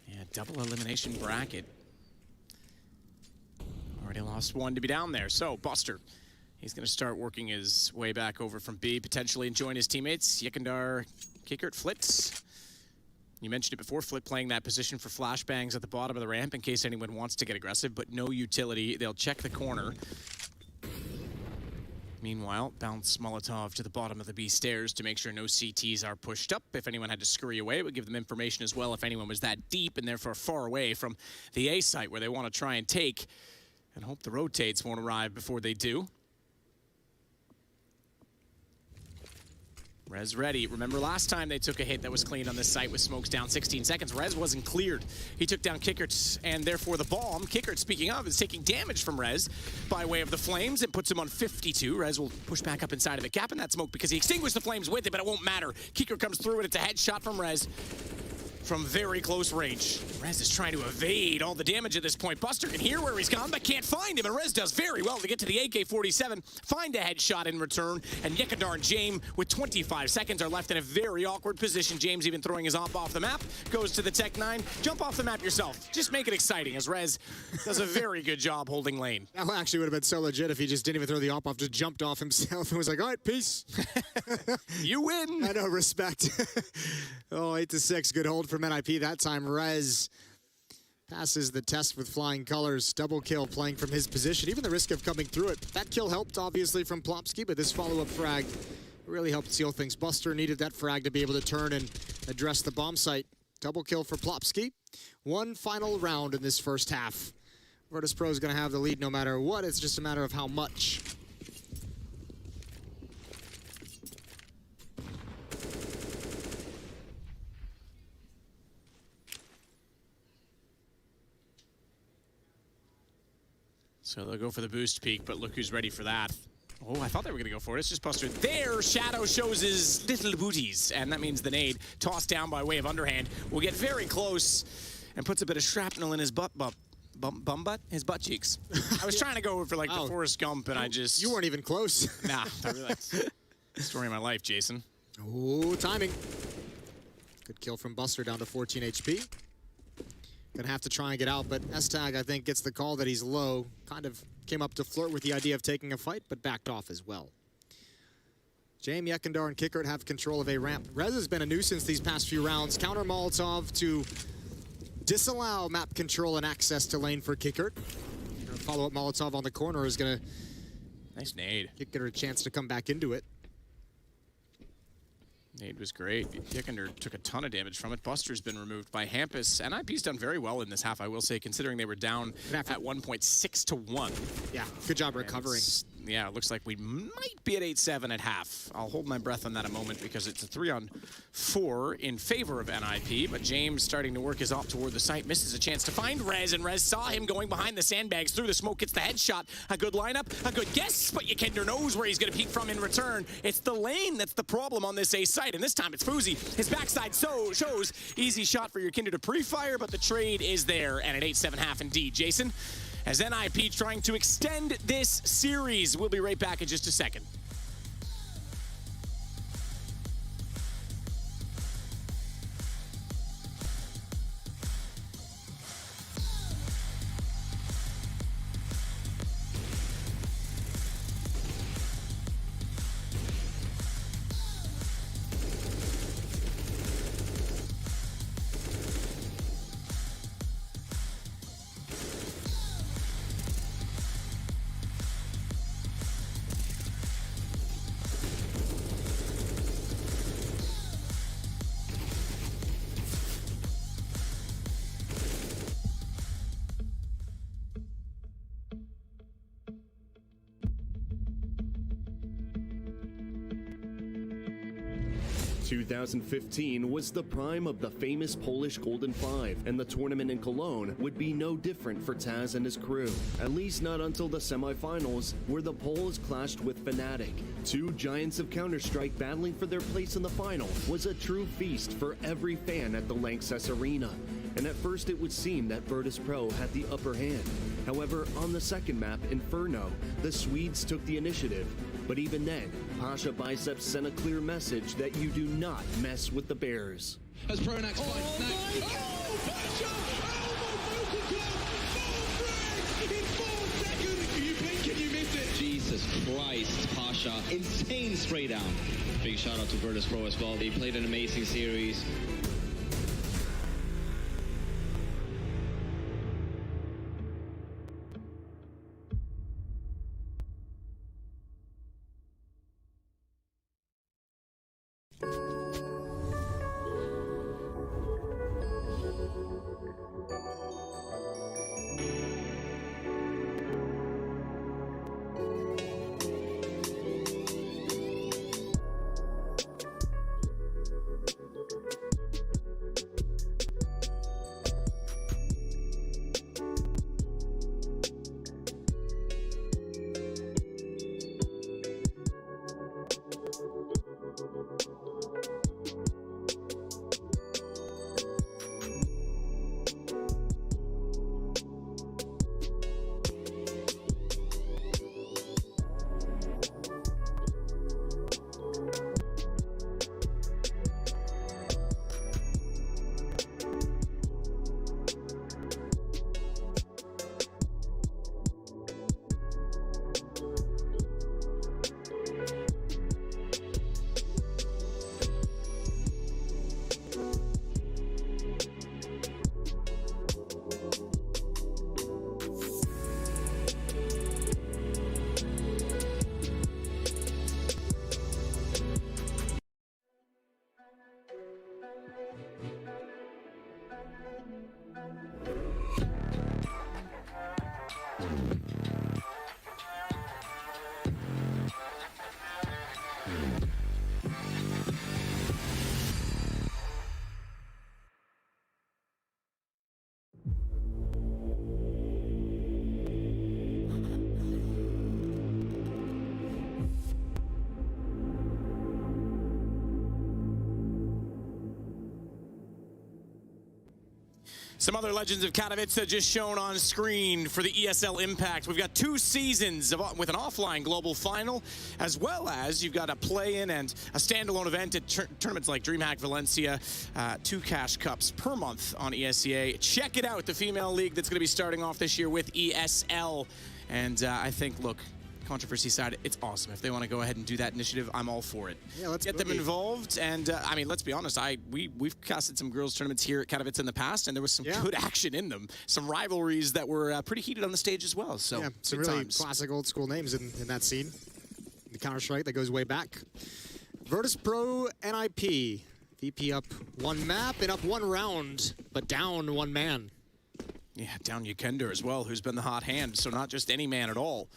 [SPEAKER 5] Yeah, double elimination bracket. Already lost one to be down there. So, Buster, he's going to start working his way back over from B, potentially, and join his teammates. Yekindar, Kickert, Flitz. You mentioned it before, Flit playing that position for flashbangs at the bottom of the ramp in case anyone wants to get aggressive, but no utility. They'll check the corner. Meanwhile, bounce Molotov to the bottom of the B stairs to make sure no CTs are pushed up. If anyone had to scurry away, it would give them information as well if anyone was that deep and therefore far away from the A site where they want to try and take, and hope the rotates won't arrive before they do. Rez ready. Remember last time they took a hit that was clean on this site with smokes down 16 seconds. Rez wasn't cleared. He took down Kickert, and therefore the bomb. Kickert, speaking of, is taking damage from Rez by way of the flames. It puts him on 52. Rez will push back up inside of the gap in that smoke because he extinguished the flames with it, but it won't matter. Kickert comes through, and it's a headshot from Rez from very close range. Rez is trying to evade all the damage at this point. Buster can hear where he's gone, but can't find him, and Rez does very well to get to the AK-47, find a headshot in return, and Yekindar and James, with 25 seconds, are left in a very awkward position. James even throwing his op off the map, goes to the Tech 9. Jump off the map yourself. Just make it exciting, as Rez does a very good job holding lane.
[SPEAKER 4] That actually would have been so legit if he just didn't even throw the op off, just jumped off himself and was like, all right, peace.
[SPEAKER 5] You win.
[SPEAKER 4] I know, respect. Oh, 8-6, good hold from NIP. That time, Rez passes the test with flying colors. Double kill playing from his position. Even the risk of coming through it. That kill helped, obviously, from Plopsky, but this follow-up frag really helped seal things. Buster needed that frag to be able to turn and address the bomb site. Double kill for Plopsky. One final round in this first half. Virtus.Pro is going to have the lead no matter what. It's just a matter of how much.
[SPEAKER 5] So they'll go for the boost peak, but look who's ready for that. Oh, I thought they were going to go for it. It's just Buster. There, Shadow shows his little booties, and that means the nade, tossed down by way of underhand, will get very close and puts a bit of shrapnel in his butt his butt cheeks. I was trying to go for like the Forrest Gump, and I just...
[SPEAKER 4] You weren't even close.
[SPEAKER 5] Nah, I realized. Story of my life, Jason.
[SPEAKER 4] Oh, timing. Good kill from Buster, down to 14 HP. Gonna have to try and get out, but S-Tag, I think, gets the call that he's low. Kind of came up to flirt with the idea of taking a fight, but backed off as well. James, Yekindar, and Kickert have control of a ramp. Rez has been a nuisance these past few rounds. Counter Molotov to disallow map control and access to lane for Kickert. Follow-up Molotov on the corner is gonna...
[SPEAKER 5] Nice nade.
[SPEAKER 4] Kickert a chance to come back into it.
[SPEAKER 5] Nade was great. Yekindar took a ton of damage from it. Buster's been removed by Hampus. NIP's done very well in this half, I will say, considering they were down at 1.6 to 1.
[SPEAKER 4] Yeah, good job recovering.
[SPEAKER 5] yeah, it looks like we might be at 8-7 at half. I'll hold my breath on that a moment because it's a 3-on-4 in favor of NIP, but James starting to work his op toward the site, misses a chance to find Rez, and Rez saw him going behind the sandbags through the smoke, gets the headshot. A good lineup, a good guess, but Yekender knows where he's going to peek from in return. It's the lane that's the problem on this A site, and this time it's Fuzi. His backside shows easy shot for Yekender to pre-fire, but the trade is there, and an 8-7 half indeed. Jason, as NIP trying to extend this series. We'll be right back in just a second.
[SPEAKER 9] – 2015 was the prime of the famous Polish Golden Five, and the tournament in Cologne would be no different for Taz and his crew. At least not until the semifinals, where the Poles clashed with Fnatic. Two giants of Counter-Strike battling for their place in the final was a true feast for every fan at the Lanxess Arena. And at first it would seem that Virtus.Pro had the upper hand. However, on the second map, Inferno, the Swedes took the initiative. But even then, Pasha Biceps sent a clear message that you do not mess with the Bears.
[SPEAKER 12] As Pronax finds Snack. Oh, Pasha! In 4 seconds! You blink and you miss it!
[SPEAKER 19] Jesus Christ, Pasha. Insane spray down. Big shout out to Virtus.Pro as well. They played an amazing series.
[SPEAKER 5] Some other Legends of Katowice just shown on screen for the ESL Impact. We've got 2 seasons with an offline global final, as well as you've got a play-in and a standalone event at tournaments like DreamHack Valencia, 2 cash cups per month on ESEA. Check it out, the female league that's going to be starting off this year with ESL. And I think, look, controversy side, it's awesome. If they want to go ahead and do that initiative, I'm all for it.
[SPEAKER 4] Yeah, let's
[SPEAKER 5] get them involved. And I mean, let's be honest, we've casted some girls tournaments here at Katowice in the past, and there was some good action in them. Some rivalries that were pretty heated on the stage as well. So
[SPEAKER 4] yeah, some really classic old school names in that scene. The Counter-Strike that goes way back. Virtus.Pro NIP. VP up 1 map and up 1 round, but down 1 man.
[SPEAKER 5] Yeah, down Yekender as well, who's been the hot hand. So not just any man at all.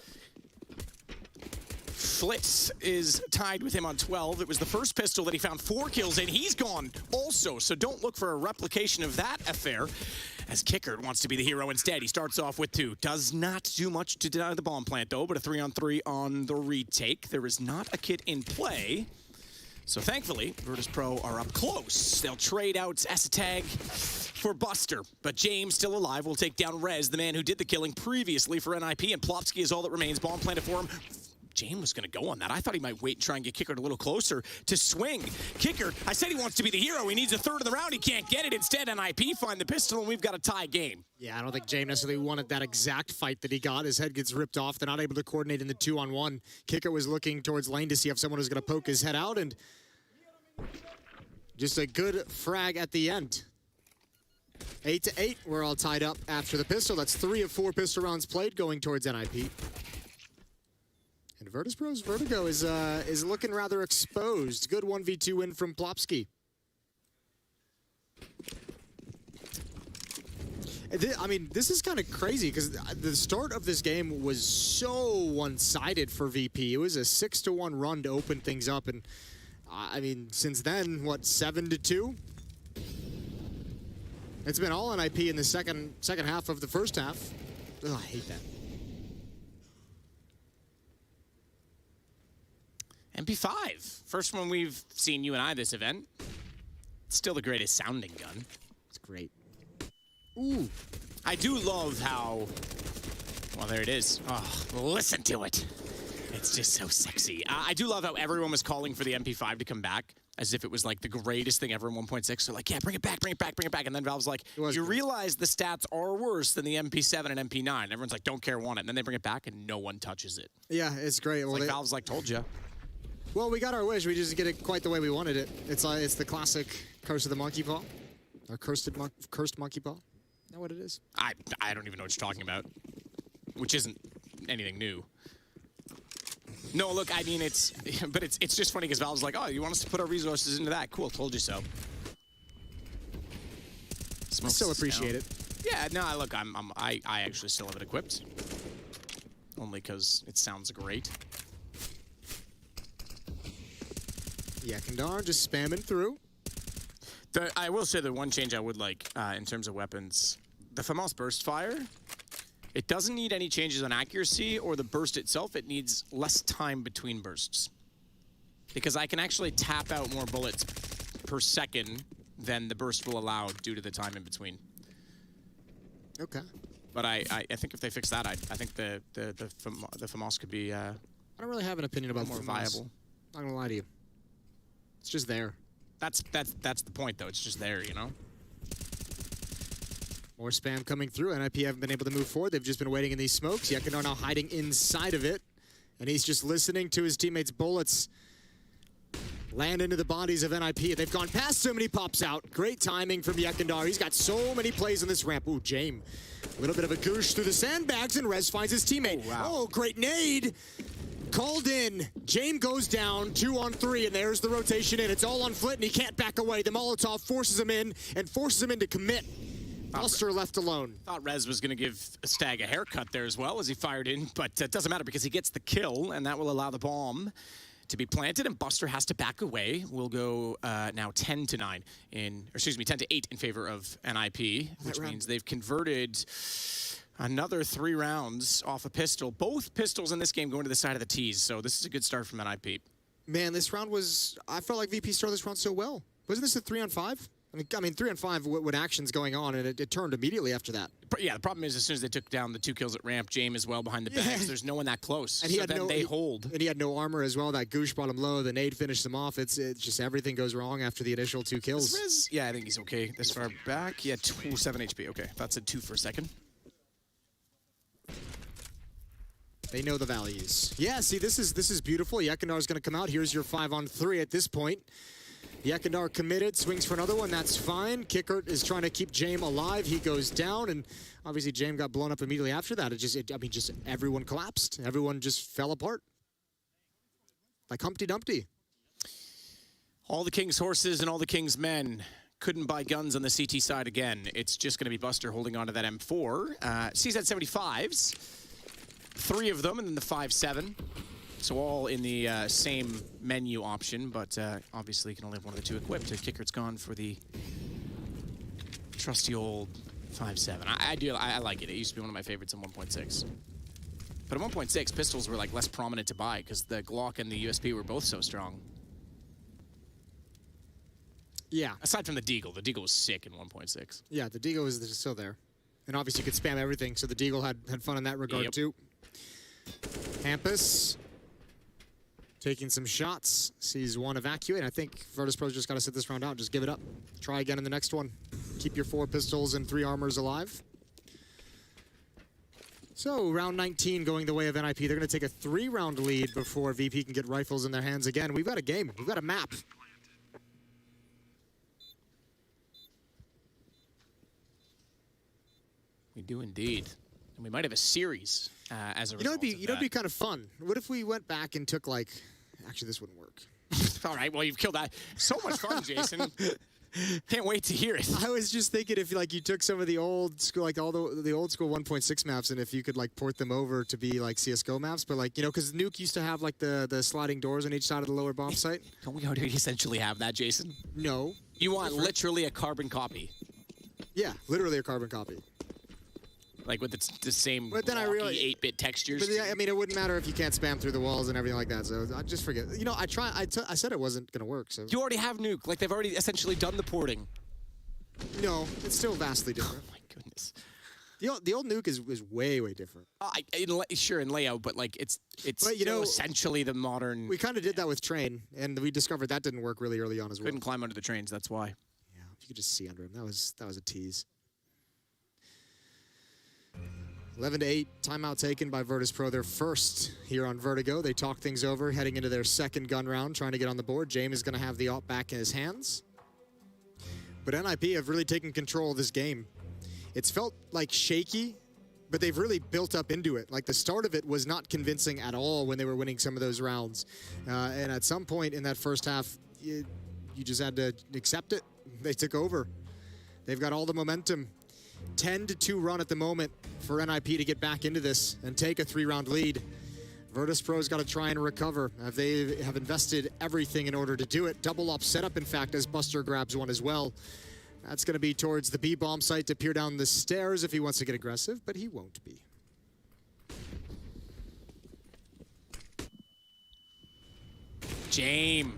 [SPEAKER 5] Flitz is tied with him on 12. It was the first pistol that he found 4 kills in. He's gone also, so don't look for a replication of that affair. As Kicker wants to be the hero instead. He starts off with 2. Does not do much to deny the bomb plant, though, but a 3-on-3 on the retake. There is not a kit in play. So thankfully, Virtus.Pro are up close. They'll trade out Esatag for Buster. But James, still alive, will take down Rez, the man who did the killing previously for NIP, and Plopsky is all that remains. Bomb planted for him. James was going to go on that. I thought he might wait and try and get Kicker a little closer to swing. Kicker, I said he wants to be the hero. He needs a third of the round. He can't get it. Instead, NIP find the pistol, and we've got a tie game.
[SPEAKER 4] Yeah, I don't think James necessarily wanted that exact fight that he got. His head gets ripped off. They're not able to coordinate in the 2-on-1. Kicker was looking towards lane to see if someone was going to poke his head out, and just a good frag at the end. 8-8, we're all tied up after the pistol. That's 3 of 4 pistol rounds played going towards NIP. And Virtus.Pro's Vertigo is looking rather exposed. Good 1v2 win from Plopsky. I mean, this is kind of crazy because the start of this game was so one-sided for VP. It was a 6-1 run to open things up, and I mean, since then, what, 7-2? It's been all NIP in the second half of the first half. Ugh, I hate that.
[SPEAKER 5] MP5, first one we've seen you and I this event. Still the greatest sounding gun.
[SPEAKER 4] It's great. Ooh.
[SPEAKER 5] I do love how, well, there it is. Oh, listen to it. It's just so sexy. I do love how everyone was calling for the MP5 to come back as if it was like the greatest thing ever in 1.6. So like, yeah, bring it back, bring it back, bring it back. And then Valve's like, you realize the stats are worse than the MP7 and MP9. Everyone's like, don't care, want it. And then they bring it back and no one touches it.
[SPEAKER 4] Yeah, it's great.
[SPEAKER 5] It's like Valve's like, told you.
[SPEAKER 4] Well, we got our wish. We just get it quite the way we wanted it. It's the classic Curse of the Monkey Paw. Or Cursed Monkey Paw. Is that what it is?
[SPEAKER 5] I don't even know what you're talking about. Which isn't anything new. No, look, I mean, it's just funny because Valve's like, oh, you want us to put our resources into that? Cool, told you so.
[SPEAKER 4] I still appreciate it.
[SPEAKER 5] Yeah, no, look, I actually still have it equipped. Only because it sounds great.
[SPEAKER 4] Yakandar just spamming through.
[SPEAKER 5] I will say the one change I would like in terms of weapons, the FAMAS burst fire, it doesn't need any changes on accuracy or the burst itself. It needs less time between bursts. Because I can actually tap out more bullets per second than the burst will allow due to the time in between.
[SPEAKER 4] Okay.
[SPEAKER 5] But I think if they fix that, I think the FAMAS could be
[SPEAKER 4] I don't really have an opinion about
[SPEAKER 5] more
[SPEAKER 4] FAMAS.
[SPEAKER 5] viable.
[SPEAKER 4] Not gonna lie to you. It's just there.
[SPEAKER 5] That's the point, though. It's just there, you know?
[SPEAKER 4] More spam coming through. NIP haven't been able to move forward. They've just been waiting in these smokes. Yakandar now hiding inside of it. And he's just listening to his teammates' bullets land into the bodies of NIP. They've gone past so many pops out. Great timing from Yakandar. He's got so many plays on this ramp. Ooh, James. A little bit of a goosh through the sandbags, and Rez finds his teammate.
[SPEAKER 5] Oh, wow.
[SPEAKER 4] Oh, great nade. Called in. James goes down, 2-on-3, and there's the rotation in. It's all on Flit, and he can't back away. The Molotov forces him in, and forces him in to commit. Buster left alone.
[SPEAKER 5] Thought Rez was going to give Stag a haircut there as well as he fired in, but it doesn't matter because he gets the kill, and that will allow the bomb to be planted, and Buster has to back away. We'll go now 10-9 10-8 in favor of NIP, which means they've converted another 3 rounds off a pistol. Both pistols in this game going to the side of the T's, so this is a good start from NIP.
[SPEAKER 4] Man, this round was... I felt like VP started this round so well. Wasn't this a 3-on-5? I mean 3-on-5 when action's going on, and it turned immediately after that.
[SPEAKER 5] Yeah, the problem is as soon as they took down the 2 kills at ramp, James is well behind the bags. There's no one that close.
[SPEAKER 4] And he had
[SPEAKER 5] they hold.
[SPEAKER 4] And he had no armor as well. That goosh brought him low. The nade finished him off. It's just everything goes wrong after the initial 2 kills.
[SPEAKER 5] Yeah, I think he's okay this far back. Yeah, 7 HP. Okay, that's a 2 for a second.
[SPEAKER 4] They know the values. Yeah, see, this is beautiful. Yakandar's going to come out. Here's your 5-on-3 at this point. Yakandar committed, swings for another one. That's fine. Kicker is trying to keep James alive. He goes down, and obviously James got blown up immediately after that. Just everyone collapsed. Everyone just fell apart. Like Humpty Dumpty.
[SPEAKER 5] All the King's horses and all the King's men couldn't buy guns on the CT side again. It's just going to be Buster holding on to that M4. CZ-75s. 3 of them, and then the 5.7. So all in the same menu option, but obviously you can only have one of the two equipped. Kickert's gone for the trusty old 5.7. I like it. It used to be one of my favorites in 1.6. But in 1.6, pistols were like less prominent to buy because the Glock and the USP were both so strong.
[SPEAKER 4] Yeah.
[SPEAKER 5] Aside from the Deagle was sick in 1.6.
[SPEAKER 4] Yeah, the Deagle is still there. And obviously you could spam everything, so the Deagle had fun in that regard too. Hampus taking some shots, sees one evacuate. I think Virtus.Pro's just got to sit this round out, just give it up. Try again in the next one. Keep your 4 pistols and 3 armors alive. So round 19 going the way of NIP. They're going to take a 3-round lead before VP can get rifles in their hands again. We've got a game. We've got a map.
[SPEAKER 5] We do indeed. And we might have a series as a result.
[SPEAKER 4] It'd be kind of fun. What if we went back and took like, actually this wouldn't work.
[SPEAKER 5] All right, well you've killed that. So much fun, Jason. Can't wait to hear it.
[SPEAKER 4] I was just thinking if like you took some of the old school, like all the old school 1.6 maps, and if you could like port them over to be like CS:GO maps, but like because Nuke used to have like the sliding doors on each side of the lower bomb site.
[SPEAKER 5] Don't we already essentially have that, Jason?
[SPEAKER 4] No.
[SPEAKER 5] You want literally a carbon copy?
[SPEAKER 4] Yeah, literally a carbon copy.
[SPEAKER 5] Like with the same
[SPEAKER 4] but then I realized
[SPEAKER 5] 8-bit textures.
[SPEAKER 4] But yeah, I mean, it wouldn't matter if you can't spam through the walls and everything like that. So I just forget. I said it wasn't gonna work. So
[SPEAKER 5] you already have Nuke. Like they've already essentially done the porting.
[SPEAKER 4] No, it's still vastly different.
[SPEAKER 5] Oh my goodness.
[SPEAKER 4] The old Nuke is way different.
[SPEAKER 5] Sure in layout, but like it's still essentially the modern.
[SPEAKER 4] We kind of did that with Train, and we discovered that didn't work really early on as well.
[SPEAKER 5] Couldn't climb under the trains. That's why.
[SPEAKER 4] Yeah, you could just see under him. That was a tease. 11-8, timeout taken by Virtus.Pro. Their first here on Vertigo. They talk things over, heading into their second gun round, trying to get on the board. James is going to have the op back in his hands. But NIP have really taken control of this game. It's felt like shaky, but they've really built up into it. Like the start of it was not convincing at all when they were winning some of those rounds. And at some point in that first half, you just had to accept it. They took over. They've got all the momentum. 10-2 run at the moment for NIP to get back into this and take a 3-round lead. Virtus.Pro's got to try and recover. They have invested everything in order to do it. Double up setup, in fact, as Buster grabs one as well. That's going to be towards the B bomb site to peer down the stairs if he wants to get aggressive, but he won't be.
[SPEAKER 5] James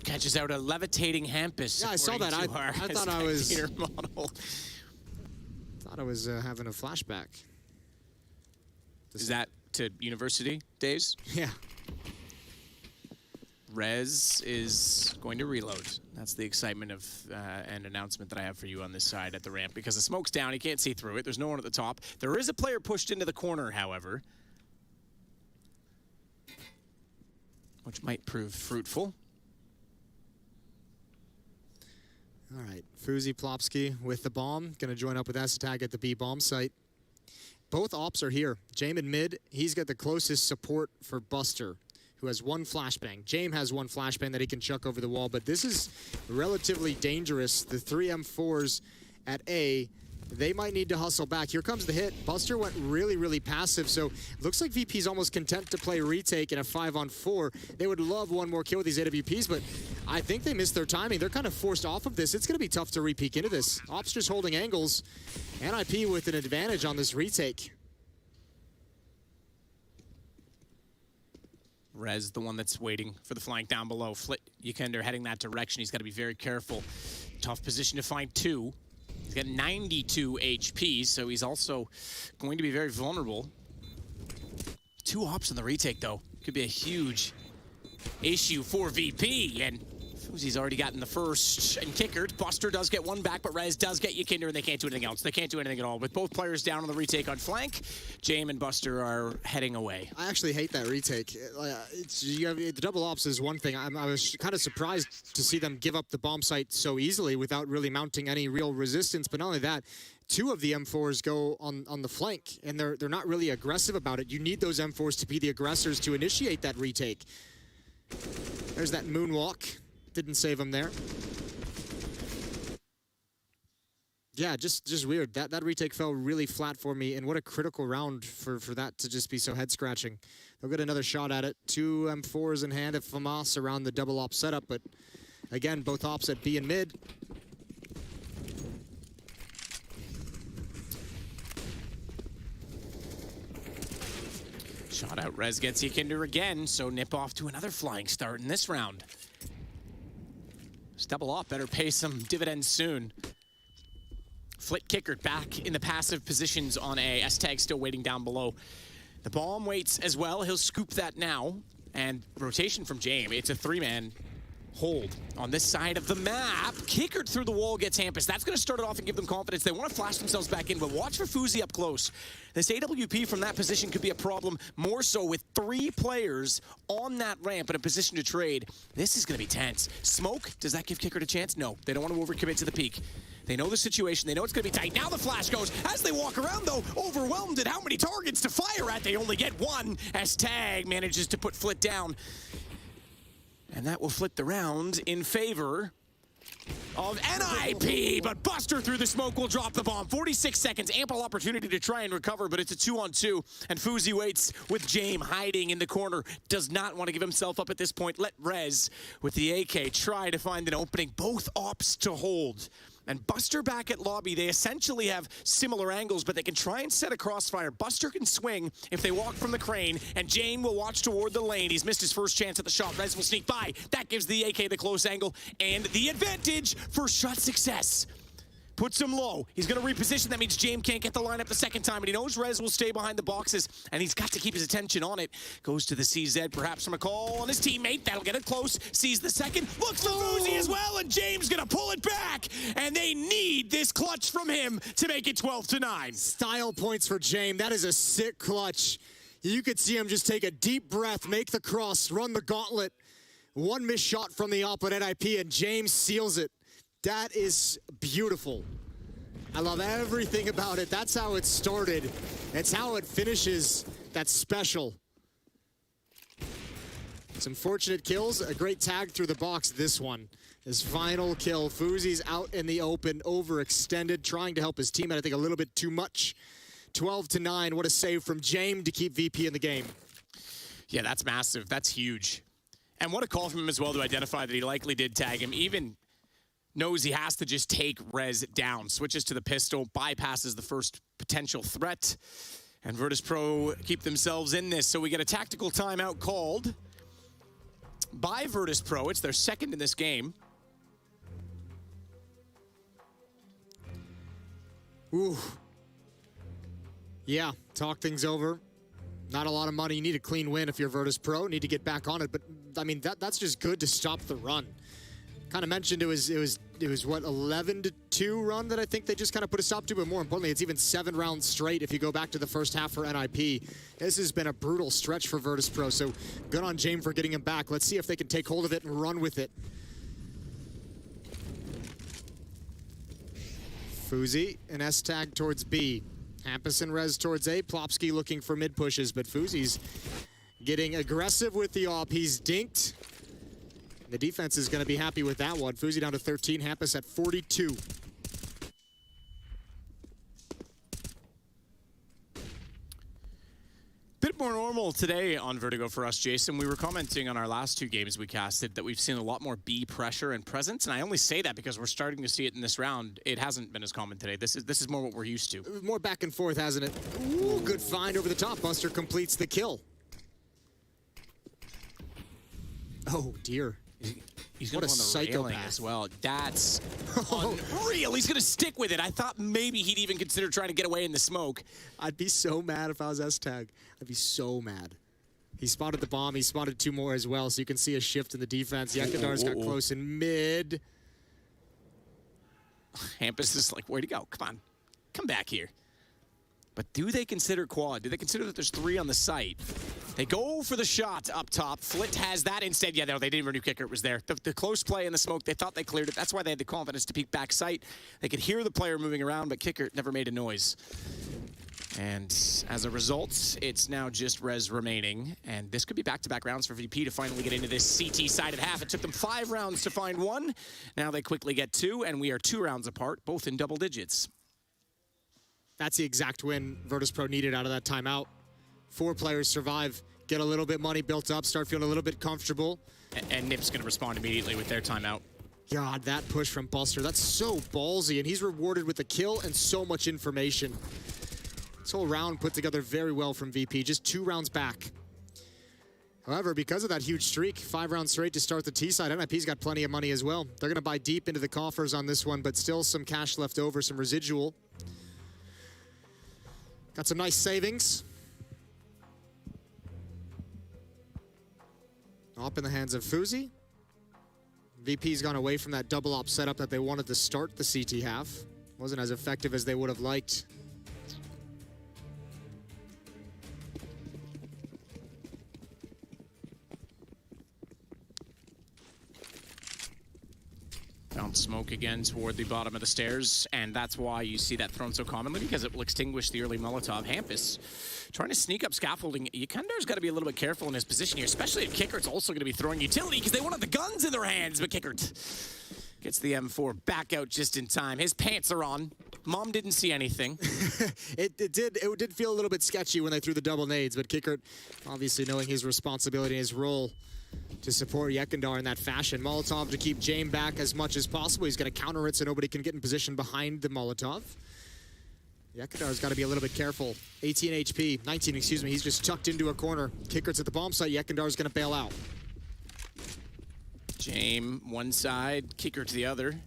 [SPEAKER 5] catches out a levitating Hampus.
[SPEAKER 4] Yeah, I saw that. I thought I was
[SPEAKER 5] model.
[SPEAKER 4] Thought I was having a flashback.
[SPEAKER 5] Is that to university days?
[SPEAKER 4] Yeah.
[SPEAKER 5] Rez is going to reload. That's the excitement of an announcement that I have for you on this side at the ramp, because the smoke's down. He can't see through it. There's no one at the top. There is a player pushed into the corner, however, which might prove fruitful.
[SPEAKER 4] All right, Fuzi Plopsky with the bomb. Going to join up with S-Tag at the B bomb site. Both ops are here. James in mid, he's got the closest support for Buster, who has one flashbang. James has one flashbang that he can chuck over the wall, but this is relatively dangerous. The 3 M4s at A, they might need to hustle back. Here comes the hit. Buster went really passive, so looks like VP's almost content to play retake in a 5-on-4. They would love one more kill with these AWPs, but I think they missed their timing. They're kind of forced off of this. It's going to be tough to re-peek into this. Ops just holding angles. NIP with an advantage on this retake.
[SPEAKER 5] Rez, the one that's waiting for the flank down below. Yukender heading that direction. He's got to be very careful. Tough position to find 2. He's got 92 HP, so he's also going to be very vulnerable. 2 ops in the retake, though. Could be a huge issue for VP, and Fuzi's already gotten the first and kickered. Buster does get one back, but Rez does get Yukender, and they can't do anything else. They can't do anything at all. With both players down on the retake on flank, James and Buster are heading away.
[SPEAKER 4] I actually hate that retake. The double ops is one thing. I was kind of surprised to see them give up the bomb site so easily without really mounting any real resistance. But not only that, 2 of the M4s go on the flank, and they're not really aggressive about it. You need those M4s to be the aggressors to initiate that retake. There's that moonwalk. Didn't save him there. Yeah, just weird. That retake fell really flat for me, and what a critical round for that to just be so head-scratching. They'll get another shot at it. 2 M4s in hand of FAMAS around the double op setup, but again, both ops at B and mid.
[SPEAKER 5] Shot out, Rez gets Ekinder again, so nip off to another flying start in this round. This double op better pay some dividends soon. Flit kicker back in the passive positions on A. S-Tag still waiting down below. The bomb waits as well. He'll scoop that now. And rotation from Jame. It's a 3-man hold on this side of the map. Kickered through the wall, gets Hampus. That's going to start it off and give them confidence. They want to flash themselves back in, but watch for Fuzi up close. This AWP from that position could be a problem, more so with 3 players on that ramp in a position to trade. This is going to be tense. Smoke, does that give Kicker a chance? No, they don't want to overcommit to the peak. They know the situation. They know it's going to be tight. Now the flash goes. As they walk around, though, overwhelmed at how many targets to fire at. They only get 1 as Tag manages to put Flit down. And that will flip the round in favor of NIP, but Buster through the smoke will drop the bomb. 46 seconds, ample opportunity to try and recover, but it's a 2-on-2, and Fuzi waits with Jame hiding in the corner. Does not want to give himself up at this point. Let Rez, with the AK, try to find an opening. Both ops to hold. And Buster back at lobby, they essentially have similar angles, but they can try and set a crossfire. Buster can swing if they walk from the crane, and Jane will watch toward the lane. He's missed his first chance at the shot. Rez will sneak by. That gives the AK the close angle and the advantage for shot success. Puts him low. He's going to reposition. That means James can't get the lineup the second time, and he knows Rez will stay behind the boxes, and he's got to keep his attention on it. Goes to the CZ, perhaps from a call on his teammate. That'll get it close. Sees the second. Looks for Fuzi as well, and James going to pull it back, and they need this clutch from him to make it 12-9.
[SPEAKER 4] Style points for James. That is a sick clutch. You could see him just take a deep breath, make the cross, run the gauntlet. 1 missed shot from the op at NIP, and James seals it. That is beautiful. I love everything about it. That's how it started. It's how it finishes. That's special. Some fortunate kills. A great tag through the box, this one. His final kill. Fuzi's out in the open, overextended, trying to help his teammate, I think, a little bit too much. 12-9. What a save from James to keep VP in the game.
[SPEAKER 5] Yeah, that's massive. That's huge. And what a call from him as well to identify that he likely did tag him. Even knows he has to just take Rez down. Switches to the pistol, bypasses the first potential threat. And Virtus.Pro keep themselves in this. So we get a tactical timeout called by Virtus.Pro. It's their second in this game.
[SPEAKER 4] Ooh. Yeah, talk things over. Not a lot of money. You need a clean win if you're Virtus.Pro. Need to get back on it. But, I mean, that's just good to stop the run. Kind of mentioned it was what, 11-2 run that I think they just kind of put a stop to, but more importantly, it's even 7 rounds straight if you go back to the first half for NIP. This has been a brutal stretch for Virtus.Pro, so good on James for getting him back. Let's see if they can take hold of it and run with it. Fuzi and S-Tag towards B. Hampus and Rez towards A. Plopsky looking for mid pushes, but Fuzi's getting aggressive with the op. He's dinked. The defense is going to be happy with that one. Fuzi down to 13, Hampus at 42.
[SPEAKER 5] Bit more normal today on Vertigo for us, Jason. We were commenting on our last 2 games we casted that we've seen a lot more B pressure and presence, and I only say that because we're starting to see it in this round. It hasn't been as common today. This is more what we're used to.
[SPEAKER 4] More back and forth, hasn't it? Ooh, good find over the top. Buster completes the kill. Oh, dear.
[SPEAKER 5] He's going to
[SPEAKER 4] What
[SPEAKER 5] go
[SPEAKER 4] a
[SPEAKER 5] on the railing
[SPEAKER 4] psychopath.
[SPEAKER 5] as well. That's unreal. He's going to stick with it. I thought maybe he'd even consider trying to get away in the smoke.
[SPEAKER 4] I'd be so mad if I was S-Tag. I'd be so mad. He spotted the bomb. He spotted 2 more as well, so you can see a shift in the defense. Yakidar's got close in mid.
[SPEAKER 5] Hampus is like, where'd he go? Come on. Come back here. But do they consider quad? Do they consider that there's 3 on the site? They go for the shot up top. Flit has that instead. Yeah, no, they didn't renew kicker. It was there. The close play in the smoke, they thought they cleared it. That's why they had the confidence to peek back sight. They could hear the player moving around, but kicker never made a noise. And as a result, it's now just Rez remaining. And this could be back-to-back rounds for VP to finally get into this CT-sided half. It took them 5 rounds to find 1. Now they quickly get 2, and we are 2 rounds apart, both in double digits.
[SPEAKER 4] That's the exact win Virtus.Pro needed out of that timeout. 4 players survive, get a little bit money built up, start feeling a little bit comfortable.
[SPEAKER 5] And Nip's going to respond immediately with their timeout.
[SPEAKER 4] God, that push from Buster, that's so ballsy, and he's rewarded with a kill and so much information. This whole round put together very well from VP, just 2 rounds back. However, because of that huge streak, 5 rounds straight to start the T side, NIP's got plenty of money as well. They're gonna buy deep into the coffers on this one, but still some cash left over, some residual. Got some nice savings. Up in the hands of Fuzi. VP's gone away from that double op setup that they wanted to start the CT half. Wasn't as effective as they would have liked.
[SPEAKER 5] Found smoke again toward the bottom of the stairs, and that's why you see that thrown so commonly, because it will extinguish the early Molotov. Hampus trying to sneak up scaffolding. Yakandar's got to be a little bit careful in his position here, especially if Kickert's also going to be throwing utility, because they won't have the guns in their hands, but Kickert gets the M4 back out just in time. His pants are on. Mom didn't see anything.
[SPEAKER 4] It did feel a little bit sketchy when they threw the double nades, but Kickert, obviously knowing his responsibility and his role to support Yakandar in that fashion. Molotov to keep Jame back as much as possible. He's going to counter it so nobody can get in position behind the Molotov. Yakandar's got to be a little bit careful. 18 HP, 19, excuse me. He's just tucked into a corner. Kickert's at the bomb site. Yakandar's going to bail out.
[SPEAKER 5] Jame one side, Kicker to the other.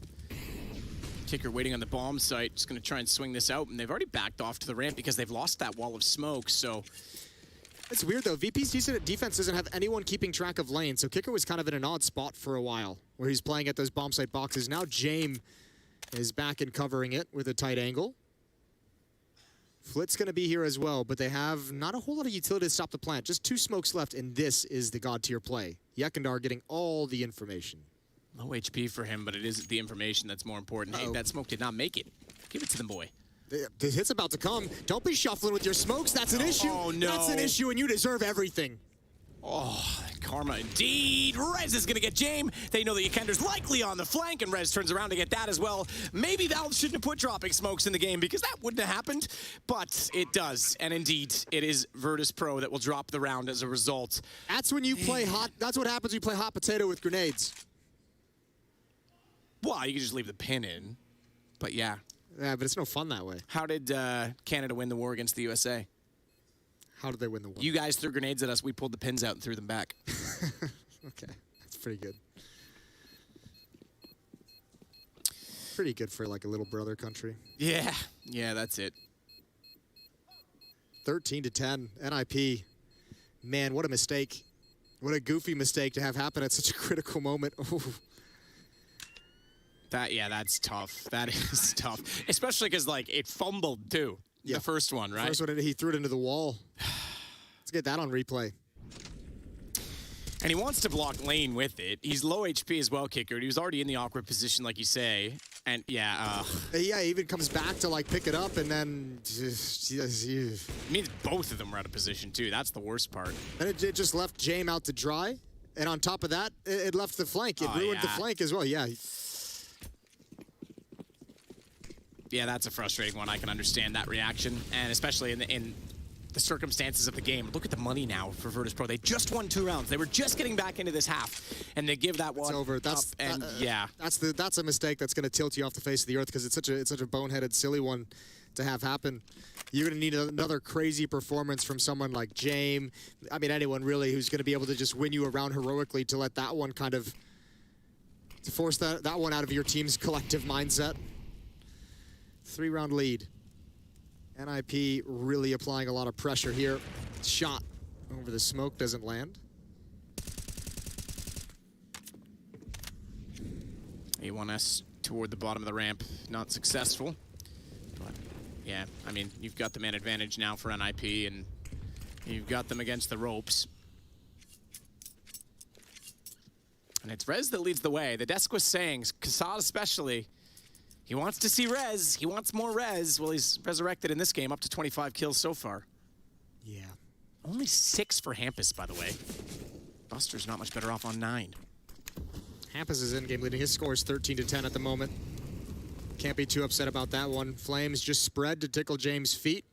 [SPEAKER 5] Kicker waiting on the bomb site, just going to try and swing this out, and they've already backed off to the ramp because they've lost that wall of smoke, so...
[SPEAKER 4] It's weird, though. VP's defense doesn't have anyone keeping track of lanes, so Kicker was kind of in an odd spot for a while, where he's playing at those bomb site boxes. Now Jame is back and covering it with a tight angle. Flit's going to be here as well, but they have not a whole lot of utility to stop the plant. Just 2 smokes left, and this is the god tier play. Yakandar getting all the information.
[SPEAKER 5] Low HP for him, but it is the information that's more important. Hey, that smoke did not make it. Give it to them, boy.
[SPEAKER 4] The hit's about to come. Don't be shuffling with your smokes. That's an issue.
[SPEAKER 5] Oh, no.
[SPEAKER 4] That's an issue, and you deserve everything.
[SPEAKER 5] Oh, karma indeed. Rez is going to get Jame. They know that Yakandar's likely on the flank, and Rez turns around to get that as well. Maybe Valve shouldn't have put dropping smokes in the game, because that wouldn't have happened, but it does. And indeed, it is Virtus.Pro that will drop the round as a result.
[SPEAKER 4] That's when you play hot. That's what happens when you play hot potato with grenades.
[SPEAKER 5] Well, you can just leave the pin in, but yeah.
[SPEAKER 4] Yeah, but it's no fun that way.
[SPEAKER 5] How did Canada win the war against the USA?
[SPEAKER 4] How did they win the war?
[SPEAKER 5] You guys threw grenades at us. We pulled the pins out and threw them back.
[SPEAKER 4] Okay, that's pretty good. Pretty good for like a little brother country.
[SPEAKER 5] Yeah, that's it.
[SPEAKER 4] 13-10, NIP. Man, what a mistake. What a goofy mistake to have happen at such a critical moment. Ooh.
[SPEAKER 5] That's tough. That is tough. Especially because, like, it fumbled, too. Yeah. The first one, right?
[SPEAKER 4] First one, he threw it into the wall. Let's get that on replay.
[SPEAKER 5] And he wants to block lane with it. He's low HP as well, Kicker. He was already in the awkward position, like you say. And, yeah,
[SPEAKER 4] he even comes back to, like, pick it up, and then...
[SPEAKER 5] It means both of them were out of position, too. That's the worst part.
[SPEAKER 4] And it just left Jame out to dry. And on top of that, it left the flank. It ruined the flank as well, yeah.
[SPEAKER 5] Yeah, that's a frustrating one. I can understand that reaction, and especially in the circumstances of the game. Look at the money now for Virtus.Pro. They just won 2 rounds. They were just getting back into this half, and they give that one
[SPEAKER 4] over. That's that's a mistake that's going to tilt you off the face of the earth, because it's such a boneheaded, silly one to have happen. You're going to need another crazy performance from someone like Jame. I mean, anyone really who's going to be able to just win you around heroically to let that one kind of to force that one out of your team's collective mindset. 3-round lead. NIP really applying a lot of pressure here. Shot over the smoke doesn't land.
[SPEAKER 5] A1S toward the bottom of the ramp, not successful. But yeah, I mean, you've got the man advantage now for NIP, and you've got them against the ropes. And it's Rez that leads the way. The desk was saying, Kassad especially, He wants to see res. He wants more res. Well, he's resurrected in this game, up to 25 kills so far.
[SPEAKER 4] Yeah.
[SPEAKER 5] Only 6 for Hampus, by the way. Buster's not much better off on 9.
[SPEAKER 4] Hampus is in-game leading. His score is 13-10 at the moment. Can't be too upset about that one. Flames just spread to tickle James' feet.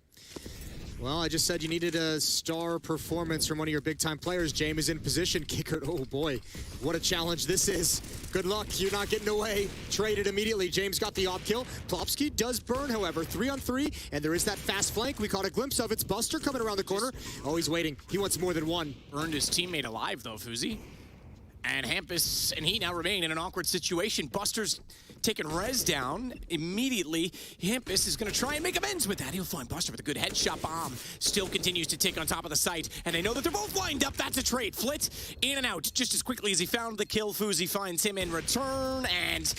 [SPEAKER 4] Well, I just said you needed a star performance from one of your big-time players. James is in position. Kicker, oh boy, what a challenge this is. Good luck, you're not getting away. Traded immediately. James got the op kill. Plopsky does burn, however, 3-on-3, and there is that fast flank. We caught a glimpse of. It's Buster coming around the corner. Oh, he's waiting. He wants more than one.
[SPEAKER 5] Burned his teammate alive, though, Fuzi. And Hampus and he now remain in an awkward situation. Buster's taking res down immediately. Hampus is going to try and make amends with that. He'll find Buster with a good headshot bomb. Still continues to tick on top of the site. And they know that they're both lined up. That's a trade. Flit in and out just as quickly as he found the kill. Fuzi finds him in return. And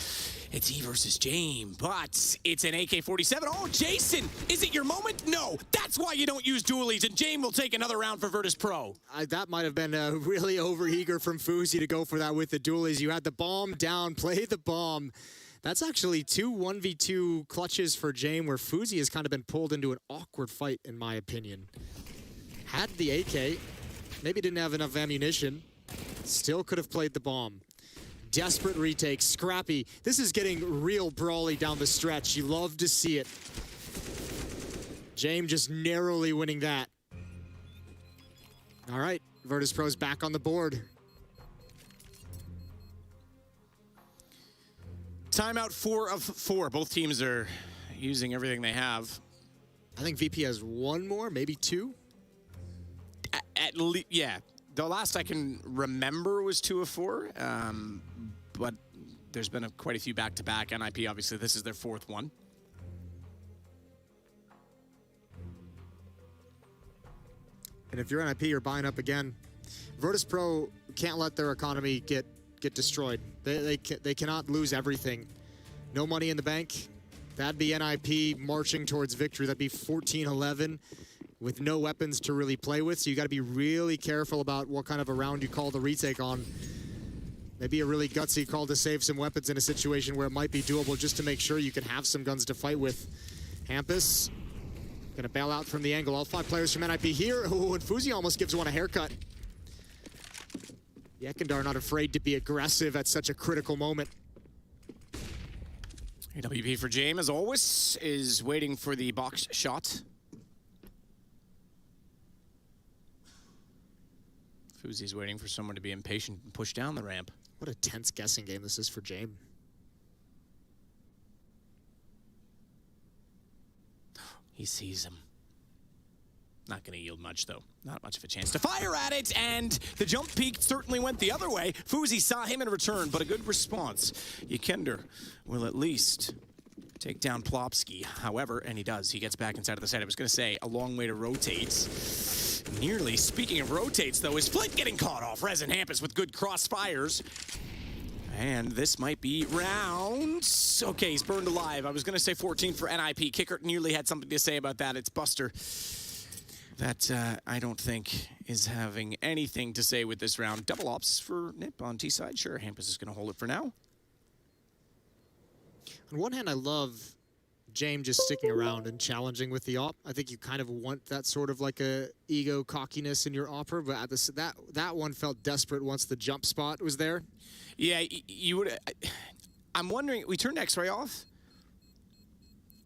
[SPEAKER 5] it's he versus James. But it's an AK-47. Oh, Jason, is it your moment? No. That's why you don't use dualies. And James will take another round for Virtus.Pro.
[SPEAKER 4] That might have been really overeager from Fuzi to go for that with the dualies. You had the bomb down, play the bomb. That's actually 2 1v2 clutches for James, where Fuzi has kind of been pulled into an awkward fight, in my opinion. Had the AK, maybe didn't have enough ammunition, still could have played the bomb. Desperate retake, scrappy. This is getting real brawly down the stretch. You love to see it. James just narrowly winning that. All right, Virtus.Pro's back on the board.
[SPEAKER 5] Timeout 4 of 4. Both teams are using everything they have.
[SPEAKER 4] I think VP has 1 more, maybe 2.
[SPEAKER 5] At least, yeah. The last I can remember was 2 of 4, but there's been quite a few back-to-back. NIP, obviously, this is their 4th one.
[SPEAKER 4] And if you're NIP, you're buying up again. Virtus.Pro can't let their economy get destroyed. They cannot lose everything. No money in the bank. That'd be NIP marching towards victory. That'd be 14-11 with no weapons to really play with. So you got to be really careful about what kind of a round you call the retake on. Maybe a really gutsy call to save some weapons in a situation where it might be doable, just to make sure you can have some guns to fight with. Hampus gonna bail out from the angle. All 5 players from NIP here. Oh, and Fuzi almost gives one a haircut. Yekindar not afraid to be aggressive at such a critical moment.
[SPEAKER 5] AWP for James, as always, is waiting for the box shot. Fuzi's waiting for someone to be impatient and push down the ramp.
[SPEAKER 4] What a tense guessing game this is for James.
[SPEAKER 5] He sees him. Not going to yield much, though. Not much of a chance to fire at it, and the jump peak certainly went the other way. Fuzi saw him in return, but a good response. Yekender will at least take down Plopsky. However, and he does. He gets back inside of the site. I was going to say, a long way to rotate. Nearly. Speaking of rotates, though, is Flint getting caught off. Rez and Hampus with good crossfires. And this might be rounds. Okay, he's burned alive. I was going to say 14 for NIP. Kicker nearly had something to say about that. It's Buster. That I don't think is having anything to say with this round. Double ops for Nip on T side. Sure, Hampus is going to hold it for now.
[SPEAKER 4] On one hand, I love James just sticking around and challenging with the op. I think you kind of want that sort of like a ego cockiness in your opera, but at this, that one felt desperate once the jump spot was there.
[SPEAKER 5] Yeah, you would. I'm wondering. We turned X-ray off.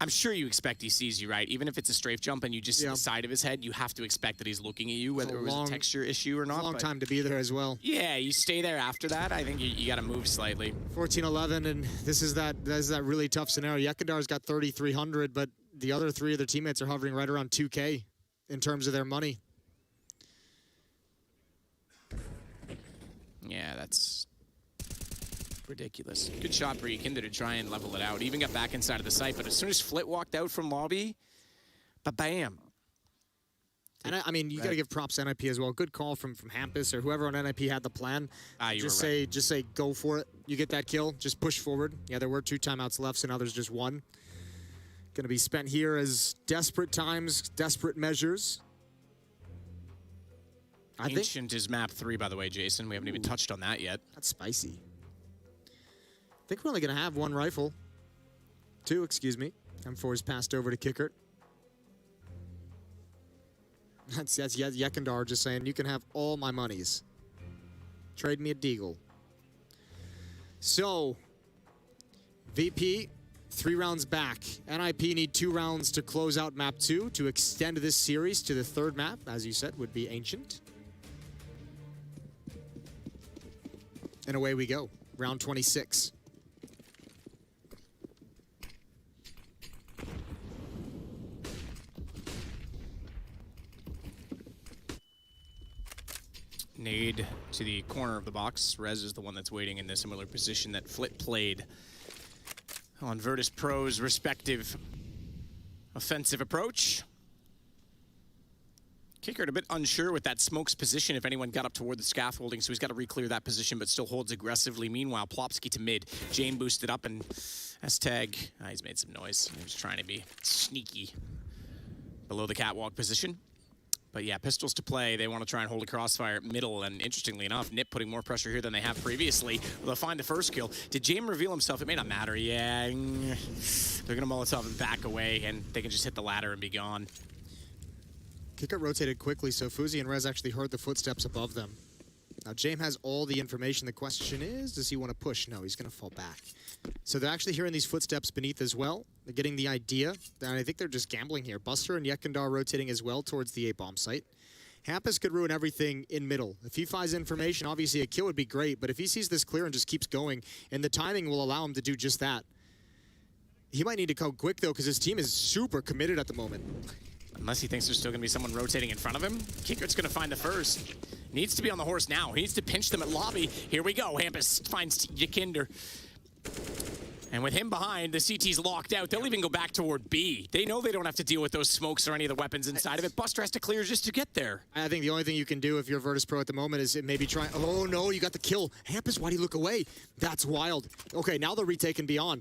[SPEAKER 5] I'm sure you expect he sees you, right? Even if it's a strafe jump and you just see the side of his head, you have to expect that he's looking at you, whether it was a texture issue or not.
[SPEAKER 4] Long time to be there as well.
[SPEAKER 5] Yeah, you stay there after that. I think you got to move slightly.
[SPEAKER 4] 14-11, and this is that really tough scenario. Yekendar's got 3,300, but the other 3 of their teammates are hovering right around 2K in terms of their money.
[SPEAKER 5] Yeah, that's ridiculous. Good shot for Yekender to try and level it out. Even got back inside of the site, but as soon as Flit walked out from lobby, ba-bam.
[SPEAKER 4] And I mean, you got to give props to NIP as well. Good call from Hampus or whoever on NIP had the plan. Just say, go for it. You get that kill, just push forward. Yeah, there were 2 timeouts left, so now there's just 1. Going to be spent here as desperate times, desperate measures.
[SPEAKER 5] Ancient is map 3, by the way, Jason. We haven't even touched on that yet.
[SPEAKER 4] That's spicy. I think we're only going to have 1 rifle. 2, excuse me. M4 is passed over to Kickert. That's Yekindar just saying, you can have all my monies. Trade me a Deagle. So, VP, 3 rounds back. NIP need 2 rounds to close out map 2 to extend this series to the 3rd map, as you said, would be Ancient. And away we go. Round 26.
[SPEAKER 5] Nade to the corner of the box. Rez is the one that's waiting in the similar position that Flit played on Virtus.Pro's respective offensive approach. Kickert a bit unsure with that smoke's position if anyone got up toward the scaffolding, so he's got to re-clear that position, but still holds aggressively. Meanwhile, Plopsky to mid. Jane boosted up, and S-Tag, he's made some noise. He was trying to be sneaky below the catwalk position. But yeah, pistols to play. They want to try and hold a crossfire at middle, and interestingly enough, Nip putting more pressure here than they have previously. They'll find the first kill. Did Jame reveal himself? It may not matter. Yeah, they're going to Molotov and back away, and they can just hit the ladder and be gone.
[SPEAKER 4] Kickert rotated quickly, so Fuzi and Rez actually heard the footsteps above them. Now, Jame has all the information. The question is, does he want to push? No, he's going to fall back. So they're actually hearing these footsteps beneath as well. They're getting the idea, and I think they're just gambling here. Buster and Yekindar rotating as well towards the A-bomb site. Hampus could ruin everything in middle. If he finds information, obviously a kill would be great, but if he sees this clear and just keeps going, and the timing will allow him to do just that. He might need to go quick, though, because his team is super committed at the moment.
[SPEAKER 5] Unless he thinks there's still going to be someone rotating in front of him. Kickert's going to find the first. Needs to be on the horse now. He needs to pinch them at lobby. Here we go. Hampus finds Yakinder. And with him behind, the CT's locked out. They'll even go back toward B. They know they don't have to deal with those smokes or any of the weapons inside of it. Buster has to clear just to get there.
[SPEAKER 4] I think the only thing you can do if you're Virtus.Pro at the moment is maybe try... Oh, no, you got the kill. Hampus, why'd he look away? That's wild. Okay, now they're retaking beyond.